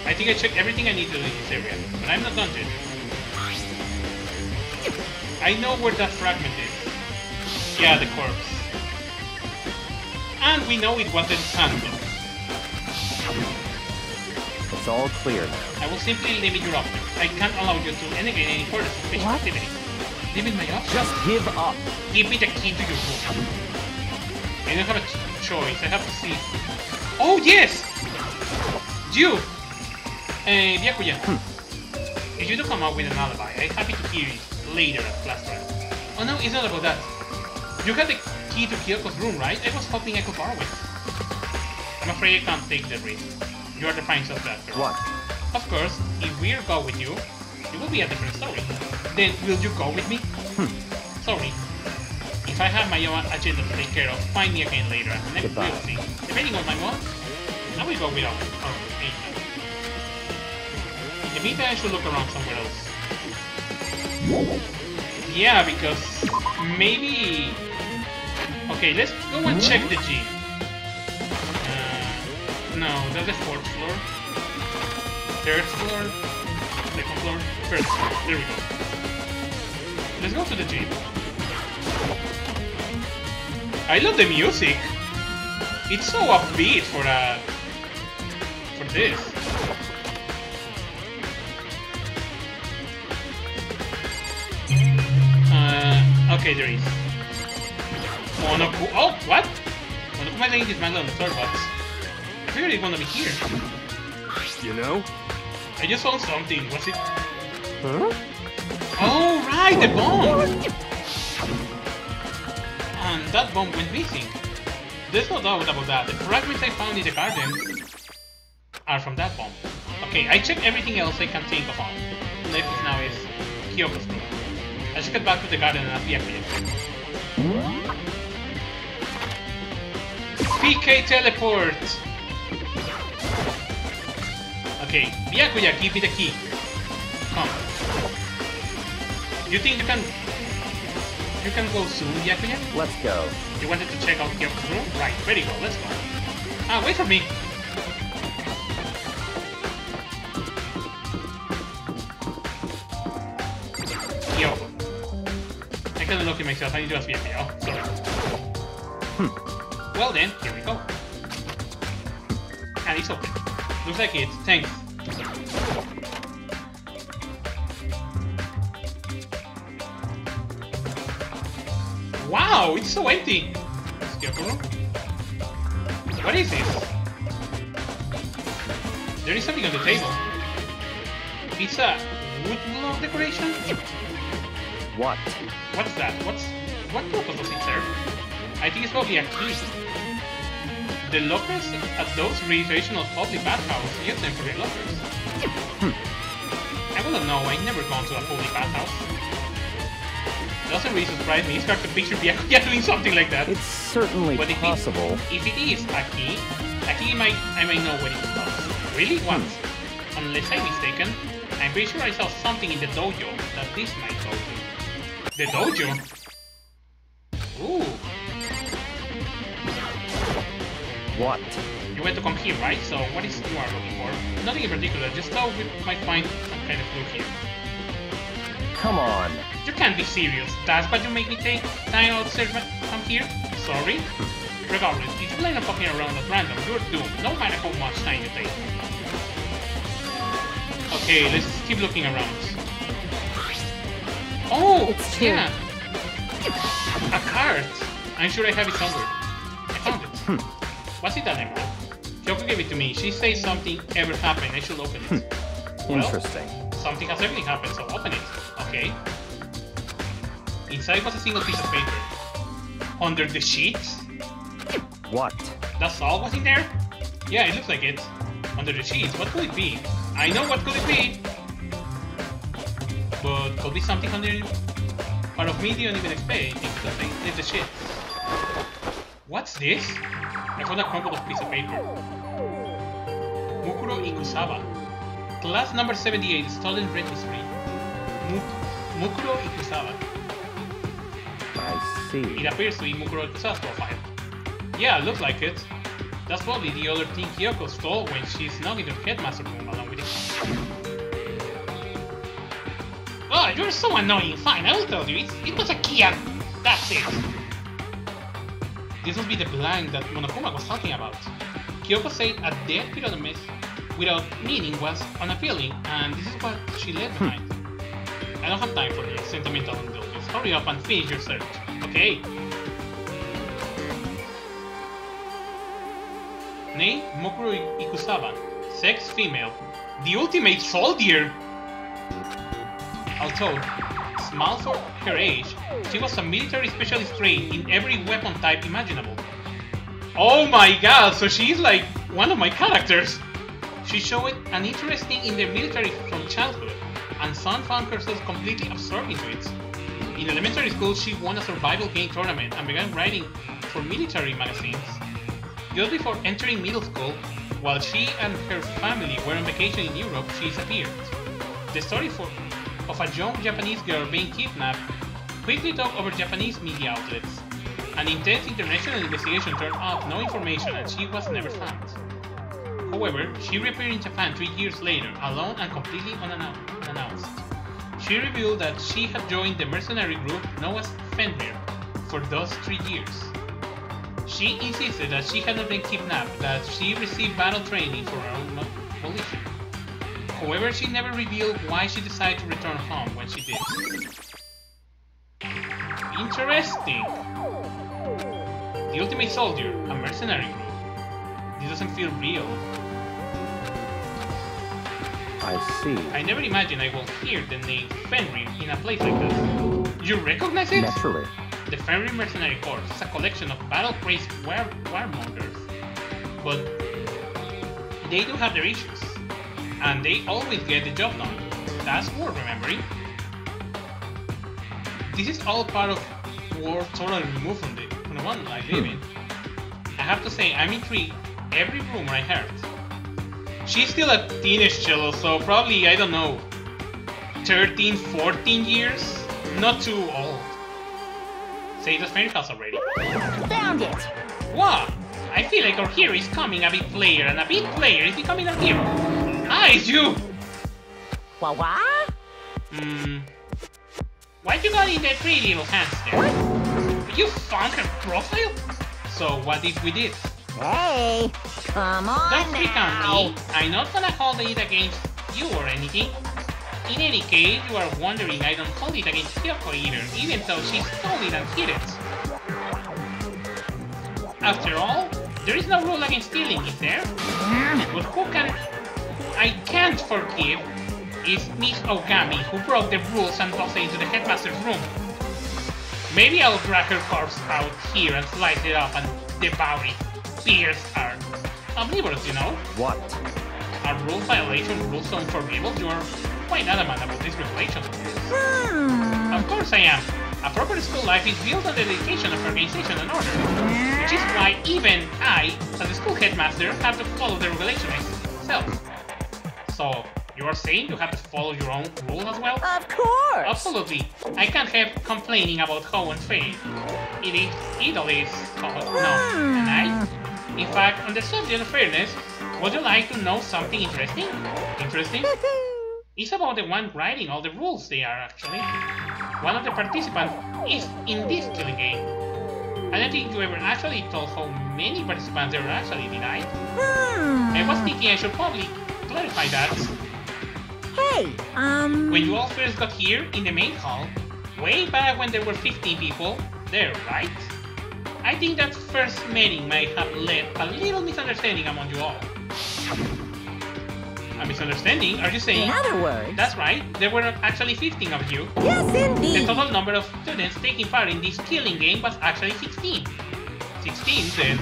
I think I checked everything I need to do in this area, but I'm not done yet. I know where that fragment is. Yeah, the corpse. And we know it wasn't Santo. It's all clear now. I will simply limit your options. I can't allow you to engage any further suspicious activity. Limit my options? Just give up. Give me the key to your room. I don't have a choice. I have to see. Oh, yes! You! Byakuya. If you do come up with an alibi, I'm happy to hear it later at class trial. Oh no, it's not about that. You had the key to Kyoko's room, right? I was hoping I could borrow it. I'm afraid I can't take the risk. You are the fine subtractor. What? Of course, if we'll go with you, it will be a different story. Then, will you go with me? Sorry. If I have my own agenda to take care of, find me again later. Next Goodbye. we'll see. Depending on my mood, I will go without agent. In the meantime, I should look around somewhere else. Yeah, because maybe... Okay, let's go and check the gym. No, that's the 4th floor. 3rd floor. 2nd floor. 1st floor. There we go. Let's go to the gym. I love the music. It's so upbeat for this. Okay, there is. Monokuma. Oh, what? Monokuma laying this man on the third box. I figured he'd wanna be here. You know? I just saw something. Was it? Huh? Oh, right, the bomb! And that bomb went missing. There's no doubt about that. The fragments I found in the garden are from that bomb. Okay, I checked everything else I can think of. Next now is Kyoko's room. I should get back to the garden and be active. PK teleport! Okay, Byakuya, give me the key. Come. You think you can go soon, Byakuya? Let's go. You wanted to check out Kyoko's room? Right, very well, let's go. Ah, wait for me! Kyoko. I couldn't look at myself, I need to ask Byakuya. Oh, sorry. Well then, here we go. And it's open. Looks like it. Thanks. Wow, it's so empty. What is this? There is something on the table. It's a wood block decoration? What? What's that? What purpose does it serve? I think it's probably a key. The lockers at those recreational public bathhouses use temporary lockers. I wouldn't know, I've never gone to a public bathhouse. Doesn't really surprise me, it's hard to picture Byakuya doing something like that. It's certainly But possible. If it is a key I might know what it does. Really? What? Unless I'm mistaken, I'm pretty sure I saw something in the dojo that this might go to. The dojo? Ooh. What? You went to come here, right? So what is you are looking for? Nothing in particular, just thought we might find some kind of clue here. Come on. You can't be serious. That's what you make me take time out to come here? Sorry? Regardless, if you plan on fucking around at random, you're doomed, no matter how much time you take. Okay, let's keep looking around. Oh! It's true. Yeah! A card! I'm sure I have it somewhere. I found it. What's it, an emerald? Kyoko gave it to me. She says something ever happened. I should open it. Well, Interesting. something has definitely happened, so open it. Okay. Inside was a single piece of paper. Under the sheets? What? That's all was in there? Yeah, it looks like it. Under the sheets, what could it be? I know what could it be! But could be something under part of me didn't even expect because I did the shit. What's this? I found a crumpled piece of paper. Mukuro Ikusaba. Class number 78, stolen registry. Mukuro Ikusaba. I see. It appears to be Mukuro Ikusaba's profile. Yeah, looks like it. That's probably the other thing Kyoko stole when she snuck into the headmaster room along with it. Oh, you're so annoying. Fine, I will tell you. It was a key and that's it. This must be the blank that Monokuma was talking about. Kyoko said a dead pyramid without meaning was unappealing, and this is what she left behind. I don't have time for this sentimental indulgence. Hurry up and finish your search, okay? Name Mukuro Ikusaba. Sex female. The ultimate soldier! Although small for her age, she was a military specialist trained in every weapon type imaginable. Oh my god, so she's like one of my characters! She showed an interest in the military from childhood, and soon found herself completely absorbed into it. In elementary school, she won a survival game tournament and began writing for military magazines. Just before entering middle school, while she and her family were on vacation in Europe, she disappeared. The story of a young Japanese girl being kidnapped quickly took over Japanese media outlets. An intense international investigation turned up no information and she was never found. However, she reappeared in Japan 3 years later, alone and completely unannounced. She revealed that she had joined the mercenary group known as Fenrir for those 3 years. She insisted that she had not been kidnapped, that she received battle training for her own volition. However, she never revealed why she decided to return home when she did. Interesting! The Ultimate Soldier, a mercenary group. This doesn't feel real. I see. I never imagined I will hear the name Fenrir in a place like this. You recognize it? Naturally. The Fenrir Mercenary Corps is a collection of battle-crazed warmongers, but they do have their issues, and they always get the job done. That's worth remembering. This is all part of war totally removed from the one I live in. I have to say, I'm intrigued every rumor I heard. She's still a teenage cello, so probably, I don't know, 13, 14 years? Not too old. Say the Fenrir house already. Found it! What? I feel like our hero is coming a big player, and a big player is becoming our hero. Ah, it's you! What? Why you got in that pretty little hands there? You found her profile? So what if we did? Hey, come on Don't pick on now. me. I'm not gonna hold it against you or anything. In any case, you are wondering I don't hold it against Kyoko either, even though she stole it and hid it. After all, there is no rule against stealing, is there? But I can't forgive is Miss Ogami, who broke the rules and tossed it into the headmaster's room. Maybe I'll drag her corpse out here and slice it up and devour it. Pierce her. Omnivorous, you know. What? A rule violation, rules unforgivable? You're quite adamant about these regulations. Of course I am. A proper school life is built on the dedication of organization and order, which is why even I, as a school headmaster, have to follow the regulation myself. So, you are saying you have to follow your own rules as well? Of course! Absolutely. I can't help complaining about how unfair it is. No, and I? In fact, on the subject of fairness, would you like to know something interesting? Interesting? It's about the one writing all the rules they are actually. One of the participants is in this killing game. I don't think you ever actually told how many participants there actually did I? I was thinking I should probably clarify that. Hey, When you all first got here in the main hall, way back when there were 15 people there, right? I think that first meeting might have led a little misunderstanding among you all. A misunderstanding? Are you saying? In other words... That's right, there were actually 15 of you. Yes, indeed! The total number of students taking part in this killing game was actually 16. 16 then.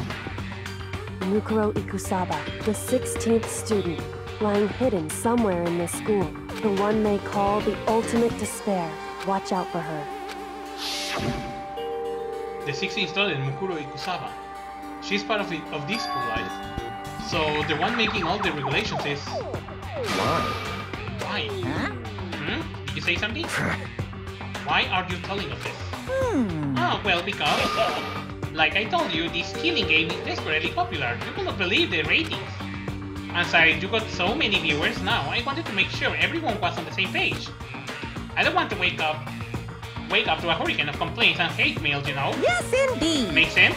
Mukuro Ikusaba, the 16th student, lying hidden somewhere in this school. The one they call the ultimate despair. Watch out for her. The 16th student, Mukuro Ikusaba. She's part of this school life. So the one making all the regulations is... Why? Why? Huh? Did you say something? Why are you telling us this? Oh, well, because... Like I told you, this killing game is desperately popular. You cannot believe the ratings. And since you got so many viewers now, I wanted to make sure everyone was on the same page. I don't want to wake up to a hurricane of complaints and hate mails, you know? Yes, indeed! Make sense?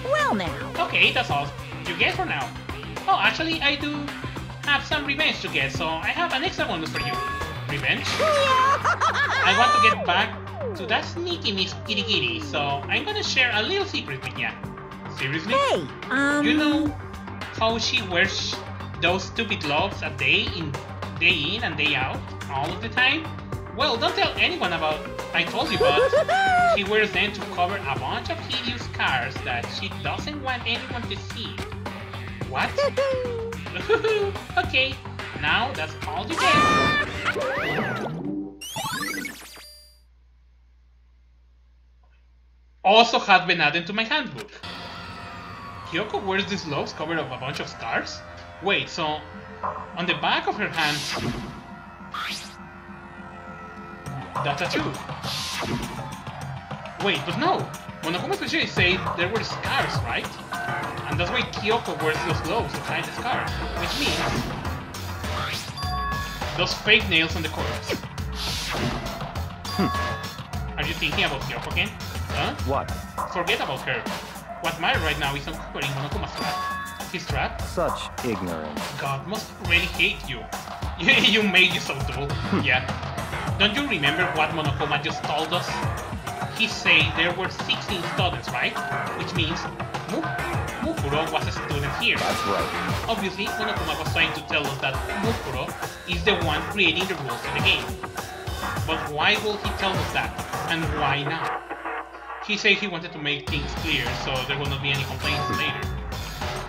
Well now. Okay, that's all you get for now. Oh, actually, I do have some revenge to get, so I have an extra bonus for you. Revenge? I want to get back to that sneaky Miss Kitty Kitty, so I'm gonna share a little secret with ya. Seriously? Hey, You know how she wears those stupid gloves a day in and day out, all of the time? Well, don't tell anyone about I told you, but she wears them to cover a bunch of hideous scars that she doesn't want anyone to see. What? Okay, now that's all you get. Also has been added to my handbook. Kyoko wears these gloves covered of a bunch of scars? Wait, so on the back of her hand, that tattoo. Wait, but no! Monokuma specially said there were scars, right? And that's why Kyoko wears those gloves to hide the scars, which means those fake nails on the corpse. Are you thinking about Kyoko again? Huh? What? Forget about her. What matters right now is uncovering Monokuma's trap. His trap? Such ignorance. God must really hate you. You made you so dull. Yeah. Don't you remember what Monokuma just told us? He said there were 16 students, right? Which means Mukuro was a student here. That's right. Obviously, Monokuma was trying to tell us that Mukuro is the one creating the rules of the game. But why will he tell us that? And why now? He said he wanted to make things clear so there will not be any complaints later.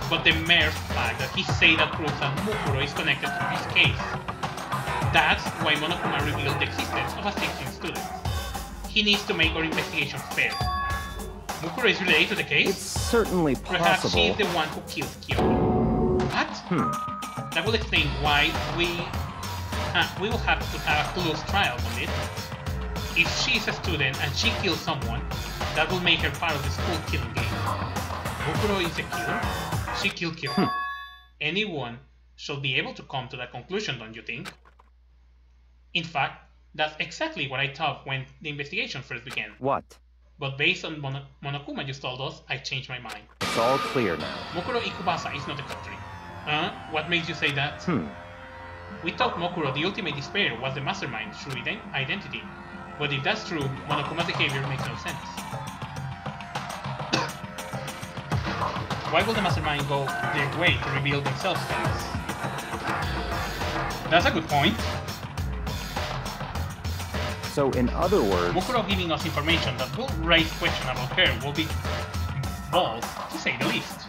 But the mere fact that he said that proves that Mukuro is connected to this case. That's why Monokuma revealed the existence of a 16th student. He needs to make our investigation fair. Mukuro is related to the case? It's certainly Perhaps possible. she's the one who killed Kyoko. What? That will explain why we will have to have a close trial on it. If she's a student and she kills someone, that will make her part of the school killing game. Mukuro is a killer? She killed Kyoko. Anyone should be able to come to that conclusion, don't you think? In fact, that's exactly what I thought when the investigation first began. What? But based on Monokuma just told us, I changed my mind. It's all clear now. Mukuro Ikubasa is not a country. What makes you say that? We thought Mokuro, the ultimate despair, was the mastermind through identity. But if that's true, Monokuma's behavior makes no sense. Why will the mastermind go their way to reveal themselves to us? That's a good point. So, in other words... Mukuro giving us information that will raise questions about her will be bold, to say the least.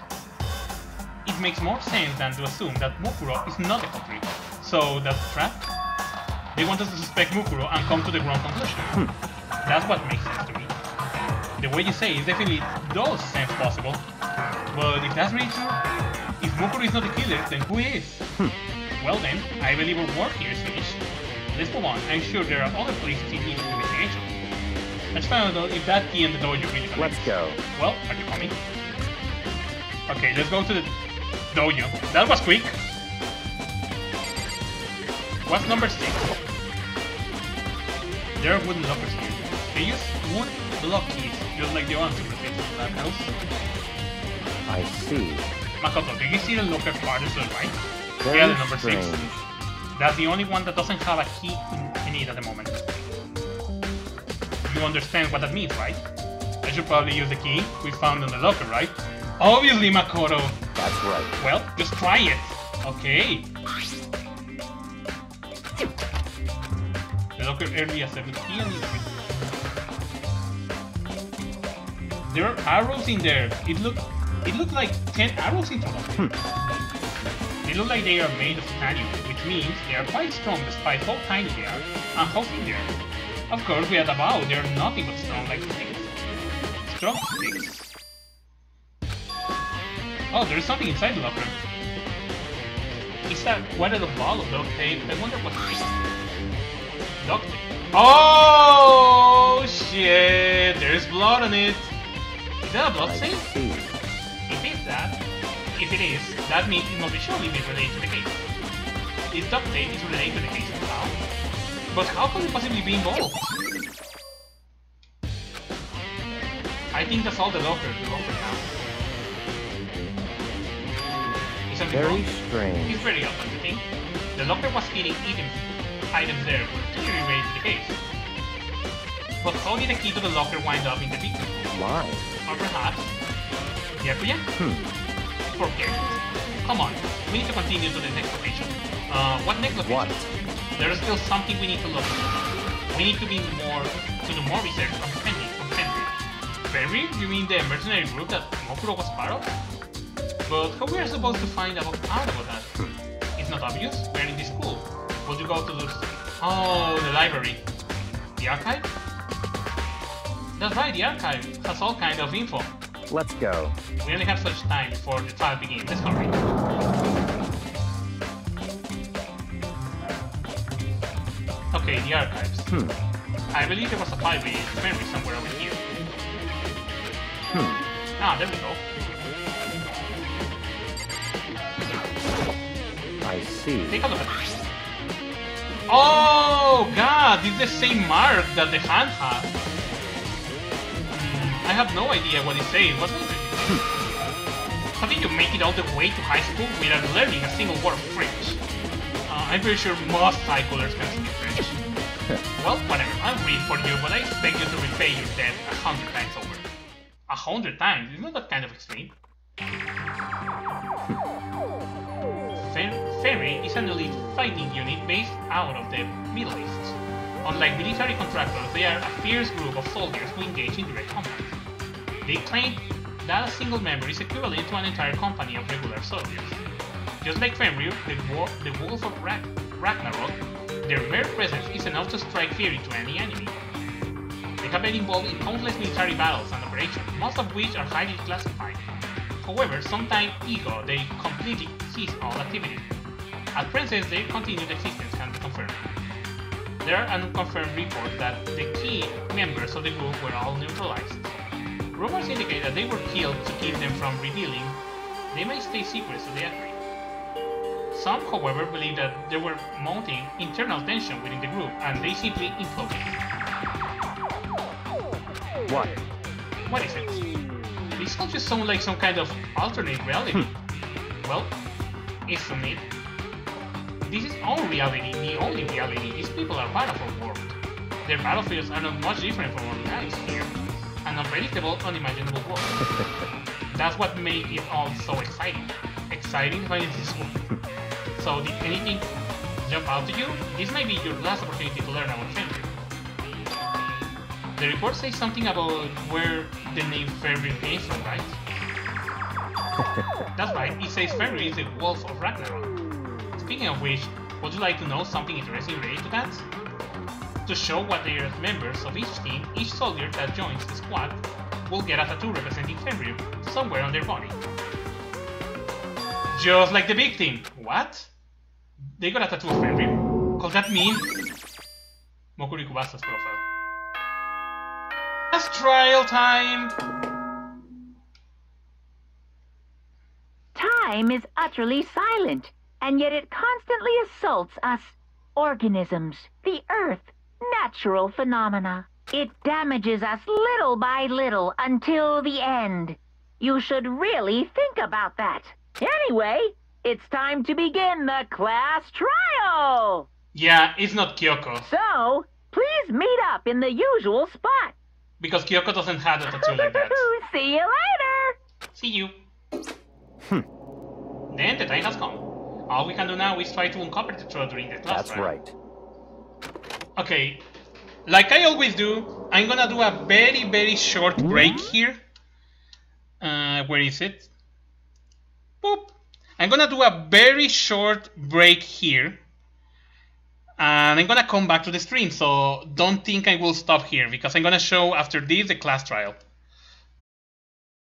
It makes more sense than to assume that Mukuro is not a culprit. So that's a trap? They want us to suspect Mukuro and come to the wrong conclusion. That's what makes sense to me. The way you say it definitely does seem possible. But if that's really true, if Mukuro is not the killer, then who is? Well then, I believe our work here is finished. Let's move on. I'm sure there are other places in need of investigation. Let's find out if that key in the dojo really connects. Let's go. Well, are you coming? Okay, let's go to the dojo. That was quick. What's number 6? There are wooden lockers here. They use wood block keys, just like the ones in the lab house. I see. Makoto, do you see the locker farthest to the right? Very Yeah, the number 6. strange. That's the only one that doesn't have a key in it at the moment. You understand what that means, right? I should probably use the key we found in the locker, right? Obviously, Makoto. That's right. Well, just try it. Okay. The locker early accepted the key and used it. There are arrows in there. It looked like 10 arrows in total. They look like they are made of titanium, which means they are quite strong despite how tiny they are and how thin they are. Of course, without a bow, they are nothing but strong like sticks. Strong sticks. Oh, there's something inside the locker. It's that weathered ball of duct tape. I wonder what it is. Duct tape. Oh shit! There's blood on it. Is that a blood stain? If it's that, if it is, that means it must be surely be related to the case. This duct tape is related to the case somehow. But how could it possibly be involved? I think that's all the locker now. Is something Very wrong? strange. It's very odd, don't you think? The locker was hiding items there were clearly related to the case. But how did the key to the locker wind up in the victim? Why? Or perhaps... Yakuya? Forget it. Come on, we need to continue to the next location. What next location? What? There is still something we need to look at. We need to do more research on Fenrir. Fenrir? You mean the mercenary group that Mokuro was part of? But how we are supposed to find out about that? It's not obvious. We're in this school. Would you go to the... Oh, the library. The archive? That's right, the archive has all kind of info. Let's go. We only have such time before the trial begins. Let's hurry. Okay, the archives. I believe there was a file with Fenrir somewhere over here. Ah, there we go. I see. Take a look at this. Oh god, it's the same mark that the hand has. I have no idea what it says. What's it? How did you make it all the way to high school without learning a single word of French? I'm pretty sure most high schoolers can speak French. Well, whatever. I'll read for you, but I expect you to repay your debt 100 times over. 100 times? Isn't that kind of extreme? Fenrir is an elite fighting unit based out of the Middle East. Unlike military contractors, they are a fierce group of soldiers who engage in direct combat. They claim that a single member is equivalent to an entire company of regular soldiers. Just like Fenrir, the Wolf of Ragnarok, their mere presence is enough to strike fear into any enemy. They have been involved in countless military battles and operations, most of which are highly classified. However, sometime ago they completely ceased all activity. At present, their continued existence can be confirmed. There are unconfirmed reports that the key members of the group were all neutralized. Rumors indicate that they were killed to keep them from revealing. They may stay secret to the agree. Some, however, believe that they were mounting internal tension within the group and they simply imploded. What? What is it? This all just sounds like some kind of alternate reality. Well, isn't it? This is our reality, the only reality. These people are part of our world. Their battlefields are not much different from our lives here. An unpredictable, unimaginable world. That's what makes it all so exciting. Exciting to find in this world. So did anything jump out to you? This might be your last opportunity to learn about Fenrir. The report says something about where the name Fenrir came from, right? That's right, it says Fenrir is the Wolf of Ragnarok. Speaking of which, would you like to know something interesting related to that? To show what they are members of each team, each soldier that joins the squad will get a tattoo representing Fenrir somewhere on their body. Just like the big team. What? They got a tattoo of Fenrir? Could that mean Mokuro Ikubasa's profile? It's trial time! Time is utterly silent, and yet it constantly assaults us organisms, the Earth, natural phenomena. It damages us little by little until the end. You should really think about that. Anyway, it's time to begin the class trial! Yeah, it's not Kyoko. So, please meet up in the usual spot. Because Kyoko doesn't have a tattoo like that. See you later. See you. Then the time has come. All we can do now is try to uncover the truth during the class. That's right. Okay, like I always do, I'm gonna do a very short break here. Where is it? Boop. I'm gonna do a very short break here. And I'm gonna come back to the stream, so don't think I will stop here, because I'm gonna show after this the class trial.